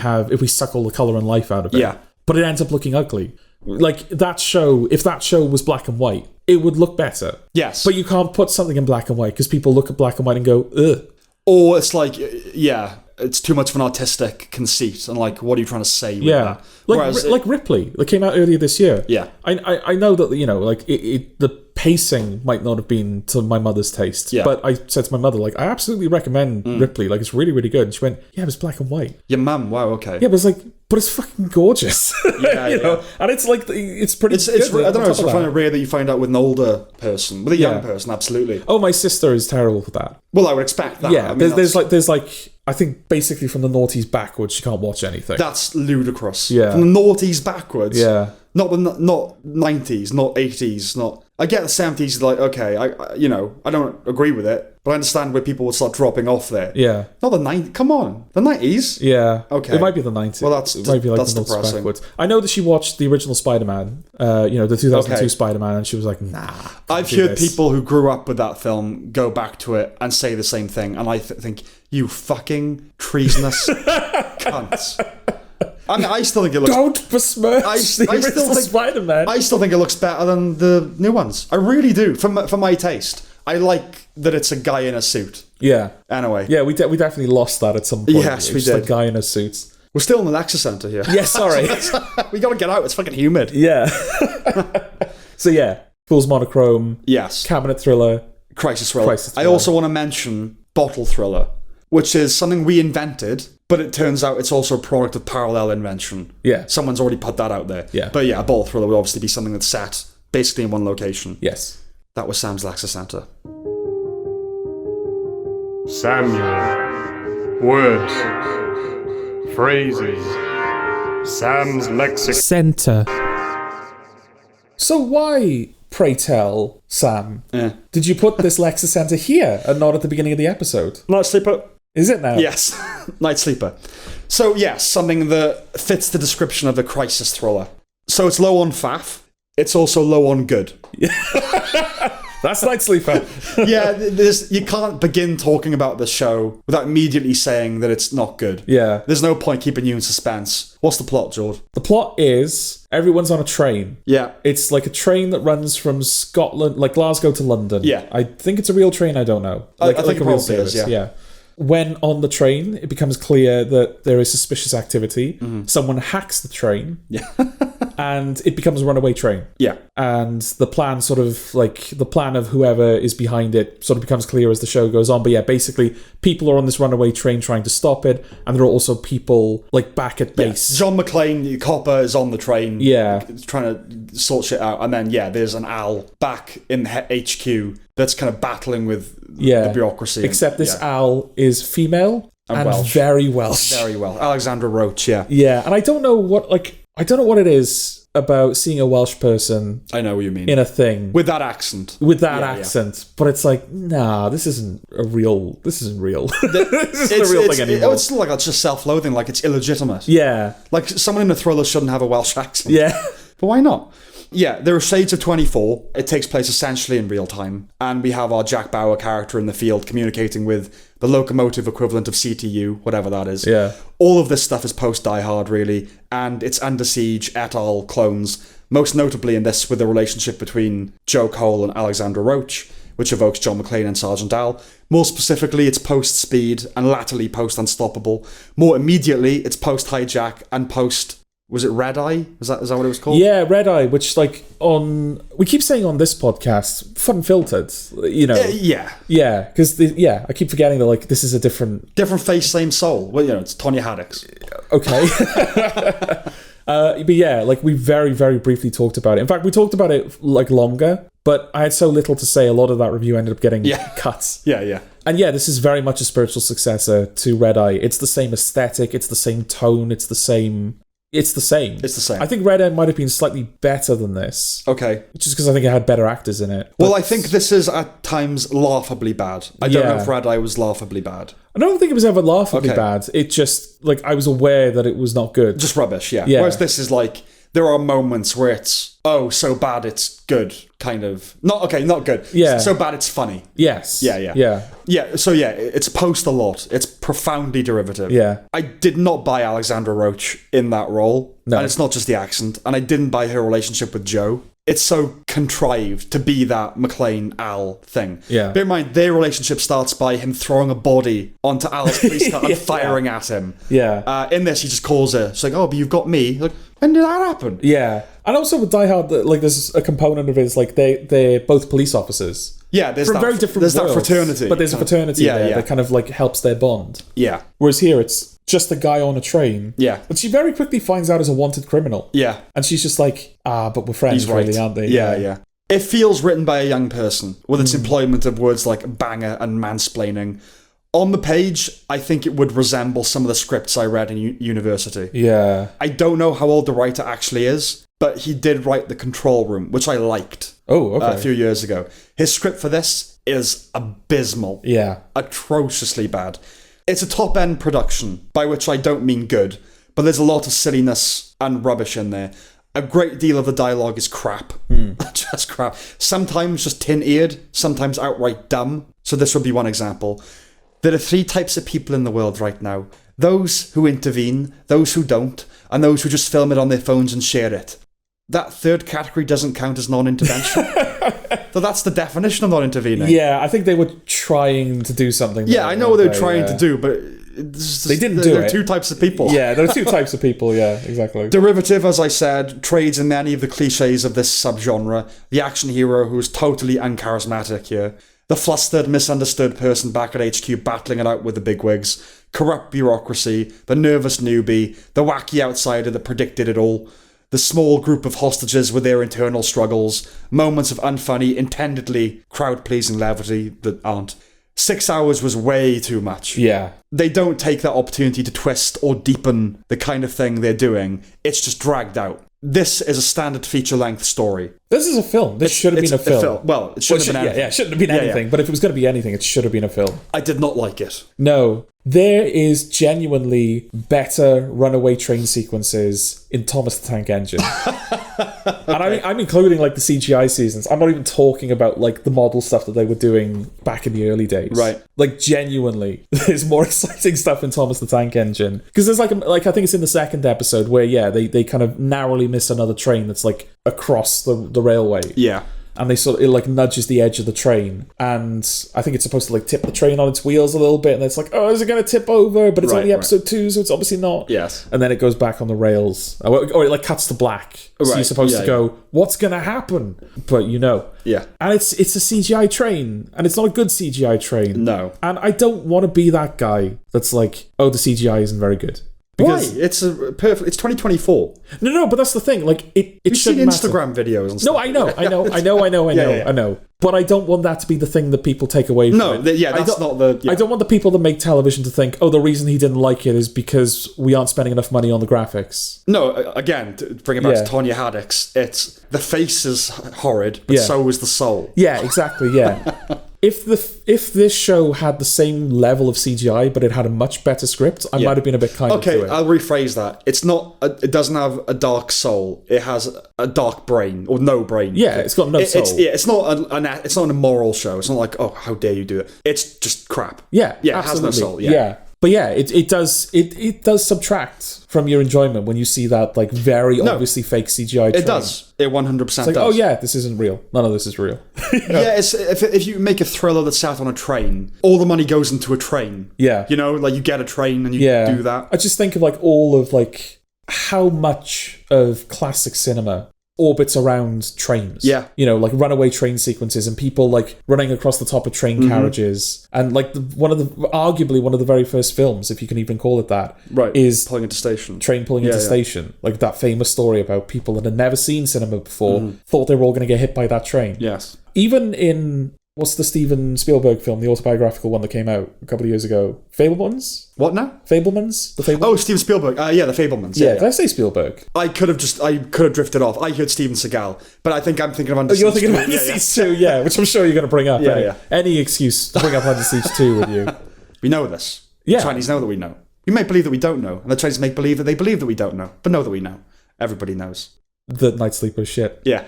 [SPEAKER 2] suck all the colour and life out of it.
[SPEAKER 1] Yeah.
[SPEAKER 2] But it ends up looking ugly. Like, that show, if that show was black and white, it would look better.
[SPEAKER 1] Yes.
[SPEAKER 2] But you can't put something in black and white because people look at black and white and go, ugh.
[SPEAKER 1] Or it's like, it's too much of an artistic conceit, and like, what are you trying to say with that?
[SPEAKER 2] Like Ripley, that came out earlier this year.
[SPEAKER 1] Yeah,
[SPEAKER 2] I know that like the pacing might not have been to my mother's taste.
[SPEAKER 1] Yeah.
[SPEAKER 2] But I said to my mother, like, I absolutely recommend Ripley. Like, it's really, really good. And she went, yeah, but it's black and white.
[SPEAKER 1] Your mum, wow, okay.
[SPEAKER 2] Yeah, but it's like, but it's fucking gorgeous.
[SPEAKER 1] Yeah,
[SPEAKER 2] you know, and it's like it's pretty.
[SPEAKER 1] It's
[SPEAKER 2] good
[SPEAKER 1] I don't know. It's kind of rare that you find out with an older person, with a young person, absolutely.
[SPEAKER 2] Oh, my sister is terrible for that.
[SPEAKER 1] Well, I would expect that.
[SPEAKER 2] Yeah,
[SPEAKER 1] I mean,
[SPEAKER 2] there's like I think basically from the noughties backwards, she can't watch anything.
[SPEAKER 1] That's ludicrous.
[SPEAKER 2] Yeah,
[SPEAKER 1] from the noughties backwards.
[SPEAKER 2] Yeah,
[SPEAKER 1] not 90s, not 80s, not. I get the 70s. Like, okay, I don't agree with it, but I understand where people would start dropping off there.
[SPEAKER 2] Yeah,
[SPEAKER 1] not the 90s. Come on, the 90s.
[SPEAKER 2] Yeah,
[SPEAKER 1] okay,
[SPEAKER 2] it might be the 90s.
[SPEAKER 1] Well, it
[SPEAKER 2] might be like
[SPEAKER 1] that's
[SPEAKER 2] the noughties
[SPEAKER 1] depressing. Backwards.
[SPEAKER 2] I know that she watched the original Spider-Man, the 2002 Spider-Man, and she was like, nah.
[SPEAKER 1] I've heard people who grew up with that film go back to it and say the same thing, and I think, you fucking treasonous cunts. I mean, I still think it looks...
[SPEAKER 2] Don't besmirch the original Spider-Man.
[SPEAKER 1] I still think it looks better than the new ones. I really do, for my taste. I like that it's a guy in a suit.
[SPEAKER 2] Yeah.
[SPEAKER 1] Anyway.
[SPEAKER 2] Yeah, we definitely lost that at some point.
[SPEAKER 1] Yes, we did.
[SPEAKER 2] A guy in a suit.
[SPEAKER 1] We're still in the Lexicentre here.
[SPEAKER 2] Yeah, sorry.
[SPEAKER 1] We gotta get out, it's fucking humid.
[SPEAKER 2] Yeah. So yeah, Fool's Monochrome.
[SPEAKER 1] Yes.
[SPEAKER 2] Cabinet thriller.
[SPEAKER 1] Crisis thriller. I also want to mention bottle thriller, which is something we invented, but it turns out it's also a product of parallel invention.
[SPEAKER 2] Yeah.
[SPEAKER 1] Someone's already put that out there.
[SPEAKER 2] Yeah.
[SPEAKER 1] But yeah, a bottle thriller would obviously be something that's set basically in one location.
[SPEAKER 2] Yes.
[SPEAKER 1] That was Sam's Lexicentre.
[SPEAKER 3] Samuel. Words. Phrases. Sam's Lexicentre.
[SPEAKER 2] So why, pray tell, Sam,
[SPEAKER 1] did
[SPEAKER 2] you put this Lexicentre here and not at the beginning of the episode?
[SPEAKER 1] Nightsleeper.
[SPEAKER 2] Is it now?
[SPEAKER 1] Yes. Nightsleeper. So yes, something that fits the description of the crisis thriller. So it's low on faff. It's also low on good.
[SPEAKER 2] That's Nightsleeper.
[SPEAKER 1] Yeah, you can't begin talking about the show without immediately saying that it's not good.
[SPEAKER 2] Yeah.
[SPEAKER 1] There's no point keeping you in suspense. What's the plot, George?
[SPEAKER 2] The plot is everyone's on a train.
[SPEAKER 1] Yeah.
[SPEAKER 2] It's like a train that runs from Scotland, like Glasgow to London.
[SPEAKER 1] Yeah.
[SPEAKER 2] I think it's a real train, I don't know.
[SPEAKER 1] I think it
[SPEAKER 2] a real
[SPEAKER 1] probably is, yeah.
[SPEAKER 2] When on the train, it becomes clear that there is suspicious activity. Someone hacks the train.
[SPEAKER 1] Yeah.
[SPEAKER 2] And it becomes a runaway train.
[SPEAKER 1] Yeah.
[SPEAKER 2] And the plan the plan of whoever is behind it sort of becomes clear as the show goes on. But yeah, basically, people are on this runaway train trying to stop it, and there are also people, like, back at base.
[SPEAKER 1] Yeah. John McClane, the copper, is on the train.
[SPEAKER 2] Yeah.
[SPEAKER 1] Trying to sort shit out. And then, there's an Al back in HQ that's kind of battling with the bureaucracy.
[SPEAKER 2] Except this Al is female and
[SPEAKER 1] Welsh.
[SPEAKER 2] very Welsh.
[SPEAKER 1] Very well. Alexandra Roach, yeah.
[SPEAKER 2] Yeah, and I don't know what it is about seeing a Welsh person.
[SPEAKER 1] I know what you mean.
[SPEAKER 2] In a thing
[SPEAKER 1] with that accent.
[SPEAKER 2] But it's like, nah, this isn't real. This isn't a real thing anymore.
[SPEAKER 1] It's like it's just self-loathing, like it's illegitimate.
[SPEAKER 2] Yeah.
[SPEAKER 1] Like someone in a thriller shouldn't have a Welsh accent.
[SPEAKER 2] Yeah.
[SPEAKER 1] But why not? Yeah, there are shades of 24. It takes place essentially in real time. And we have our Jack Bauer character in the field communicating with the locomotive equivalent of CTU, whatever that is.
[SPEAKER 2] Yeah.
[SPEAKER 1] All of this stuff is post-Die Hard, really. And it's Under Siege et al. Clones. Most notably in this with the relationship between Joe Cole and Alexandra Roach, which evokes John McClane and Sergeant Al. More specifically, it's post-Speed and latterly post-Unstoppable. More immediately, it's post-Hijack and post... Was it Red Eye? Is that what it was called?
[SPEAKER 2] Yeah, Red Eye, which we keep saying on this podcast, fun filtered, you know.
[SPEAKER 1] Yeah.
[SPEAKER 2] Yeah, because I keep forgetting that this is a different
[SPEAKER 1] face, same soul. Well, it's Tonya Haddix.
[SPEAKER 2] Okay. But yeah, we very, very briefly talked about it. In fact, we talked about it longer, but I had so little to say, a lot of that review ended up getting cuts.
[SPEAKER 1] Yeah.
[SPEAKER 2] And yeah, this is very much a spiritual successor to Red Eye. It's the same aesthetic, it's the same tone, it's the same. I think Red Eye might have been slightly better than this.
[SPEAKER 1] Okay.
[SPEAKER 2] Just because I think it had better actors in it.
[SPEAKER 1] Well, I think this is at times laughably bad. I don't know if Red Eye was laughably bad.
[SPEAKER 2] I don't think it was ever laughably bad. It just, I was aware that it was not good.
[SPEAKER 1] Just rubbish, yeah. Whereas this is there are moments where it's, so bad it's good, kind of. Not good.
[SPEAKER 2] Yeah.
[SPEAKER 1] So bad it's funny.
[SPEAKER 2] Yes.
[SPEAKER 1] Yeah. Yeah, so it's post a lot. It's profoundly derivative.
[SPEAKER 2] Yeah.
[SPEAKER 1] I did not buy Alexandra Roach in that role. No. And it's not just the accent. And I didn't buy her relationship with Joe. It's so contrived to be that McClane Al thing.
[SPEAKER 2] Yeah.
[SPEAKER 1] Bear in mind, their relationship starts by him throwing a body onto Al's police car and firing at him.
[SPEAKER 2] Yeah.
[SPEAKER 1] In this, he just calls her. She's like, but you've got me. Like, when did that happen?
[SPEAKER 2] Yeah. And also with Die Hard, there's a component of it is they're both police officers.
[SPEAKER 1] Yeah, there's
[SPEAKER 2] from very different
[SPEAKER 1] there's
[SPEAKER 2] worlds,
[SPEAKER 1] that fraternity.
[SPEAKER 2] But there's a fraternity there that kind of helps their bond.
[SPEAKER 1] Yeah.
[SPEAKER 2] Whereas here it's just a guy on a train.
[SPEAKER 1] Yeah.
[SPEAKER 2] But she very quickly finds out as a wanted criminal.
[SPEAKER 1] Yeah.
[SPEAKER 2] And she's just but we're friends, really, aren't they?
[SPEAKER 1] Yeah. It feels written by a young person with its employment of words like banger and mansplaining. On the page, I think it would resemble some of the scripts I read in university.
[SPEAKER 2] Yeah.
[SPEAKER 1] I don't know how old the writer actually is, but he did write The Control Room, which I liked.
[SPEAKER 2] Oh, okay.
[SPEAKER 1] A few years ago. His script for this is abysmal.
[SPEAKER 2] Yeah.
[SPEAKER 1] Atrociously bad. It's a top-end production, by which I don't mean good, but there's a lot of silliness and rubbish in there. A great deal of the dialogue is crap. Just crap. Sometimes just tin-eared, sometimes outright dumb. So this would be one example. There are 3 types of people in the world right now. Those who intervene, those who don't, and those who just film it on their phones and share it. That third category doesn't count as non-intervention. So that's the definition of non-intervening.
[SPEAKER 2] Yeah, I think they were trying to do something.
[SPEAKER 1] Yeah, I know what they were trying to do, but
[SPEAKER 2] they didn't do it.
[SPEAKER 1] There are 2 types of people.
[SPEAKER 2] Yeah, there are 2 types of people, yeah, exactly.
[SPEAKER 1] Derivative, as I said, trades in many of the cliches of this subgenre. The action hero who is totally uncharismatic here. The flustered, misunderstood person back at HQ battling it out with the bigwigs. Corrupt bureaucracy. The nervous newbie. The wacky outsider that predicted it all. The small group of hostages with their internal struggles. Moments of unfunny, intendedly crowd-pleasing levity that aren't. 6 hours was way too much.
[SPEAKER 2] Yeah.
[SPEAKER 1] They don't take that opportunity to twist or deepen the kind of thing they're doing. It's just dragged out. This is a standard feature-length story.
[SPEAKER 2] This is a film. This should have been a film.
[SPEAKER 1] Well, it shouldn't have been anything.
[SPEAKER 2] Yeah, it shouldn't have been anything. But if it was going to be anything, it should have been a film.
[SPEAKER 1] I did not like it.
[SPEAKER 2] No. There is genuinely better runaway train sequences in Thomas the Tank Engine. And I'm including like the CGI seasons. I'm not even talking about like the model stuff that they were doing back in the early days.
[SPEAKER 1] Right.
[SPEAKER 2] Like genuinely, there's more exciting stuff in Thomas the Tank Engine. Because there's like I think it's in the second episode where, they kind of narrowly miss another train that's like across the railway.
[SPEAKER 1] Yeah.
[SPEAKER 2] And it like nudges the edge of the train, and I think it's supposed to like tip the train on its wheels a little bit, and it's like, oh, is it going to tip over? But it's only episode 2, so it's obviously not.
[SPEAKER 1] Yes.
[SPEAKER 2] And then it goes back on the rails, or it like cuts to black. So you're supposed to go, what's going to happen? But
[SPEAKER 1] Yeah.
[SPEAKER 2] And it's a CGI train, and it's not a good CGI train.
[SPEAKER 1] No.
[SPEAKER 2] And I don't want to be that guy that's like, oh, the CGI isn't very good.
[SPEAKER 1] Why? It's perfect. It's 2024.
[SPEAKER 2] No, but that's the thing. Like it
[SPEAKER 1] You've seen
[SPEAKER 2] shouldn't
[SPEAKER 1] Instagram
[SPEAKER 2] matter.
[SPEAKER 1] videos and stuff.
[SPEAKER 2] No, I know. But I don't want that to be the thing that people take away from it.
[SPEAKER 1] That's not the... Yeah.
[SPEAKER 2] I don't want the people that make television to think, oh, the reason he didn't like it is because we aren't spending enough money on the graphics.
[SPEAKER 1] No, again, to bring it back to Tonya Haddix, it's... The face is horrid, but so is the soul.
[SPEAKER 2] Yeah, exactly, yeah. If this show had the same level of CGI, but it had a much better script, I might have been a bit kinder to it.
[SPEAKER 1] Okay, I'll rephrase that. It's not. It doesn't have a dark soul. It has a dark brain or no brain.
[SPEAKER 2] Yeah, it's got no soul.
[SPEAKER 1] It's not it's not an immoral show. It's not like, oh, how dare you do it? It's just crap.
[SPEAKER 2] Yeah,
[SPEAKER 1] yeah,
[SPEAKER 2] absolutely.
[SPEAKER 1] it has no soul. Yeah.
[SPEAKER 2] But yeah, it does subtract from your enjoyment when you see that like very obviously fake CGI train.
[SPEAKER 1] It does. It 100%
[SPEAKER 2] it's like,
[SPEAKER 1] does.
[SPEAKER 2] oh yeah, this isn't real. None of this is real.
[SPEAKER 1] Yeah, if you make a thriller that's sat on a train, all the money goes into a train.
[SPEAKER 2] Yeah.
[SPEAKER 1] Like you get a train and you do that.
[SPEAKER 2] I just think of like all of like how much of classic cinema orbits around trains.
[SPEAKER 1] Yeah.
[SPEAKER 2] Like runaway train sequences and people like running across the top of train carriages. And like arguably one of the very first films, if you can even call it that, is
[SPEAKER 1] pulling into station.
[SPEAKER 2] Train pulling into station. Like that famous story about people that had never seen cinema before, thought they were all going to get hit by that train.
[SPEAKER 1] Yes.
[SPEAKER 2] Even in... What's the Steven Spielberg film, the autobiographical one that came out a couple of years ago? Fabelmans?
[SPEAKER 1] What now?
[SPEAKER 2] Fabelmans? The Fabelmans?
[SPEAKER 1] Oh, Steven Spielberg. Yeah, the Fabelmans.
[SPEAKER 2] Yeah, did I say Spielberg?
[SPEAKER 1] I could have drifted off. I heard Steven Seagal, but I think I'm thinking of Under Siege 2.
[SPEAKER 2] You're thinking of Under Siege 2, yeah, which I'm sure you're going to bring up. Any excuse to bring up Under Siege 2 with you.
[SPEAKER 1] We know this.
[SPEAKER 2] Yeah.
[SPEAKER 1] The Chinese know that we know. We may believe that we don't know, and the Chinese make believe that they believe that we don't know, but know that we know. Everybody knows.
[SPEAKER 2] The Nightsleeper shit.
[SPEAKER 1] Yeah.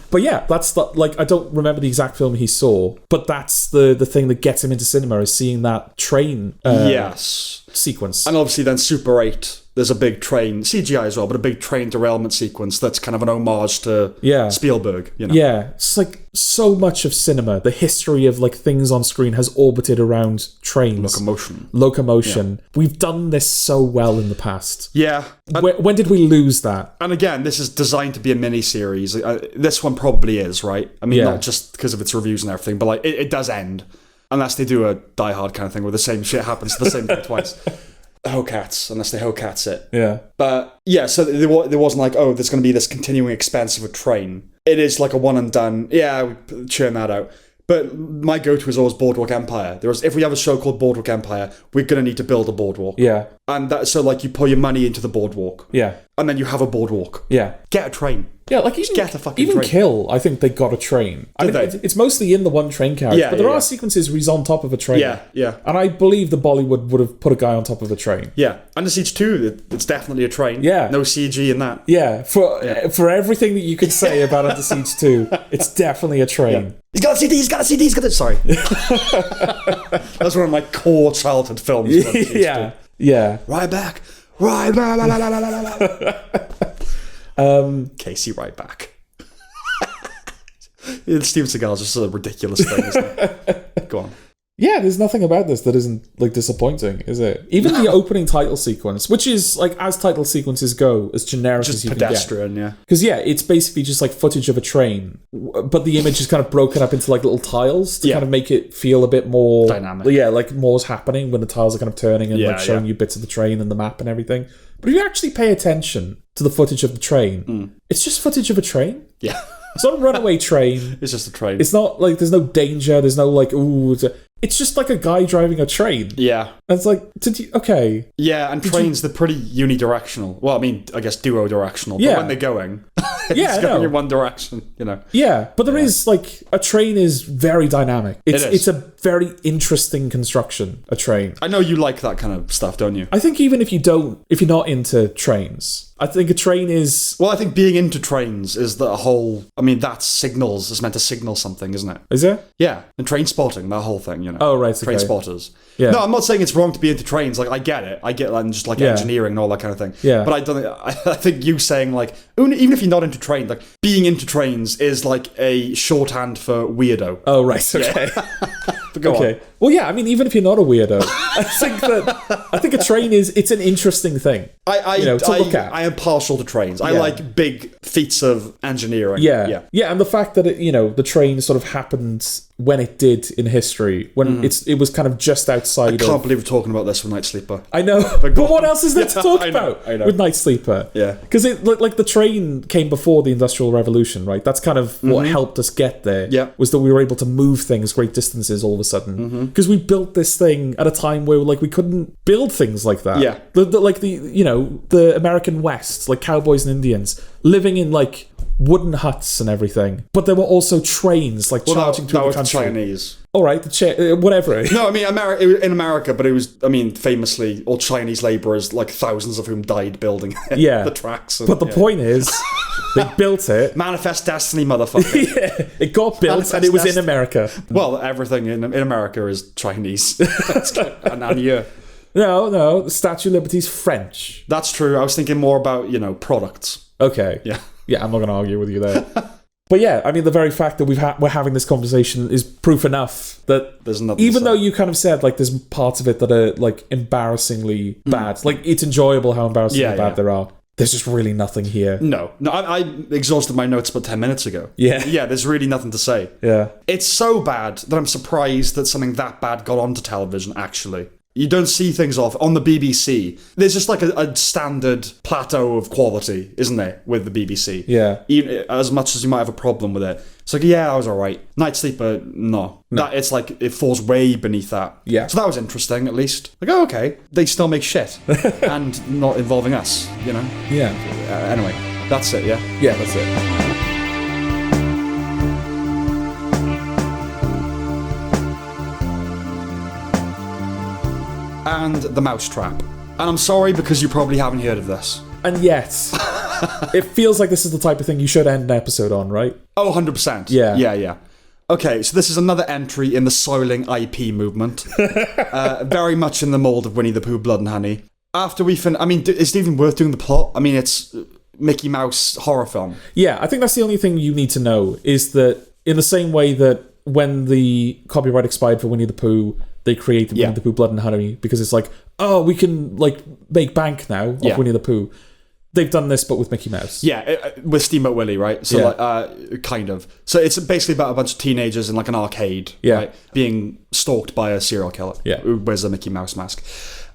[SPEAKER 2] But yeah, that's like, I don't remember the exact film he saw, but that's the thing that gets him into cinema, is seeing that train sequence.
[SPEAKER 1] And obviously then Super 8, there's a big train, CGI as well, but a big train derailment sequence that's kind of an homage to Spielberg.
[SPEAKER 2] Yeah, it's like so much of cinema, the history of like things on screen has orbited around trains. Locomotion. Yeah. We've done this so well in the past.
[SPEAKER 1] Yeah.
[SPEAKER 2] When did we lose that?
[SPEAKER 1] And again, this is designed to be a mini-series. This one probably is, right? I mean, not just because of its reviews and everything, but like it does end. Unless they do a Die Hard kind of thing where the same shit happens to the same guy twice. Hokats, unless they Hokats it.
[SPEAKER 2] Yeah.
[SPEAKER 1] But yeah, so there wasn't like, oh, there's going to be this continuing expense of a train. It is like a one and done. Yeah, we churn that out. But my go-to is always Boardwalk Empire. If we have a show called Boardwalk Empire, we're going to need to build a boardwalk.
[SPEAKER 2] Yeah.
[SPEAKER 1] And so like you pour your money into the boardwalk.
[SPEAKER 2] Yeah.
[SPEAKER 1] And then you have a boardwalk.
[SPEAKER 2] Yeah.
[SPEAKER 1] Get a train.
[SPEAKER 2] Yeah, like
[SPEAKER 1] just get a fucking train.
[SPEAKER 2] Even Kill, I think they got a train. It's mostly in the one train carriage, but there are sequences where he's on top of a train.
[SPEAKER 1] Yeah, yeah.
[SPEAKER 2] And I believe the Bollywood would have put a guy on top of a train.
[SPEAKER 1] Yeah. Under Siege 2, it's definitely a train.
[SPEAKER 2] Yeah.
[SPEAKER 1] No CG in that.
[SPEAKER 2] Yeah. For everything that you can say about Under Siege 2, it's definitely a train.
[SPEAKER 1] Yeah. He's got a CD, he's got a CD, he's got a... Sorry. That's one of my core childhood films.
[SPEAKER 2] Yeah. Yeah.
[SPEAKER 1] Right back. Casey right back. Steven Seagal's just a ridiculous thing, isn't it? Go on.
[SPEAKER 2] Yeah, there's nothing about this that isn't like disappointing, is it? Even the opening title sequence, which is like, as title sequences go, as generic as you can get. Just
[SPEAKER 1] pedestrian, yeah.
[SPEAKER 2] Because it's basically just like footage of a train, but the image is kind of broken up into like little tiles to kind of make it feel a bit more
[SPEAKER 1] dynamic.
[SPEAKER 2] Yeah, like more's happening when the tiles are kind of turning and like showing you bits of the train and the map and everything. But if you actually pay attention to the footage of the train, it's just footage of a train.
[SPEAKER 1] Yeah.
[SPEAKER 2] It's not a runaway train.
[SPEAKER 1] It's just a train.
[SPEAKER 2] It's not like there's no danger. There's no like, ooh. It's just like a guy driving a train.
[SPEAKER 1] Yeah.
[SPEAKER 2] And it's like, okay.
[SPEAKER 1] Yeah, and trains, they're pretty unidirectional. Well, I mean, I guess duo-directional. But when they're going, it's going in one direction, you know.
[SPEAKER 2] Yeah, but there is, like, a train is very dynamic. It's a very interesting construction, a train.
[SPEAKER 1] I know you like that kind of stuff, don't you?
[SPEAKER 2] I think even if you're not into trains, I think a train is...
[SPEAKER 1] Well, I think being into trains is the whole... I mean, it's meant to signal something, isn't it?
[SPEAKER 2] Is it?
[SPEAKER 1] Yeah, and train spotting, that whole thing, you know.
[SPEAKER 2] Oh, right,
[SPEAKER 1] Train spotters.
[SPEAKER 2] Yeah.
[SPEAKER 1] No, I'm not saying it's wrong to be into trains. Like, I get it. I get, like, just, like, engineering and all that kind of thing.
[SPEAKER 2] Yeah.
[SPEAKER 1] But I think you saying, like, even if you're not into trains, like, being into trains is, like, a shorthand for weirdo.
[SPEAKER 2] Oh, right, okay.
[SPEAKER 1] But go on.
[SPEAKER 2] Well, yeah, I mean, even if you're not a weirdo, I think a train it's an interesting thing. To look at.
[SPEAKER 1] I am partial to trains. I like big feats of engineering.
[SPEAKER 2] Yeah, and the fact that the train sort of happened when it did in history, when it was kind of just outside.
[SPEAKER 1] I can't believe we're talking about this with Nightsleeper.
[SPEAKER 2] I know, but what else is there to talk about with Nightsleeper?
[SPEAKER 1] Yeah,
[SPEAKER 2] because like the train came before the Industrial Revolution, right? That's kind of what helped us get there.
[SPEAKER 1] Yeah, was
[SPEAKER 2] that we were able to move things great distances all of a sudden because we built this thing at a time where like we couldn't build things like that.
[SPEAKER 1] Yeah,
[SPEAKER 2] the American West, like cowboys and Indians living in like wooden huts and everything, but there were also trains like charging through the country.
[SPEAKER 1] Chinese.
[SPEAKER 2] All right, whatever.
[SPEAKER 1] No, I mean in America, but it was, I mean, famously all Chinese laborers, like thousands of whom died building the tracks.
[SPEAKER 2] But the point is, they built it.
[SPEAKER 1] Manifest destiny, motherfucker.
[SPEAKER 2] Yeah, it got built and it was in America.
[SPEAKER 1] Well, everything in America is Chinese. and yeah.
[SPEAKER 2] No, the Statue of Liberty's French.
[SPEAKER 1] That's true. I was thinking more about, products.
[SPEAKER 2] Okay. Yeah, I'm not going to argue with you there. But yeah, I mean, the very fact that we're having this conversation is proof enough that
[SPEAKER 1] there's nothing.
[SPEAKER 2] Even though you kind of said like there's parts of it that are like embarrassingly bad, like it's enjoyable how embarrassingly bad there are. There's just really nothing here.
[SPEAKER 1] No, I exhausted my notes about 10 minutes ago. Yeah, there's really nothing to say.
[SPEAKER 2] Yeah,
[SPEAKER 1] it's so bad that I'm surprised that something that bad got onto television. Actually. You don't see things off on the BBC. There's just like a standard plateau of quality, isn't there, with the BBC?
[SPEAKER 2] Yeah.
[SPEAKER 1] Even, as much as you might have a problem with it. It's like, I was alright. Nightsleeper, no. It's like, it falls way beneath that.
[SPEAKER 2] Yeah.
[SPEAKER 1] So that was interesting, at least. Like, okay. They still make shit. And not involving us,
[SPEAKER 2] Yeah.
[SPEAKER 1] Anyway, that's it, yeah?
[SPEAKER 2] Yeah, that's it.
[SPEAKER 1] And The Mousetrap. And I'm sorry because you probably haven't heard of this.
[SPEAKER 2] And yet, it feels like this is the type of thing you should end an episode on, right?
[SPEAKER 1] Oh, 100%. Yeah. Okay, so this is another entry in the soiling IP movement. Very much in the mould of Winnie the Pooh, Blood and Honey. After we I mean, is it even worth doing the plot? I mean, it's Mickey Mouse horror film.
[SPEAKER 2] Yeah, I think that's the only thing you need to know, is that in the same way that when the copyright expired for Winnie the Pooh, they created Winnie the Pooh, Blood and Honey, because it's like, oh, we can like make bank now of Winnie the Pooh. They've done this, but with Mickey Mouse.
[SPEAKER 1] Yeah, with Steamboat Willie, right? So, like, kind of. So it's basically about a bunch of teenagers in like an arcade, right? Being stalked by a serial killer who wears a Mickey Mouse mask.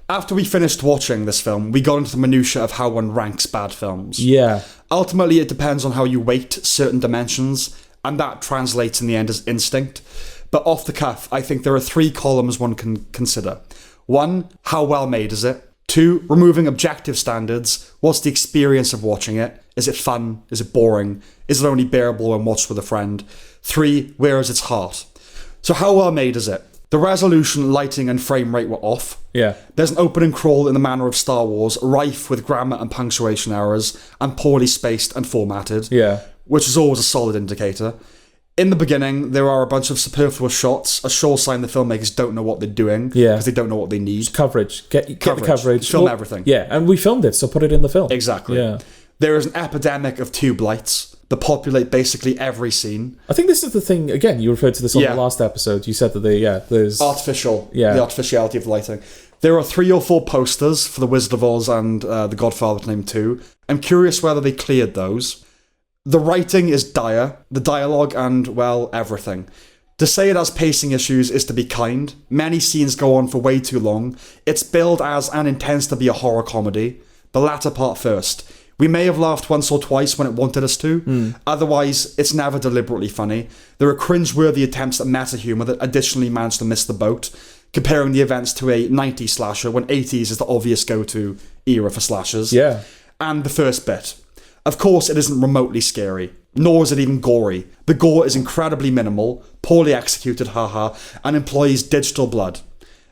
[SPEAKER 1] After we finished watching this film, we got into the minutiae of how one ranks bad films.
[SPEAKER 2] Yeah.
[SPEAKER 1] Ultimately, it depends on how you weight certain dimensions, and that translates in the end as instinct. But off the cuff, I think there are 3 columns one can consider. 1, how well made is it? 2, removing objective standards. What's the experience of watching it? Is it fun? Is it boring? Is it only bearable when watched with a friend? 3, where is its heart? So how well made is it? The resolution, lighting and frame rate were off.
[SPEAKER 2] Yeah.
[SPEAKER 1] There's an opening crawl in the manner of Star Wars, rife with grammar and punctuation errors, and poorly spaced and formatted.
[SPEAKER 2] Yeah.
[SPEAKER 1] Which is always a solid indicator. In the beginning, there are a bunch of superfluous shots, a sure sign the filmmakers don't know what they're doing, because they don't know what they need.
[SPEAKER 2] Just coverage. Get the coverage.
[SPEAKER 1] Film everything.
[SPEAKER 2] Yeah, and we filmed it, so put it in the film.
[SPEAKER 1] Exactly.
[SPEAKER 2] Yeah.
[SPEAKER 1] There is an epidemic of tube lights that populate basically every scene.
[SPEAKER 2] I think this is the thing, again, you referred to this on the last episode. You said that there's...
[SPEAKER 1] Artificial. Yeah. The artificiality of the lighting. There are 3 or 4 posters for The Wizard of Oz and The Godfather Named 2. I'm curious whether they cleared those. The writing is dire, the dialogue and, well, everything. To say it has pacing issues is to be kind. Many scenes go on for way too long. It's billed as and intends to be a horror comedy. The latter part first. We may have laughed once or twice when it wanted us to. Otherwise, it's never deliberately funny. There are cringeworthy attempts at meta humour that additionally manage to miss the boat, comparing the events to a 90s slasher when 80s is the obvious go-to era for slashers.
[SPEAKER 2] Yeah.
[SPEAKER 1] And the first bit. Of course, it isn't remotely scary, nor is it even gory. The gore is incredibly minimal, poorly executed, haha, and employs digital blood.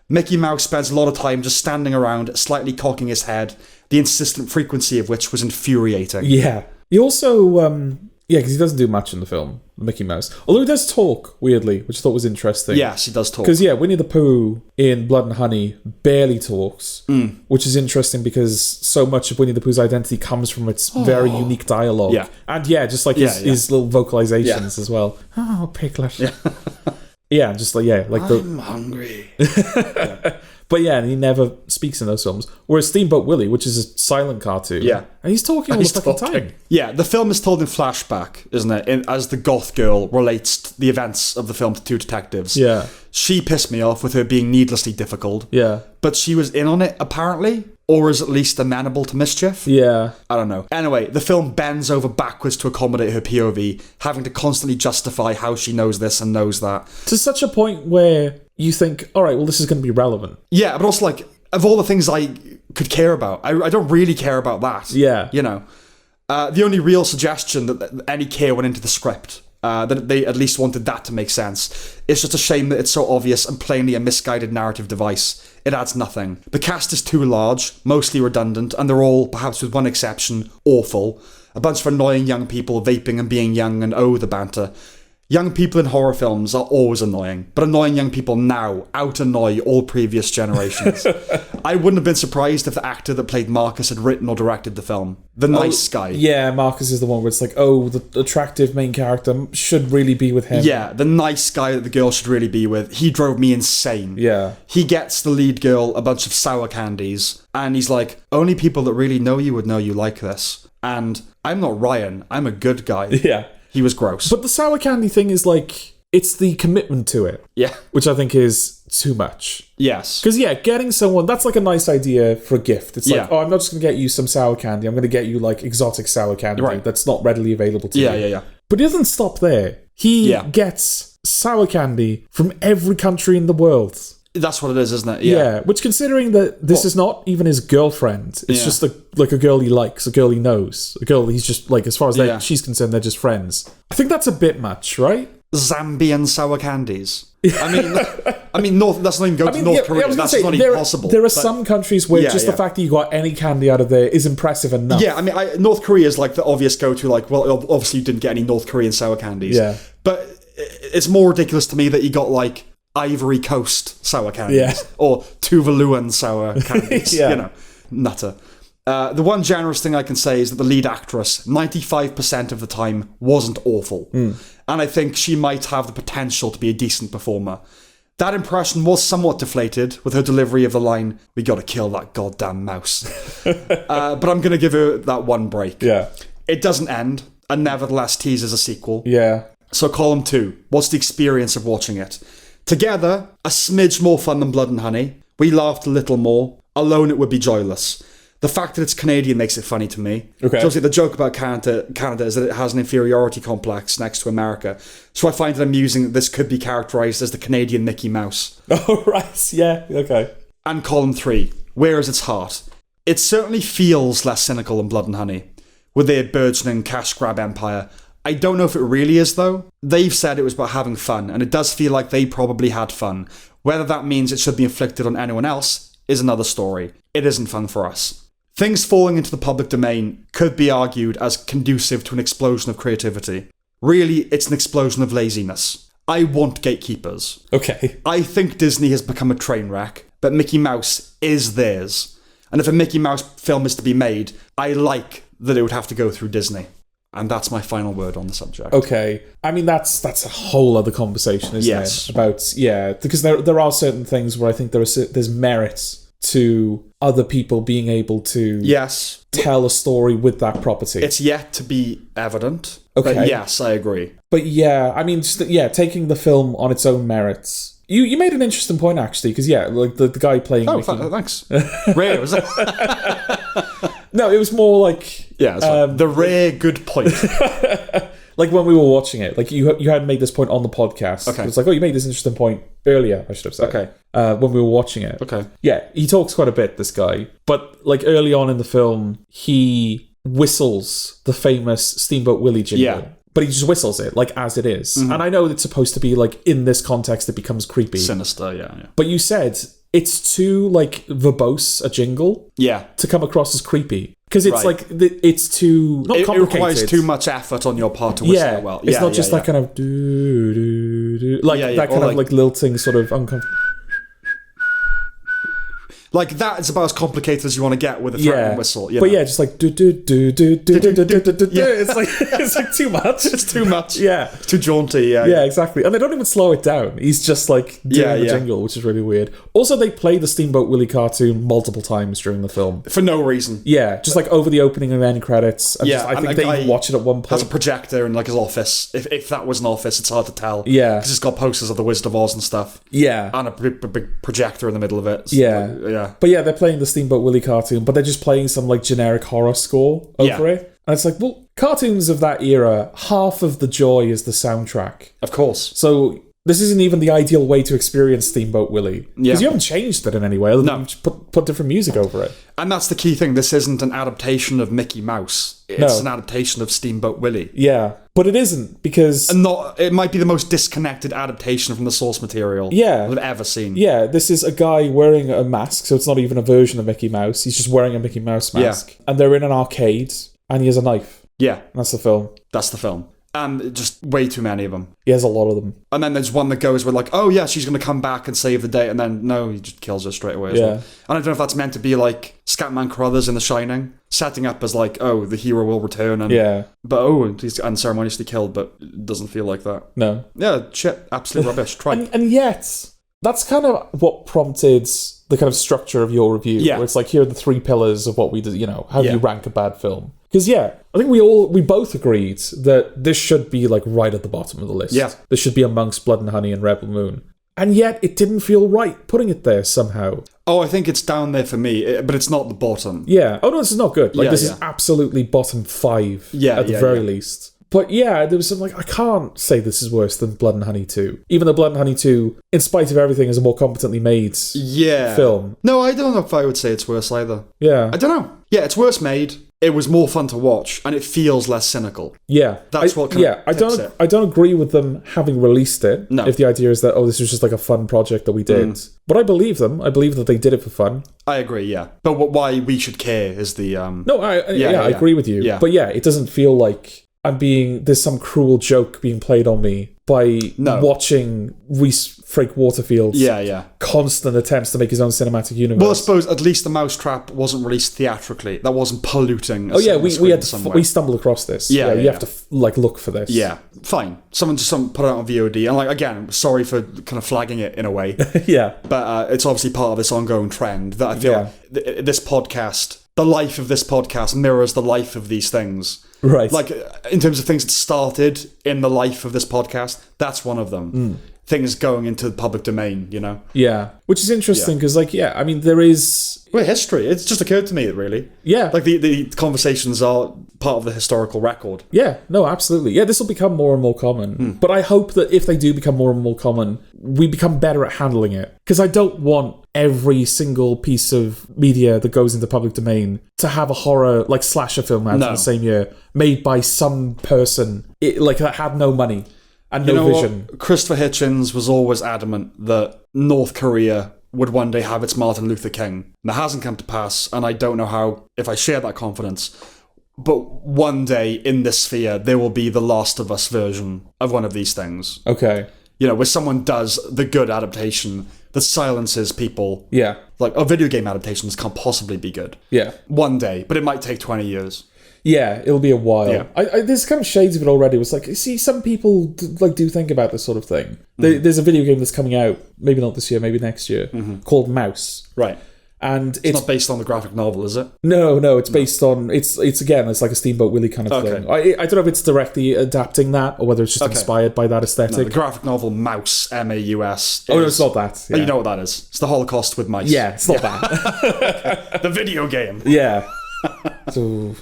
[SPEAKER 1] Mickey Mouse spends a lot of time just standing around, slightly cocking his head, the insistent frequency of which was infuriating.
[SPEAKER 2] Yeah. He also, because he doesn't do much in the film, Mickey Mouse. Although he does talk, weirdly, which I thought was interesting.
[SPEAKER 1] Yes, he does talk.
[SPEAKER 2] Because, Winnie the Pooh in Blood and Honey barely talks, which is interesting because so much of Winnie the Pooh's identity comes from its very unique dialogue. Yeah. And, just like his little vocalizations as well. Oh, Piglet. Yeah. Just like,
[SPEAKER 1] I'm hungry.
[SPEAKER 2] But and he never speaks in those films. Whereas Steamboat Willie, which is a silent cartoon, and he's talking all the fucking time.
[SPEAKER 1] Yeah, the film is told in flashback, isn't it? As the goth girl relates the events of the film to two detectives.
[SPEAKER 2] Yeah.
[SPEAKER 1] She pissed me off with her being needlessly difficult.
[SPEAKER 2] Yeah.
[SPEAKER 1] But she was in on it, apparently. Or is at least amenable to mischief?
[SPEAKER 2] Yeah.
[SPEAKER 1] I don't know. Anyway, the film bends over backwards to accommodate her POV, having to constantly justify how she knows this and knows that.
[SPEAKER 2] To such a point where you think, all right, well, this is going to be relevant.
[SPEAKER 1] Yeah, but also, like, of all the things I could care about, I don't really care about that.
[SPEAKER 2] Yeah.
[SPEAKER 1] You know? The only real suggestion that any care went into the script, that they at least wanted that to make sense. It's just a shame that it's so obvious and plainly a misguided narrative device. It adds nothing. The cast is too large, mostly redundant, and they're all, perhaps with one exception, awful. A bunch of annoying young people vaping and being young and the banter. Young people in horror films are always annoying, but annoying young people now out-annoy all previous generations. I wouldn't have been surprised if the actor that played Marcus had written or directed the film. The nice guy.
[SPEAKER 2] Yeah, Marcus is the one where it's like, the attractive main character should really be with him.
[SPEAKER 1] Yeah, the nice guy that the girl should really be with. He drove me insane.
[SPEAKER 2] Yeah.
[SPEAKER 1] He gets the lead girl a bunch of sour candies, and he's like, only people that really know you would know you like this. And I'm not Ryan, I'm a good guy.
[SPEAKER 2] Yeah.
[SPEAKER 1] He was gross.
[SPEAKER 2] But the sour candy thing is like, it's the commitment to it.
[SPEAKER 1] Yeah.
[SPEAKER 2] Which I think is too much.
[SPEAKER 1] Yes.
[SPEAKER 2] Because, getting someone, that's like a nice idea for a gift. It's like, I'm not just going to get you some sour candy. I'm going to get you like exotic sour candy that's not readily available to you.
[SPEAKER 1] Yeah.
[SPEAKER 2] But he doesn't stop there. He gets sour candy from every country in the world.
[SPEAKER 1] That's what it is, isn't it?
[SPEAKER 2] Yeah. Which, considering that this is not even his girlfriend, it's just a girl he likes, a girl he knows, a girl he's just like, as far as she's concerned, they're just friends. I think that's a bit much, right?
[SPEAKER 1] Zambian sour candies. I mean, that's not even going to North Korea. That's not even possible.
[SPEAKER 2] There are some countries where the fact that you got any candy out of there is impressive enough.
[SPEAKER 1] Yeah, I mean, North Korea is like the obvious go-to. Like, well, obviously you didn't get any North Korean sour candies. Yeah, but it's more ridiculous to me that you got like Ivory Coast sour candies or Tuvaluan sour candies. You know, nutter. The one generous thing I can say is that the lead actress, 95% of the time, wasn't awful. And I think she might have the potential to be a decent performer. That impression was somewhat deflated with her delivery of the line, "We gotta kill that goddamn mouse." But I'm going to give her that one break.
[SPEAKER 2] Yeah.
[SPEAKER 1] It doesn't end, and nevertheless teases a sequel.
[SPEAKER 2] Yeah.
[SPEAKER 1] So column 2, what's the experience of watching it? Together, a smidge more fun than Blood and Honey. We laughed a little more. Alone, it would be joyless. The fact that it's Canadian makes it funny to me. Okay. So obviously the joke about Canada is that it has an inferiority complex next to America. So I find it amusing that this could be characterised as the Canadian Mickey Mouse.
[SPEAKER 2] Oh, right. Yeah, okay.
[SPEAKER 1] And column 3, where is its heart? It certainly feels less cynical than Blood and Honey, with their burgeoning cash grab empire. I don't know if it really is, though. They've said it was about having fun, and it does feel like they probably had fun. Whether that means it should be inflicted on anyone else is another story. It isn't fun for us. Things falling into the public domain could be argued as conducive to an explosion of creativity. Really, it's an explosion of laziness. I want gatekeepers.
[SPEAKER 2] Okay.
[SPEAKER 1] I think Disney has become a train wreck, but Mickey Mouse is theirs. And if a Mickey Mouse film is to be made, I like that it would have to go through Disney. And that's my final word on the subject.
[SPEAKER 2] Okay. I mean, that's a whole other conversation, isn't it? About, because there are certain things where I think there's merits to other people being able to tell a story with that property.
[SPEAKER 1] It's yet to be evident. Okay. But yes, I agree.
[SPEAKER 2] But I mean, taking the film on its own merits. You made an interesting point, actually, because, like the guy playing...
[SPEAKER 1] Oh, thanks. Rare, was it?
[SPEAKER 2] No, it was more like...
[SPEAKER 1] Yeah, the rare good point.
[SPEAKER 2] Like when we were watching it, like you had made this point on the podcast. Okay. It was like, you made this interesting point earlier, I should have said.
[SPEAKER 1] Okay.
[SPEAKER 2] When we were watching it.
[SPEAKER 1] Okay.
[SPEAKER 2] Yeah, he talks quite a bit, this guy. But like early on in the film, he whistles the famous Steamboat Willie jingle.
[SPEAKER 1] Yeah.
[SPEAKER 2] But he just whistles it, like, as it is. And I know it's supposed to be, like, in this context, it becomes creepy.
[SPEAKER 1] Sinister, yeah.
[SPEAKER 2] But you said it's too, like, verbose a jingle to come across as creepy. Because it's, like, it's too... Not complicated. It
[SPEAKER 1] requires too much effort on your part to whistle it well.
[SPEAKER 2] It's not just that kind of... Like, that kind of, like, lilting sort of uncomfortable...
[SPEAKER 1] Like, that is about as complicated as you want to get with a threatening whistle. You know?
[SPEAKER 2] But just like it's like too much.
[SPEAKER 1] It's too much.
[SPEAKER 2] Yeah.
[SPEAKER 1] Too jaunty,
[SPEAKER 2] Yeah, exactly. And they don't even slow it down. He's just like doing the jingle, which is really weird. Also, they play the Steamboat Willie cartoon multiple times during the film.
[SPEAKER 1] For no reason.
[SPEAKER 2] Yeah, just like over the opening and end credits. And I think they even watch it at one point.
[SPEAKER 1] Has a projector in like his office. If that was an office, it's hard to tell.
[SPEAKER 2] Yeah.
[SPEAKER 1] Because it's got posters of the Wizard of Oz and stuff.
[SPEAKER 2] Yeah.
[SPEAKER 1] And a big projector in the middle of it. So
[SPEAKER 2] yeah. But yeah, they're playing the Steamboat Willie cartoon, but they're just playing some like generic horror score over it. And it's like, well, cartoons of that era, half of the joy is the soundtrack.
[SPEAKER 1] Of course.
[SPEAKER 2] So this isn't even the ideal way to experience Steamboat Willie. Because you haven't changed it in any way, other than just put different music over it.
[SPEAKER 1] And that's the key thing. This isn't an adaptation of Mickey Mouse. It's an adaptation of Steamboat Willie.
[SPEAKER 2] Yeah. But it isn't, because...
[SPEAKER 1] it might be the most disconnected adaptation from the source material I've ever seen.
[SPEAKER 2] Yeah, this is a guy wearing a mask, so it's not even a version of Mickey Mouse. He's just wearing a Mickey Mouse mask. Yeah. And they're in an arcade, and he has a knife.
[SPEAKER 1] Yeah.
[SPEAKER 2] And that's the film.
[SPEAKER 1] That's the film. And just way too many of them.
[SPEAKER 2] He has a lot of them.
[SPEAKER 1] And then there's one that goes with like, oh yeah, she's going to come back and save the day. And then, no, he just kills her straight away as well. And I don't know if that's meant to be like Scatman Crothers in The Shining, setting up as like, oh, the hero will return. And, But, he's unceremoniously killed, but it doesn't feel like that.
[SPEAKER 2] No.
[SPEAKER 1] Yeah, shit. Absolute rubbish. Tripe.
[SPEAKER 2] And yet, that's kind of what prompted the kind of structure of your review.
[SPEAKER 1] Yeah.
[SPEAKER 2] Where it's like, here are the 3 pillars of what we do, how do you rank a bad film? Because, I think we both agreed that this should be, like, right at the bottom of the list.
[SPEAKER 1] Yeah.
[SPEAKER 2] This should be amongst Blood and Honey and Rebel Moon. And yet, it didn't feel right putting it there somehow.
[SPEAKER 1] Oh, I think it's down there for me, but it's not the bottom.
[SPEAKER 2] Yeah. Oh, no, this is not good. Like, this is absolutely bottom 5 at the very least. But there was some, like, I can't say this is worse than Blood and Honey 2. Even though Blood and Honey 2, in spite of everything, is a more competently made film.
[SPEAKER 1] No, I don't know if I would say it's worse either.
[SPEAKER 2] Yeah.
[SPEAKER 1] I don't know. Yeah, it's worse made. It was more fun to watch, and it feels less cynical.
[SPEAKER 2] Yeah.
[SPEAKER 1] That's what kind of tips it.
[SPEAKER 2] I don't agree with them having released it.
[SPEAKER 1] No.
[SPEAKER 2] If the idea is that, this was just like a fun project that we did. But I believe them. I believe that they did it for fun.
[SPEAKER 1] I agree, yeah. But why we should care is the...
[SPEAKER 2] No, I agree with you.
[SPEAKER 1] Yeah.
[SPEAKER 2] But it doesn't feel like there's some cruel joke being played on me by watching Rhys Frake Waterfield's constant attempts to make his own cinematic universe.
[SPEAKER 1] Well, I suppose at least The Mousetrap wasn't released theatrically. That wasn't polluting.
[SPEAKER 2] We stumbled across this. You have to look for this.
[SPEAKER 1] Yeah, fine. Someone just put it out on VOD, and again, sorry for kind of flagging it in a way. But it's obviously part of this ongoing trend that I feel this podcast. The life of this podcast mirrors the life of these things.
[SPEAKER 2] Right.
[SPEAKER 1] Like, in terms of things that started in the life of this podcast, that's one of them. Things going into the public domain, Yeah.
[SPEAKER 2] Which is interesting, because, there is...
[SPEAKER 1] Well, history. It's just occurred to me, really.
[SPEAKER 2] Yeah.
[SPEAKER 1] Like, the conversations are part of the historical record.
[SPEAKER 2] Yeah, no, absolutely. Yeah, this will become more and more common. But I hope that if they do become more and more common, we become better at handling it. Because I don't want every single piece of media that goes into public domain to have a horror, like, slasher film out in the same year, made by some person, that had no money and no vision.
[SPEAKER 1] What? Christopher Hitchens was always adamant that North Korea would one day have its Martin Luther King. And that hasn't come to pass, and I don't know if I share that confidence. But one day in this sphere, there will be the Last of Us version of one of these things.
[SPEAKER 2] Okay.
[SPEAKER 1] Where someone does the good adaptation that silences people.
[SPEAKER 2] Yeah.
[SPEAKER 1] Like, video game adaptations can't possibly be good.
[SPEAKER 2] Yeah.
[SPEAKER 1] One day, but it might take 20 years.
[SPEAKER 2] Yeah, it'll be a while.
[SPEAKER 1] Yeah.
[SPEAKER 2] There's kind of shades of it already. It's like, see, some people do think about this sort of thing. There's a video game that's coming out, maybe not this year, maybe next year, called Mouse.
[SPEAKER 1] Right.
[SPEAKER 2] And
[SPEAKER 1] it's not based on the graphic novel, is it?
[SPEAKER 2] No, it's based on... It's again, it's like a Steamboat Willie kind of thing. I don't know if it's directly adapting that, or whether it's just inspired by that aesthetic.
[SPEAKER 1] No, the graphic novel Mouse, M-A-U-S.
[SPEAKER 2] Oh, no, it's not that.
[SPEAKER 1] Yeah. Oh, you know what that is. It's the Holocaust with mice.
[SPEAKER 2] Yeah, it's not that.
[SPEAKER 1] The video game.
[SPEAKER 2] Yeah. So,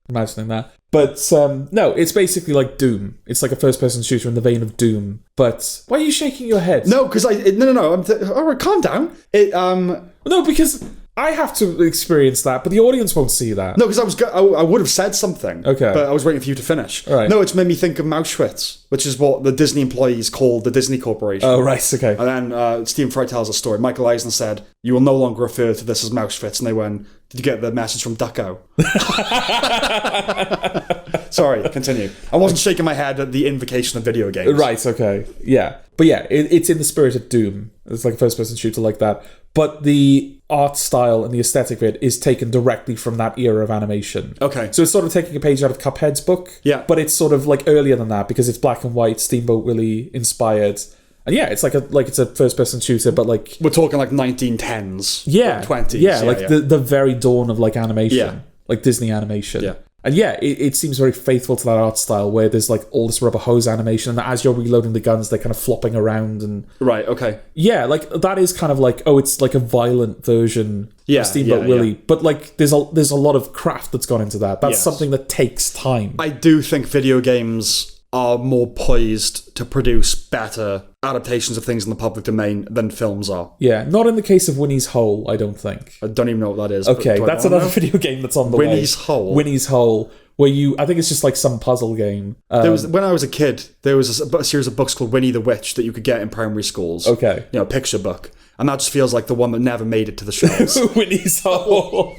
[SPEAKER 2] imagining that. But, no, it's basically like Doom. It's like a first-person shooter in the vein of Doom. But why are you shaking your head?
[SPEAKER 1] No, because all right, calm down.
[SPEAKER 2] No, because I have to experience that, but the audience won't see that.
[SPEAKER 1] No, because I would have said something.
[SPEAKER 2] Okay.
[SPEAKER 1] But I was waiting for you to finish.
[SPEAKER 2] All right.
[SPEAKER 1] No, it's made me think of Mauschwitz, which is what the Disney employees called the Disney Corporation.
[SPEAKER 2] Oh, right, okay.
[SPEAKER 1] And then Stephen Fry tells a story. Michael Eisner said, "You will no longer refer to this as Mauschwitz." And they went, "Did you get the message from Ducko?" Sorry, continue. I wasn't shaking my head at the invocation of video games.
[SPEAKER 2] Right, okay. Yeah. But yeah, it's in the spirit of Doom. It's like a first-person shooter like that. But the art style and the aesthetic of it is taken directly from that era of animation.
[SPEAKER 1] Okay.
[SPEAKER 2] So it's sort of taking a page out of Cuphead's book.
[SPEAKER 1] Yeah.
[SPEAKER 2] But it's sort of like earlier than that because it's black and white, Steamboat Willie inspired. And yeah, it's it's a first-person shooter, but like...
[SPEAKER 1] We're talking like 1910s.
[SPEAKER 2] Yeah.
[SPEAKER 1] 20s.
[SPEAKER 2] Yeah, the very dawn of like animation.
[SPEAKER 1] Yeah.
[SPEAKER 2] Like Disney animation.
[SPEAKER 1] Yeah.
[SPEAKER 2] And yeah, it seems very faithful to that art style where there's like all this rubber hose animation and as you're reloading the guns, they're kind of flopping around and...
[SPEAKER 1] Right, okay.
[SPEAKER 2] Yeah, like that is kind of like, it's like a violent version of Steamboat Willie.
[SPEAKER 1] Yeah.
[SPEAKER 2] But like there's a lot of craft that's gone into that. That's something that takes time.
[SPEAKER 1] I do think video games are more poised to produce better adaptations of things in the public domain than films are.
[SPEAKER 2] Yeah, not in the case of Winnie's Hole, I don't think.
[SPEAKER 1] I don't even know what that is.
[SPEAKER 2] Okay, that's another video game that's on the way.
[SPEAKER 1] Winnie's Hole.
[SPEAKER 2] Winnie's Hole, where I think it's just like some puzzle game.
[SPEAKER 1] When I was a kid, there was a series of books called Winnie the Witch that you could get in primary schools.
[SPEAKER 2] Okay.
[SPEAKER 1] You know, a picture book. And that just feels like the one that never made it to the shelves.
[SPEAKER 2] Winnie's Hole.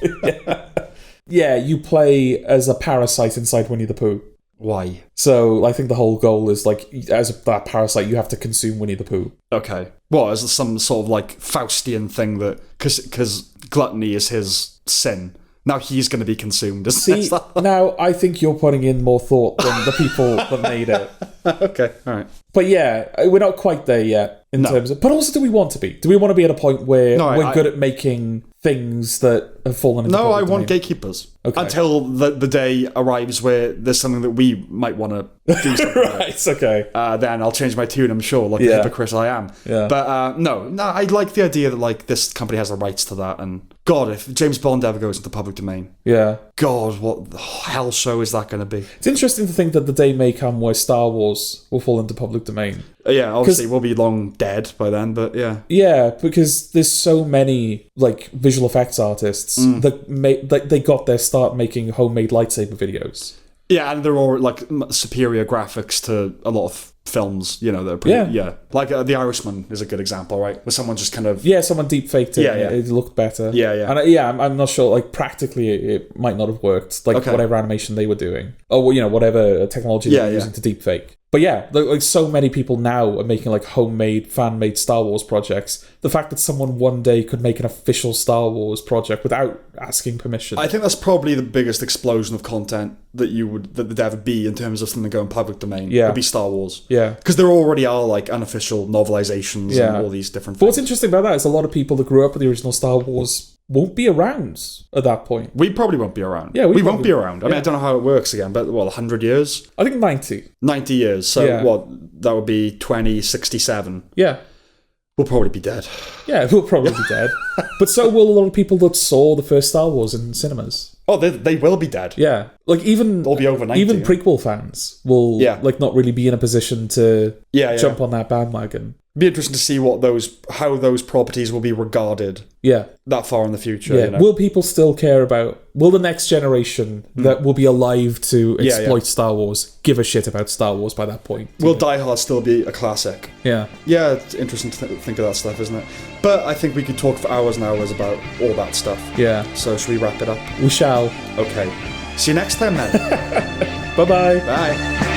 [SPEAKER 2] Yeah, you play as a parasite inside Winnie the Pooh.
[SPEAKER 1] Why?
[SPEAKER 2] So I think the whole goal is like, as that parasite, you have to consume Winnie the Pooh.
[SPEAKER 1] Okay. Well, is there some sort of like Faustian thing that... Because gluttony is his sin. Now he's going to be consumed.
[SPEAKER 2] See, now I think you're putting in more thought than the people that made it.
[SPEAKER 1] Okay, all right.
[SPEAKER 2] But yeah, we're not quite there yet in terms of... But also, do we want to be? Do we want to be at a point where we're good at making things that have fallen into...
[SPEAKER 1] No, I want gatekeepers. Okay. Until the day arrives where there's something that we might want to do something
[SPEAKER 2] right, okay.
[SPEAKER 1] Then I'll change my tune, I'm sure, like the hypocrite I am.
[SPEAKER 2] Yeah.
[SPEAKER 1] But no, I like the idea that like this company has the rights to that, and God, if James Bond ever goes into public domain, God, what the hell show is that going to be?
[SPEAKER 2] It's interesting to think that the day may come where Star Wars will fall into public domain.
[SPEAKER 1] Yeah, obviously we'll be long dead by then, but yeah.
[SPEAKER 2] Yeah, because there's so many like visual effects artists that they got their start making homemade lightsaber videos.
[SPEAKER 1] Yeah, and they're all like superior graphics to a lot of films, you know, they're pretty, like The Irishman is a good example, right? Where someone just kind of...
[SPEAKER 2] someone deep faked it, it looked better. And I'm not sure, like practically it might not have worked, like whatever animation they were doing. Or, you know, whatever technology they were using to deep fake. But yeah, like so many people now are making like homemade, fan-made Star Wars projects. The fact that someone one day could make an official Star Wars project without asking permission.
[SPEAKER 1] I think that's probably the biggest explosion of content that there'd ever be in terms of something going public domain.
[SPEAKER 2] Yeah.
[SPEAKER 1] Would be Star Wars.
[SPEAKER 2] Yeah.
[SPEAKER 1] Because there already are like unofficial novelizations and all these different things.
[SPEAKER 2] But what's interesting about that is a lot of people that grew up with the original Star Wars won't be around at that point.
[SPEAKER 1] We probably won't be around.
[SPEAKER 2] Yeah,
[SPEAKER 1] we won't be around. I mean, I don't know how it works again, but 100 years?
[SPEAKER 2] I think 90.
[SPEAKER 1] 90 years. So that would be 2067.
[SPEAKER 2] Yeah.
[SPEAKER 1] We'll probably be dead.
[SPEAKER 2] Yeah, we'll probably be dead. But so will a lot of people that saw the first Star Wars in cinemas.
[SPEAKER 1] Oh, they will be dead.
[SPEAKER 2] Yeah. Like even...
[SPEAKER 1] They'll be over 90.
[SPEAKER 2] Even prequel fans will like not really be in a position to jump on that bandwagon.
[SPEAKER 1] Be interesting to see how those properties will be regarded.
[SPEAKER 2] Yeah.
[SPEAKER 1] That far in the future.
[SPEAKER 2] Yeah.
[SPEAKER 1] You know?
[SPEAKER 2] Will people still care about... Will the next generation that will be alive to exploit Star Wars give a shit about Star Wars by that point?
[SPEAKER 1] Will Die Hard still be a classic?
[SPEAKER 2] Yeah.
[SPEAKER 1] Yeah, it's interesting to think of that stuff, isn't it? But I think we could talk for hours and hours about all that stuff.
[SPEAKER 2] Yeah.
[SPEAKER 1] So should we wrap it up?
[SPEAKER 2] We shall.
[SPEAKER 1] Okay. See you next time, then.
[SPEAKER 2] Bye-bye.
[SPEAKER 1] Bye.